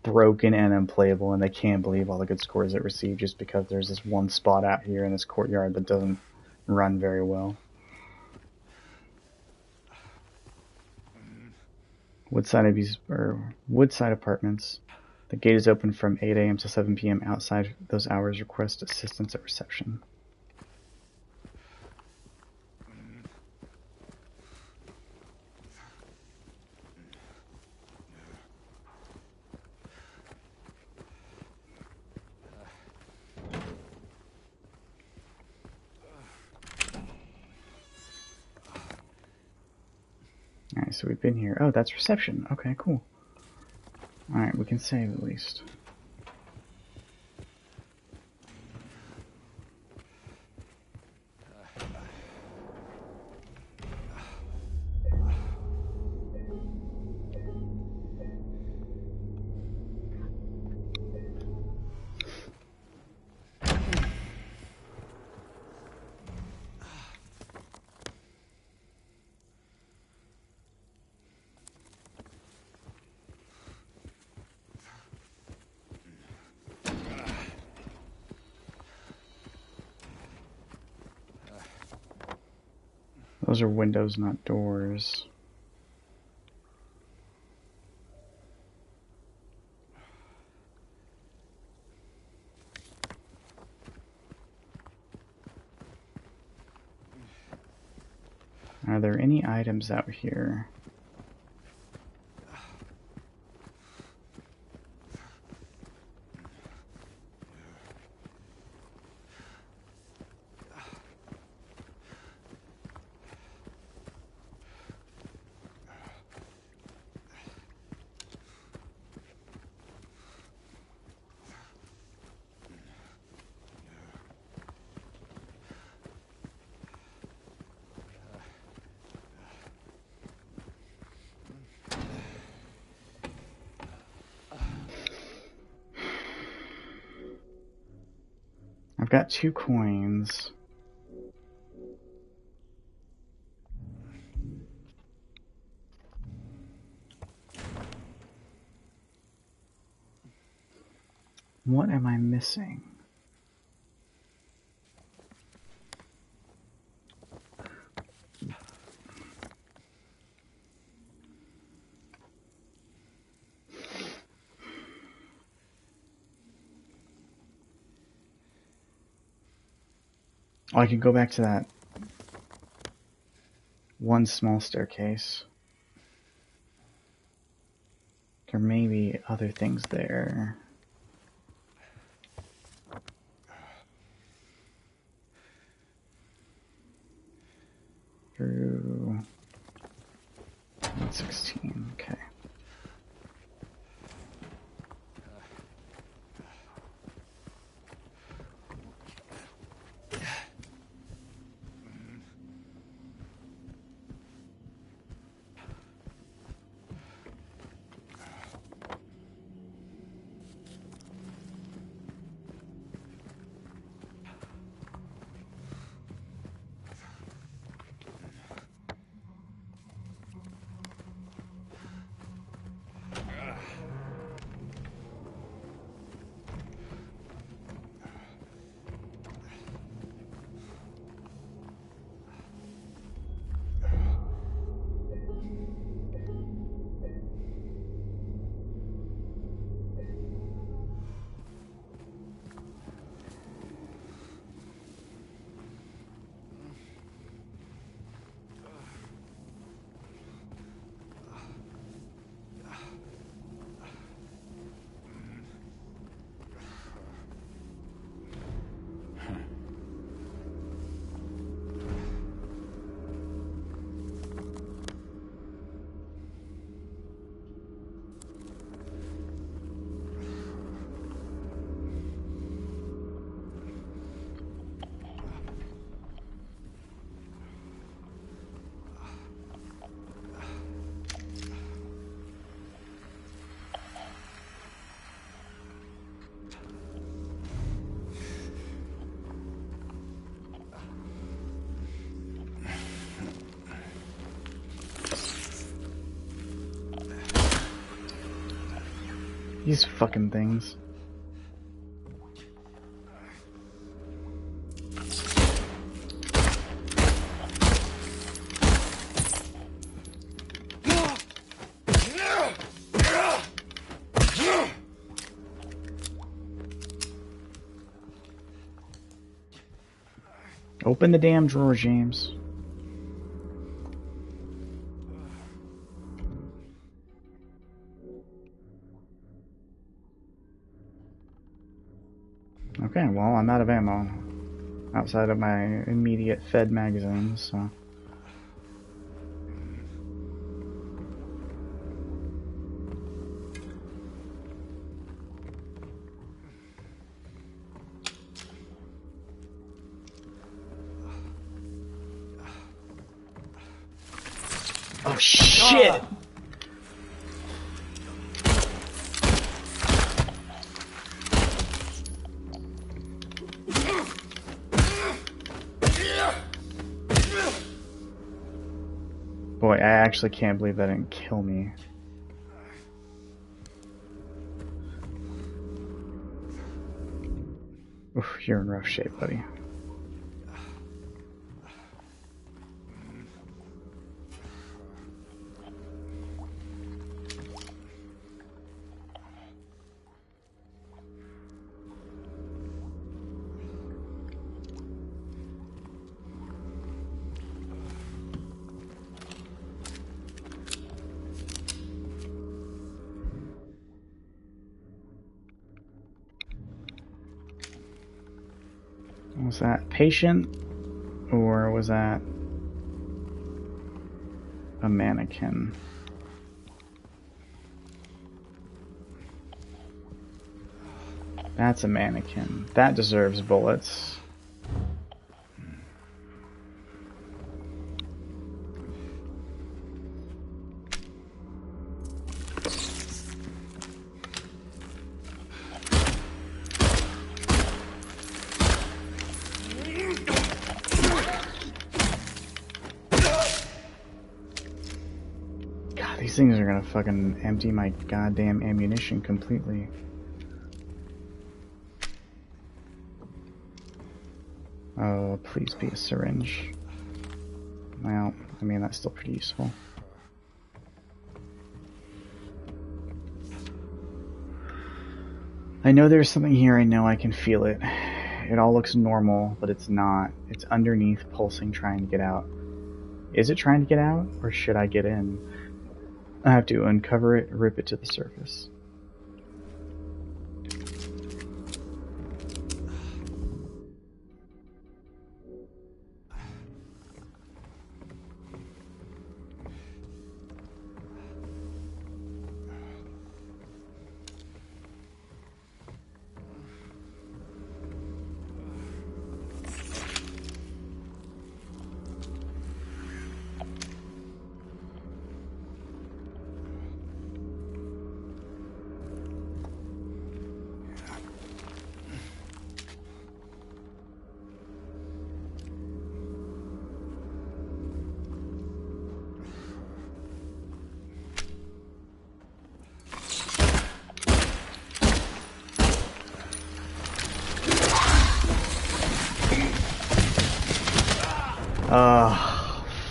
broken and unplayable, and they can't believe all the good scores it received just because there's this one spot out here in this courtyard that doesn't run very well. Woodside Apartments. The gate is open from 8 a.m. to 7 p.m. Outside those hours, request assistance at reception. Alright, so we've been here. Oh, that's reception. Okay, cool. Alright, we can save at least. Those are windows, not doors. Are there any items out here? I've got 2 coins. What am I missing? Oh, I could go back to that one small staircase. There may be other things there. Through 116, okay. These fucking things. Open the damn drawer, James. Okay, well, I'm out of ammo. Outside of my immediate fed magazines, so... shit! Boy, I actually can't believe that didn't kill me. Oof, you're in rough shape, buddy. Was that patient, or was that a mannequin? That's a mannequin. That deserves bullets. These things are gonna fucking empty my goddamn ammunition completely. Oh, please be a syringe. Well, I mean, that's still pretty useful. I know there's something here, I know I can feel it. It all looks normal, but it's not. It's underneath, pulsing, trying to get out. Is it trying to get out, or should I get in? I have to uncover it, rip it to the surface.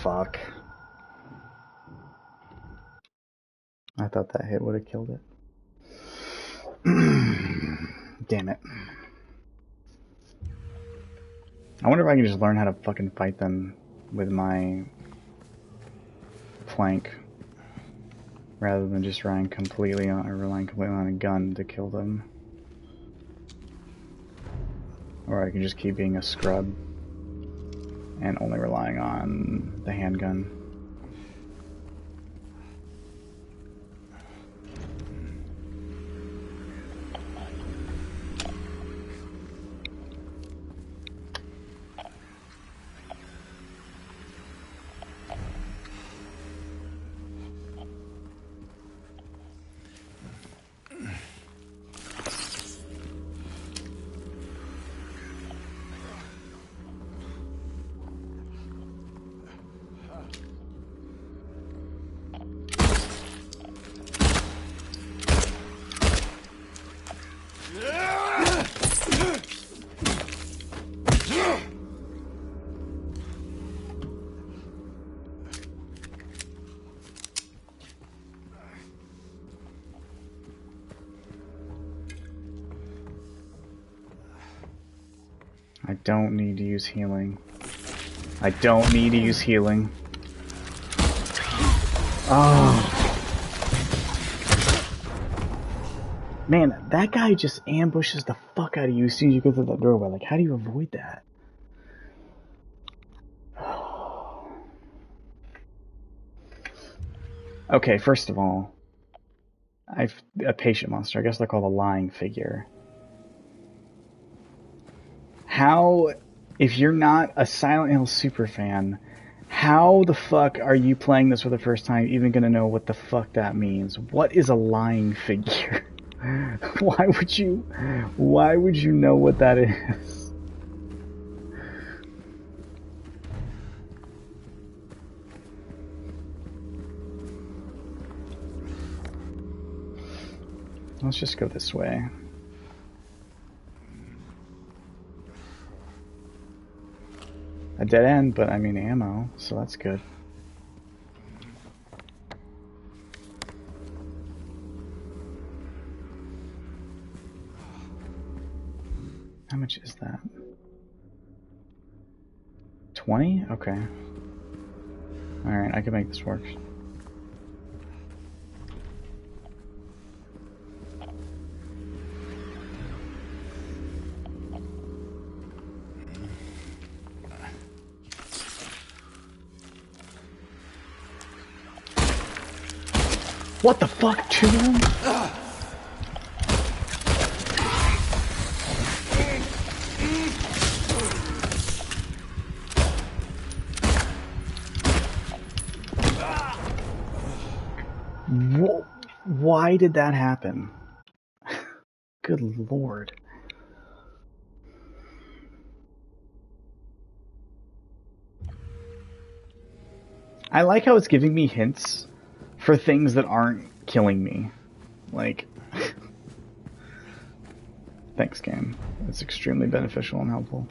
Fuck. I thought that hit would have killed it. Damn it. I wonder if I can just learn how to fucking fight them with my flank rather than just relying completely on a gun to kill them. Or I can just keep being a scrub and only relying on the handgun. I don't need to use healing. I don't need to use healing. Oh. Man, that guy just ambushes the fuck out of you as soon as you go through that doorway. Like, how do you avoid that? Okay, first of all, a patient monster. I guess they're called a lying figure. How, if you're not a Silent Hill superfan, How the fuck are you playing this for the first time even gonna know what the fuck that means? What is a lying figure? Why would you know what that is? Let's just go this way. A dead end, but I mean ammo, so that's good. How much is that? 20? Okay. Alright, I can make this work. What the fuck? 2 of them? Why did that happen? Good lord. I like how it's giving me hints for things that aren't killing me. Like, thanks, game. It's extremely beneficial and helpful.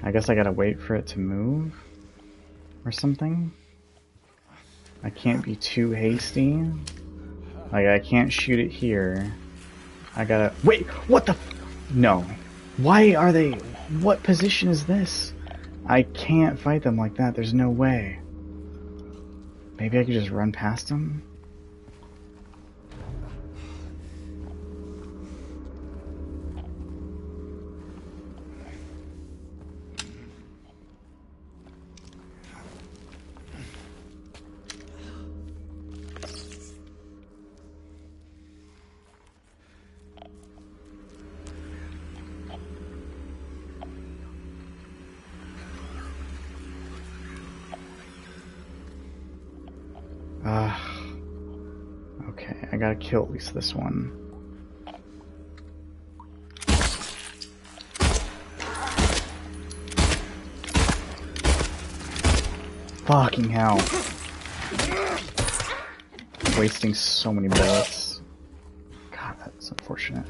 I guess I gotta wait for it to move or something. I can't be too hasty. Like, I can't shoot it here. I gotta... Wait! What the f... No. Why are they... What position is this? I can't fight them like that. There's no way. Maybe I could just run past them? Okay, I gotta kill at least this one. Fucking hell. Wasting so many bullets. God, that's unfortunate.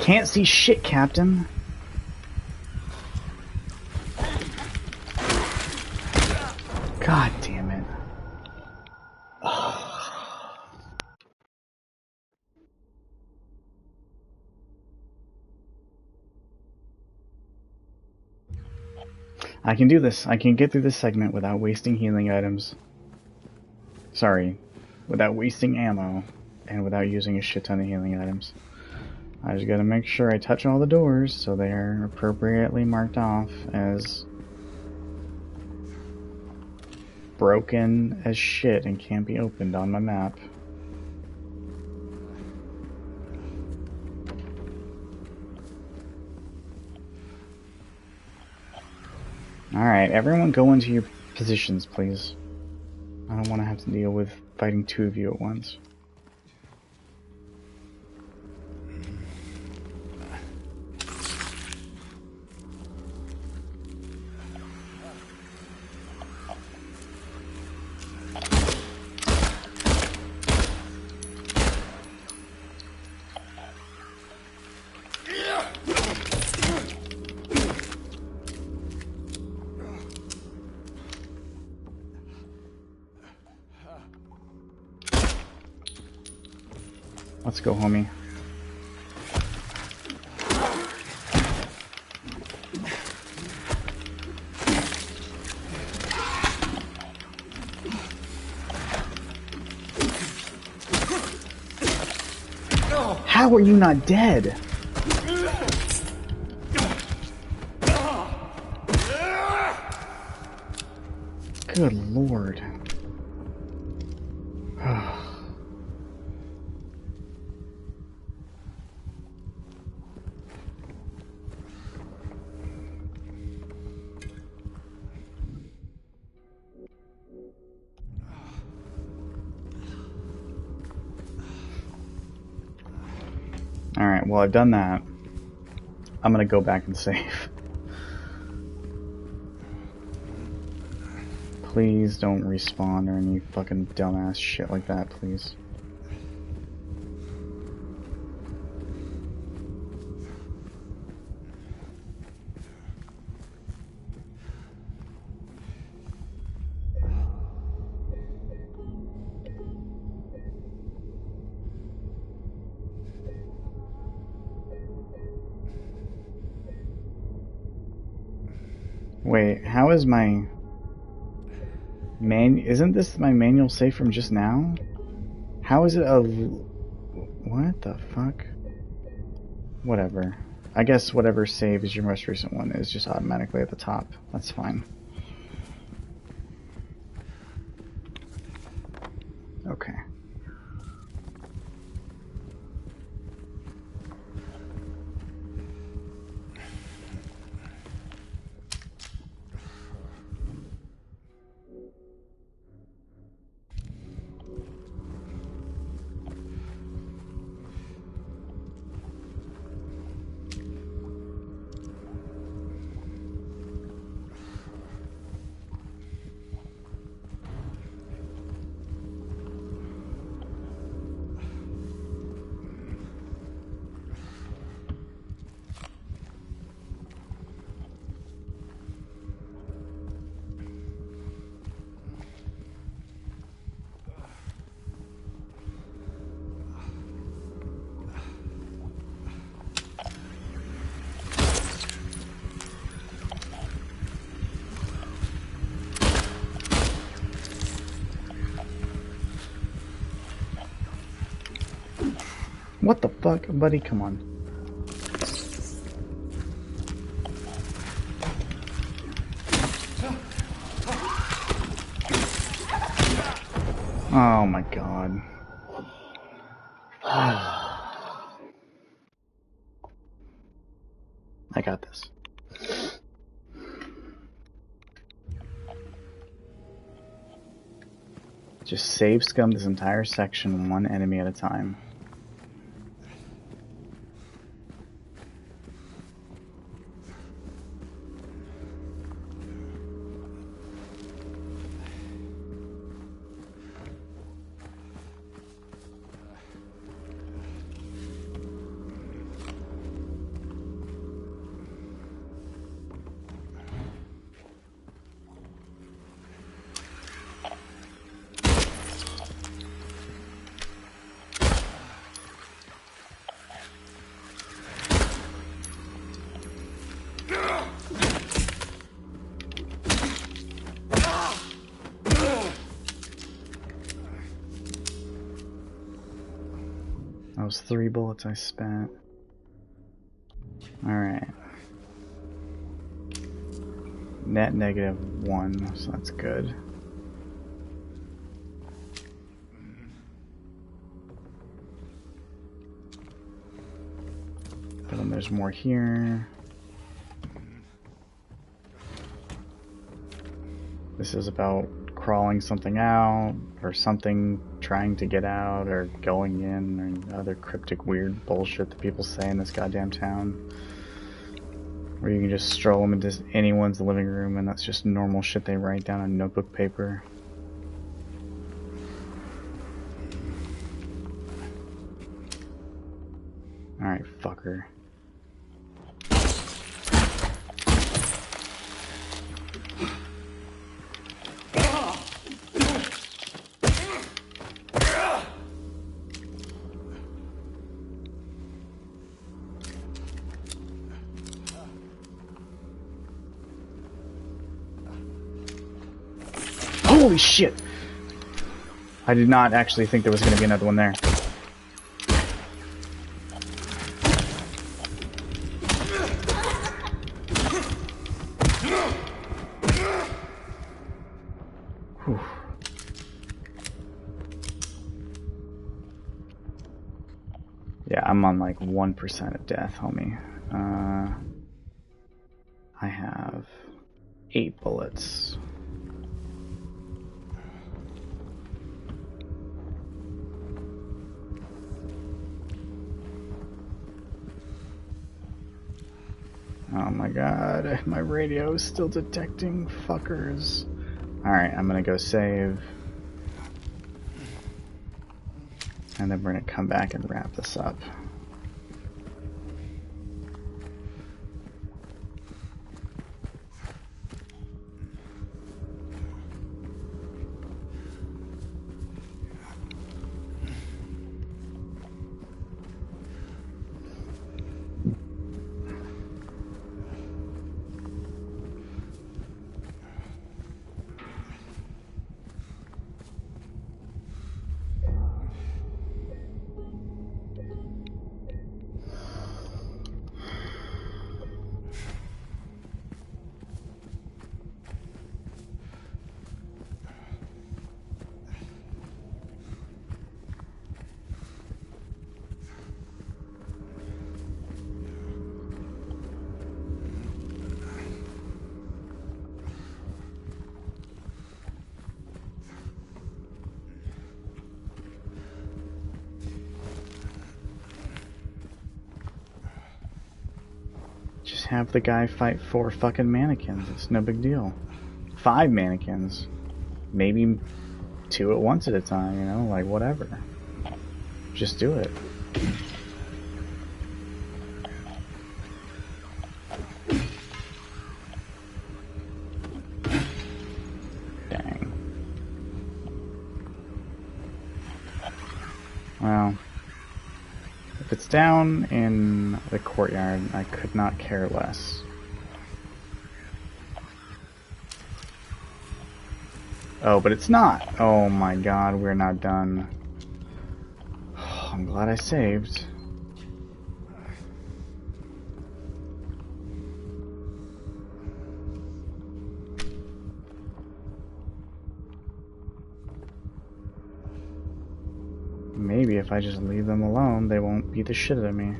Can't see shit, Captain. God damn it. I can do this. I can get through this segment without wasting healing items. Sorry, without wasting ammo and without using a shit ton of healing items. I just gotta make sure I touch all the doors so they are appropriately marked off as broken as shit and can't be opened on my map. Alright, everyone go into your positions, please. I don't want to have to deal with fighting 2 of you at once. Let's go, homie. How are you not dead? Good lord. Alright, well, I've done that. I'm gonna go back and save. Please don't respawn or any fucking dumbass shit like that, please. Wait, how is my isn't this my manual save from just now? How is it a... What the fuck? Whatever. I guess whatever save is your most recent one is just automatically at the top. That's fine. Okay. What the fuck, buddy? Come on. Oh my god. I got this. Just save scum this entire section one enemy at a time. That was 3 bullets I spent. Alright. Net -1, so that's good. But then there's more here. This is about crawling something out, or something trying to get out, or going in, or other cryptic weird bullshit that people say in this goddamn town. Where you can just stroll them into anyone's living room and that's just normal shit they write down on notebook paper. Alright, fucker. Holy shit! I did not actually think there was going to be another one there. Whew. Yeah, I'm on like 1% of death, homie. I have 8 bullets. Oh my god, my radio is still detecting fuckers. Alright, I'm gonna go save. And then we're gonna come back and wrap this up. Just have the guy fight 4 fucking mannequins. It's no big deal. 5 mannequins. Maybe 2 at once at a time, you know? Like, whatever. Just do it. Dang. Well... if it's down in the courtyard, I could not care less. Oh, but it's not! Oh my god, we're not done. Oh, I'm glad I saved. Maybe if I just leave them alone, they won't beat the shit out of me.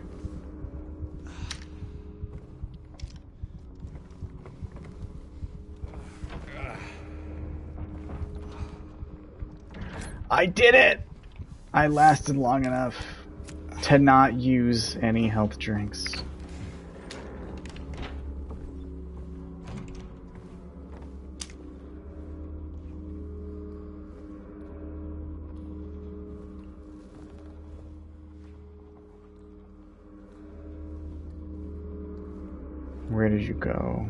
I did it! I lasted long enough to not use any health drinks. Where did you go?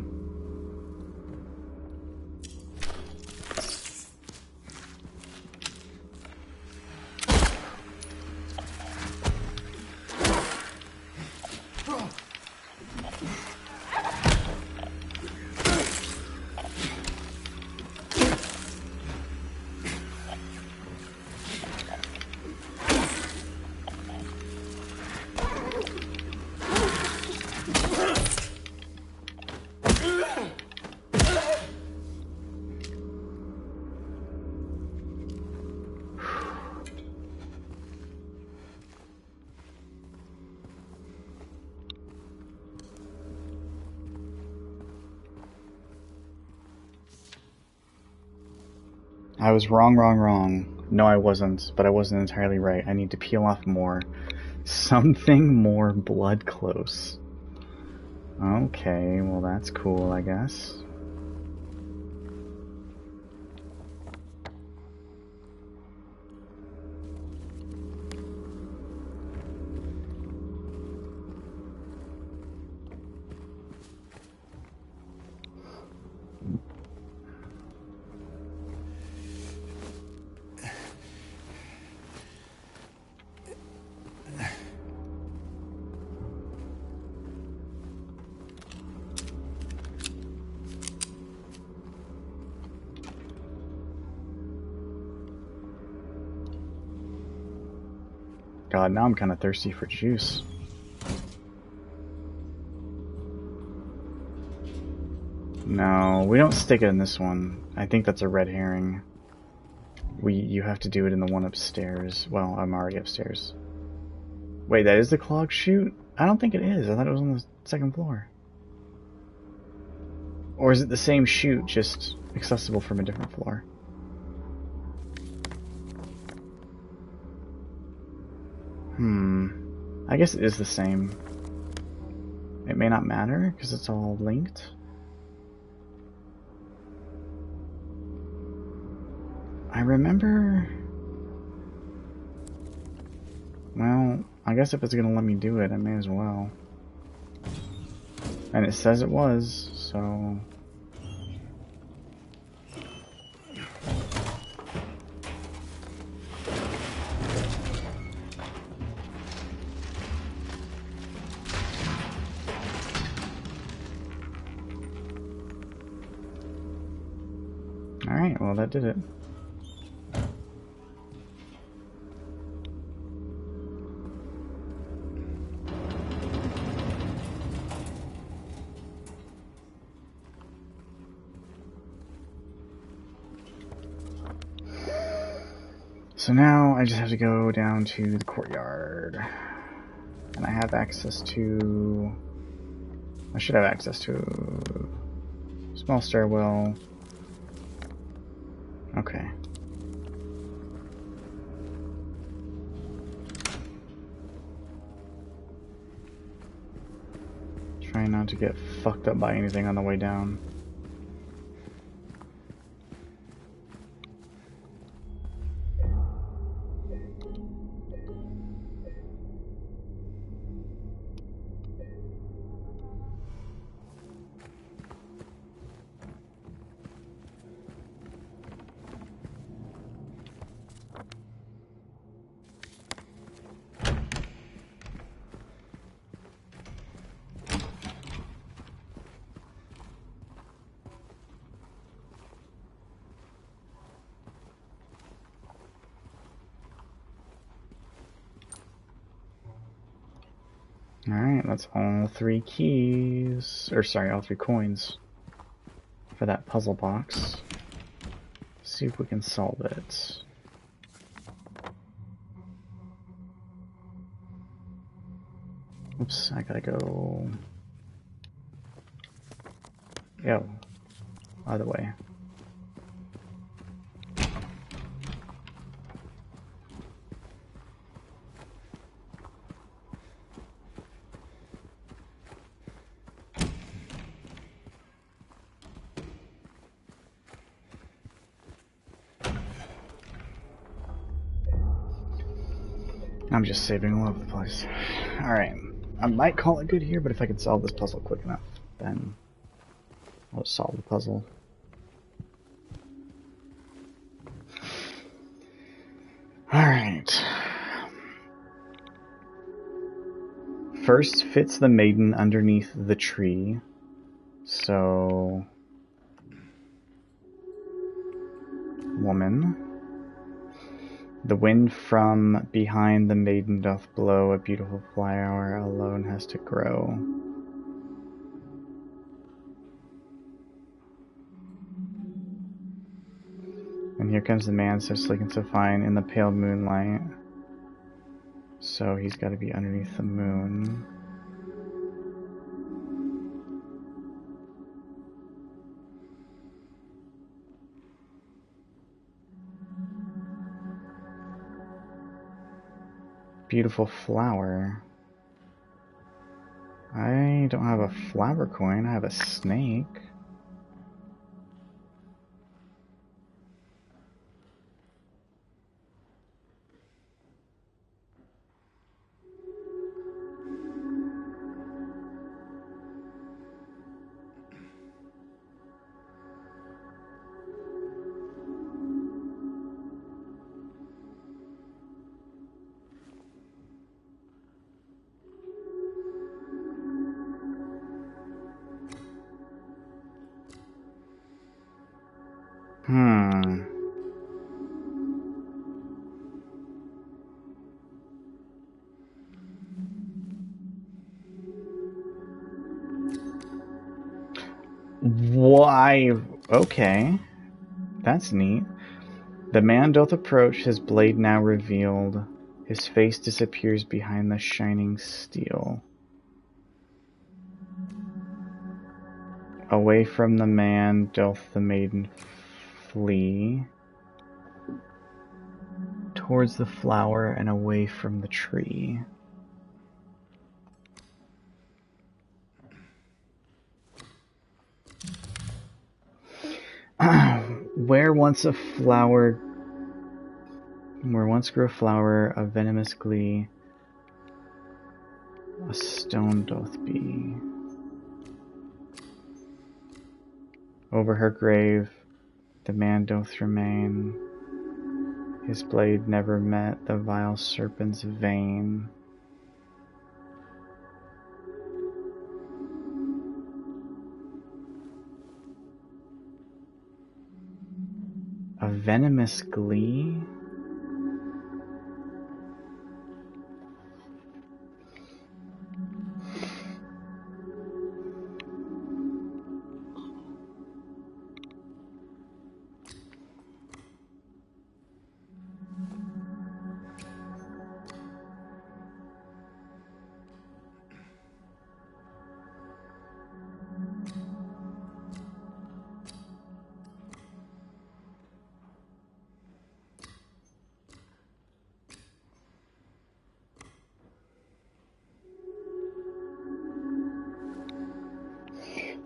I was wrong. No, I wasn't, but I wasn't entirely right. I need to peel off more. Something more blood close. Okay, well that's cool, I guess. God, now I'm kind of thirsty for juice. No, we don't stick it in this one. I think that's a red herring. You have to do it in the one upstairs. Well, I'm already upstairs. Wait, that is the clog chute? I don't think it is. I thought it was on the second floor. Or is it the same chute, just accessible from a different floor? I guess it is the same. It may not matter, because it's all linked. I remember... Well, I guess if it's gonna let me do it, I may as well. And it says it was, so... Alright, well that did it. So now I just have to go down to the courtyard. And I have access to... I should have access to a small stairwell. Okay. Trying not to get fucked up by anything on the way down. Alright, that's all 3 keys, or sorry, all 3 coins for that puzzle box. See if we can solve it. Oops, I gotta go... Yo, other way. I'm just saving all over the place. Alright, I might call it good here, but if I can solve this puzzle quick enough, then I'll just solve the puzzle. Alright. First fits the maiden underneath the tree. So... Woman. The wind from behind the maiden doth blow, a beautiful flower alone has to grow. And here comes the man, so sleek and so fine, in the pale moonlight. So he's got to be underneath the moon. Beautiful flower. I don't have a flower coin, I have a snake. Okay. That's neat. The man doth approach, his blade now revealed. His face disappears behind the shining steel. Away from the man doth the maiden flee. Towards the flower and away from the tree. Where once grew a flower, a venomous glee, a stone doth be. Over her grave, the man doth remain. His blade never met the vile serpent's vein. A venomous glee?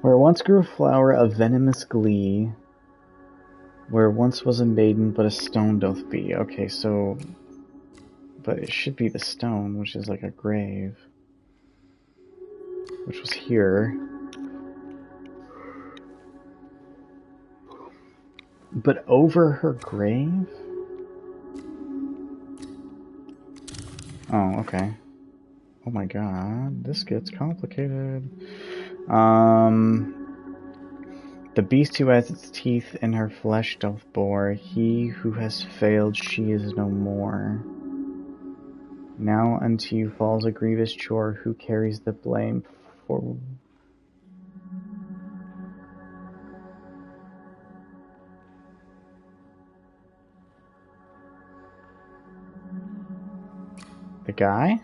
Where once grew a flower of venomous glee, where once was a maiden, but a stone doth be. Okay, so... But it should be the stone, which is like a grave. Which was here. But over her grave? Oh, okay. Oh my god, this gets complicated. The beast who has its teeth in her flesh doth bore. He who has failed, she is no more. Now unto you falls a grievous chore. Who carries the blame for... The guy?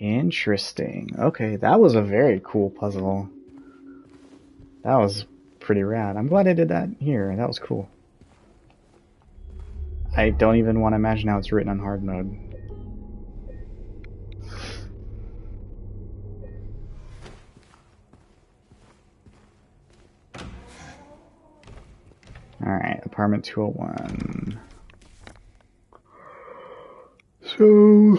Interesting. Okay, that was a very cool puzzle. That was pretty rad. I'm glad I did that here. That was cool. I don't even want to imagine how it's written on hard mode. Alright, apartment 201. So...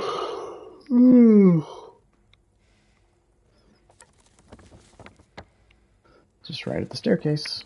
Just right at the staircase.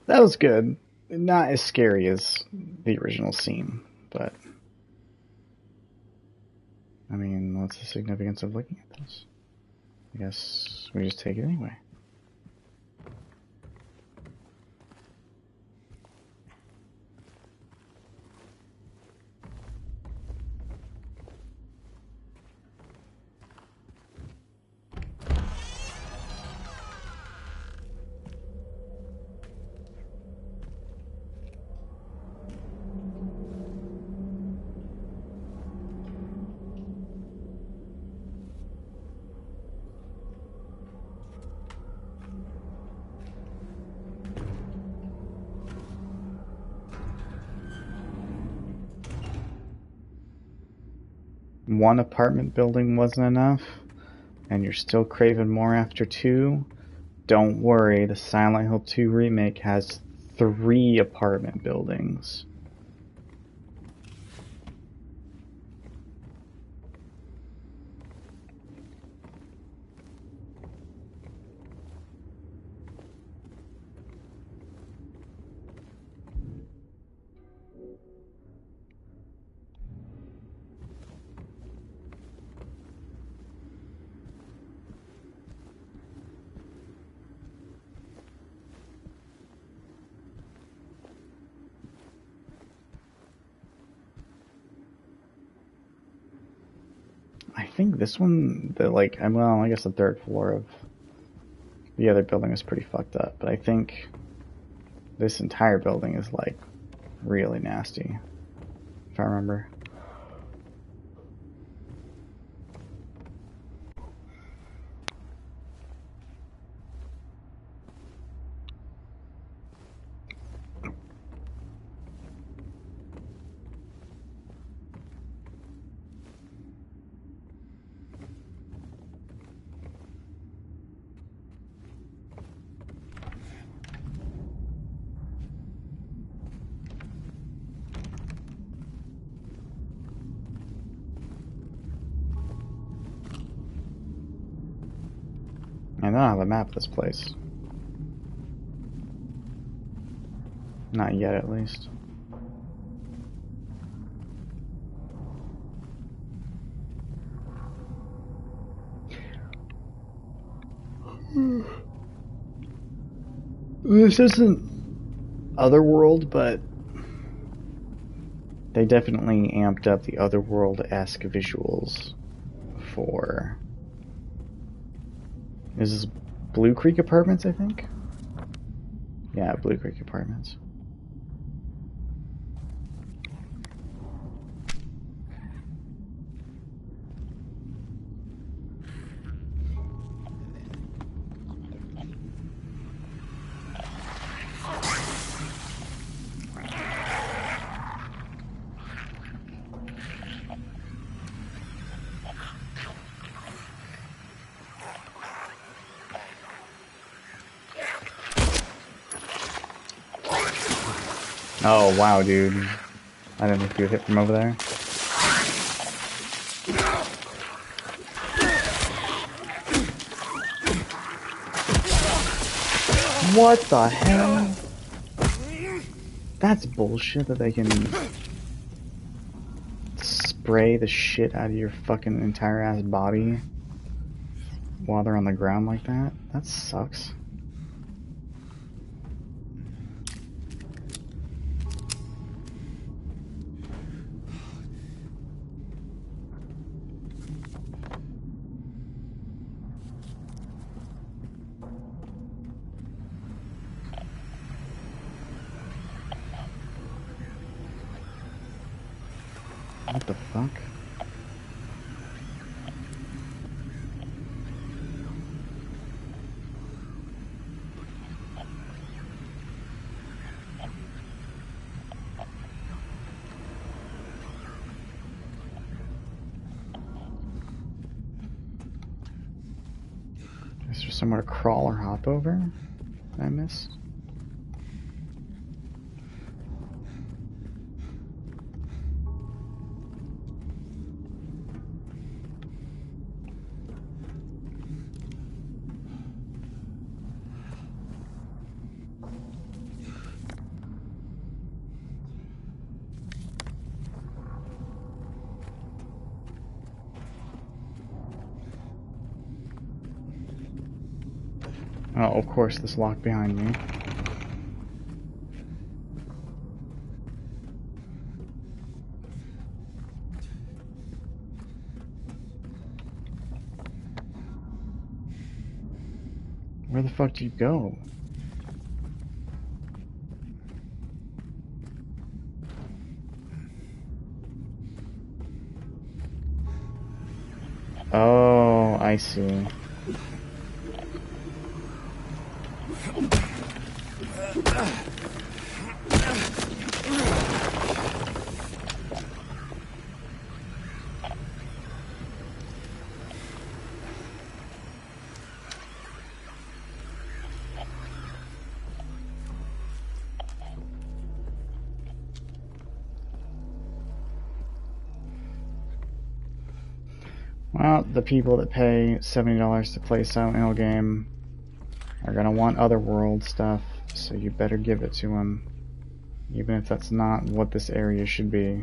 That was good. Not as scary as the original scene, but I mean, what's the significance of looking at this? I guess we just take it anyway. One apartment building wasn't enough, and you're still craving more after 2? Don't worry, the Silent Hill 2 remake has 3 apartment buildings. I think this one, well, I guess the 3rd floor of the other building is pretty fucked up, but I think this entire building is, like, really nasty, if I remember. I don't have a map of this place. Not yet, at least. This isn't Otherworld, but they definitely amped up the Otherworld-esque visuals for... This is Blue Creek Apartments, I think? Yeah, Blue Creek Apartments. Oh, wow, dude. I didn't know if you would hit from over there. What the hell? That's bullshit that they can spray the shit out of your fucking entire ass body while they're on the ground like that. That sucks. What the fuck? Is there somewhere to crawl or hop over? Did I miss? Oh, of course, this lock behind me. Where the fuck do you go? Oh, I see. Well, the people that pay $70 to play Silent Hill game are gonna want otherworld stuff, so you better give it to them, even if that's not what this area should be.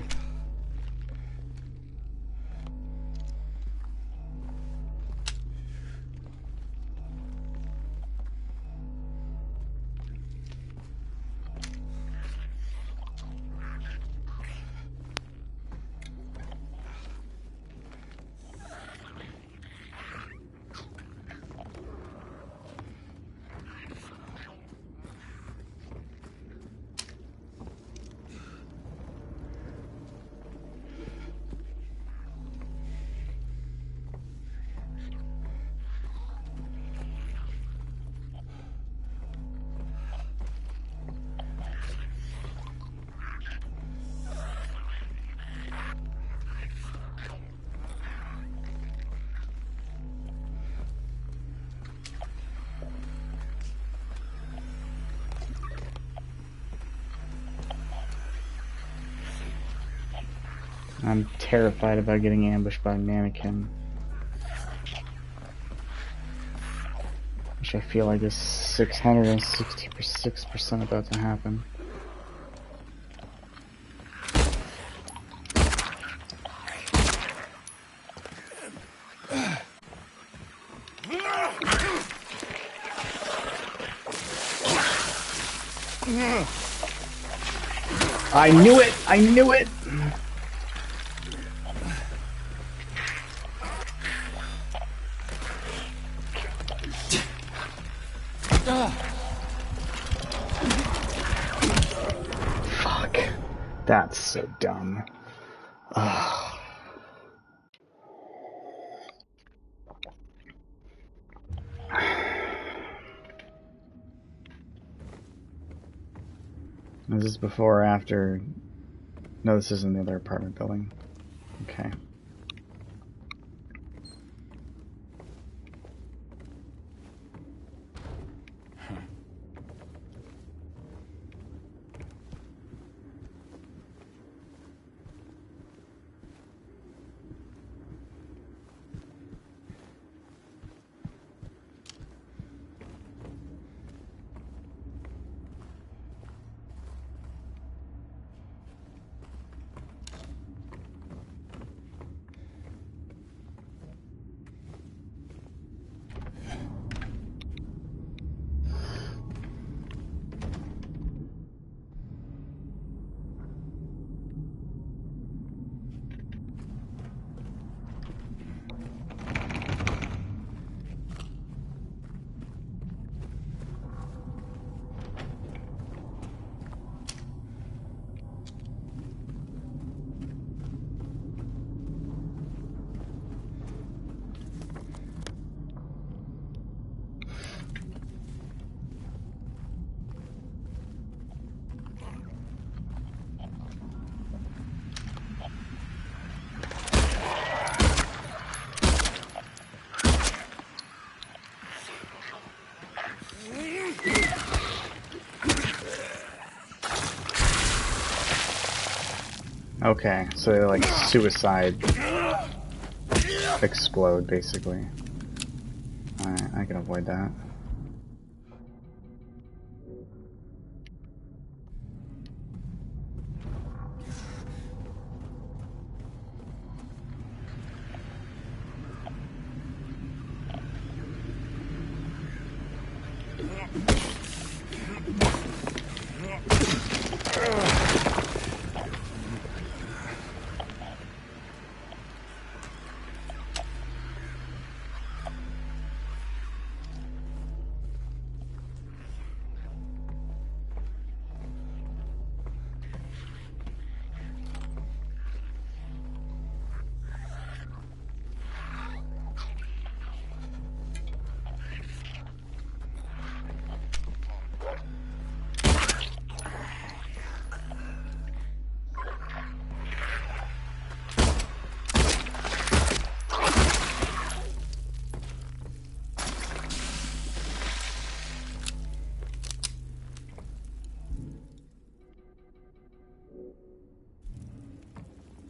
I'm terrified about getting ambushed by a mannequin, which I feel like is 666% about to happen. I knew it! I knew it! Fuck. That's so dumb. Ugh. Is this before or after? No, this isn't the other apartment building. Okay. Okay, so they like suicide explode basically. Alright, I can avoid that.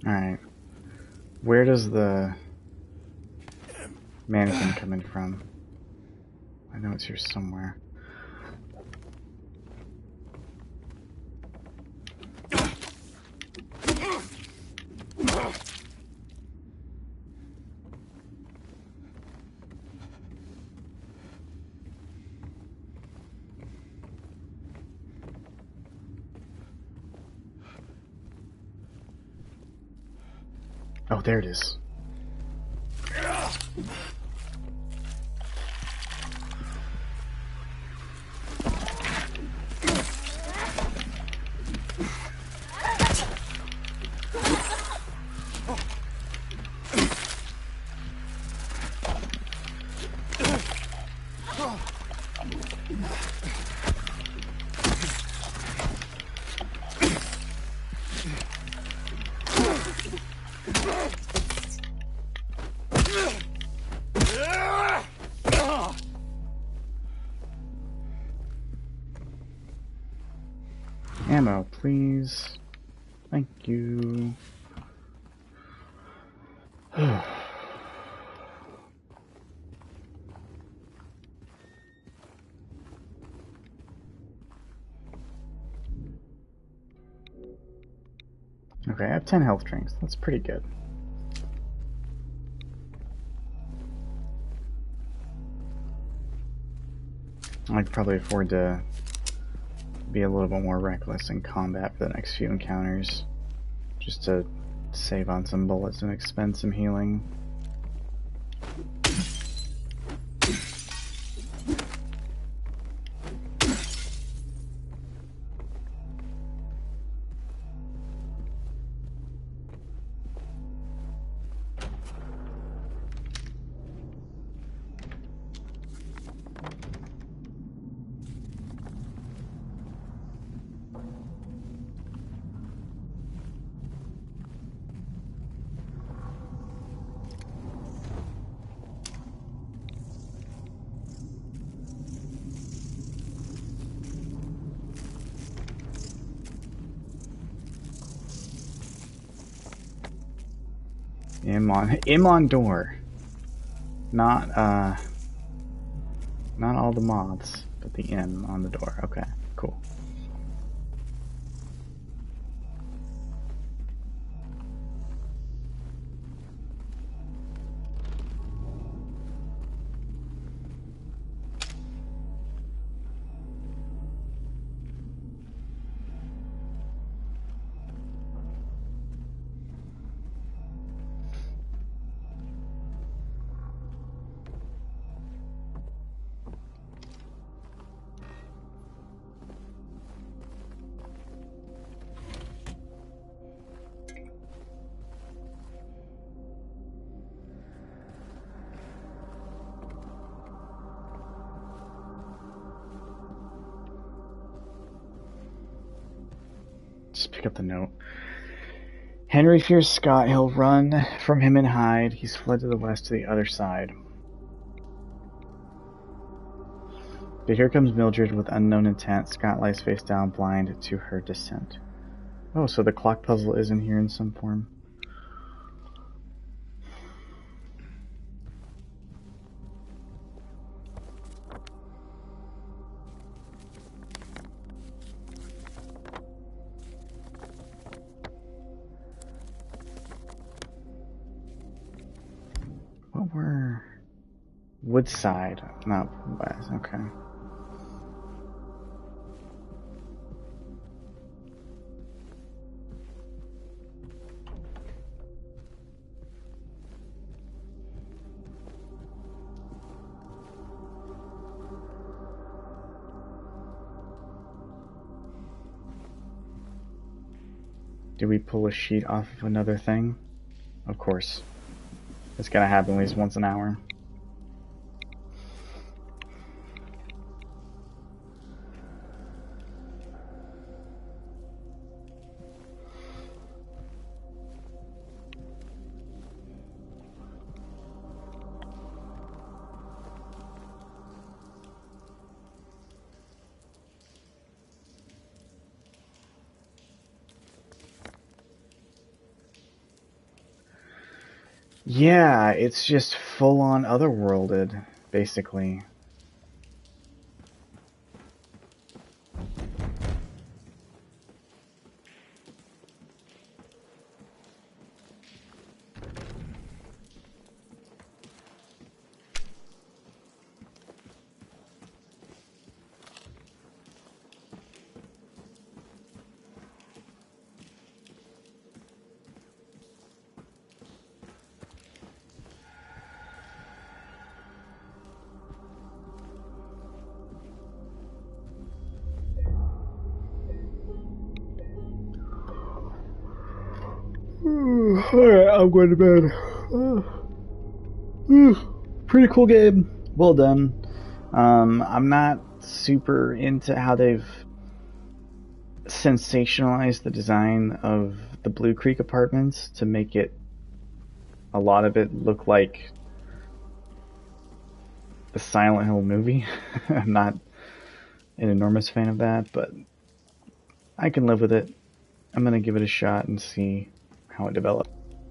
Alright. Where does the mannequin come in from? I know it's here somewhere. Oh, there it is. Ammo, please. Thank you. Okay, I have 10 health drinks. That's pretty good. I could probably afford to be a little bit more reckless in combat for the next few encounters, just to save on some bullets and expend some healing. M on door. Not all the moths, but the M on the door. Okay, cool. Just pick up the note. Henry fears Scott. He'll run from him and hide. He's fled to the west to the other side. But here comes Mildred with unknown intent. Scott lies face down, blind to her descent. Oh, so the clock puzzle is in here in some form. What were... Woodside, not west, okay. Did we pull a sheet off of another thing? Of course. It's gonna happen at least once an hour. Yeah, it's just full on otherworlded, basically. Alright, I'm going to bed. Pretty cool game. Well done. I'm not super into how they've sensationalized the design of the Blue Creek apartments to make it, a lot of it, look like the Silent Hill movie. I'm not an enormous fan of that, but I can live with it. I'm gonna give it a shot and see how it develops.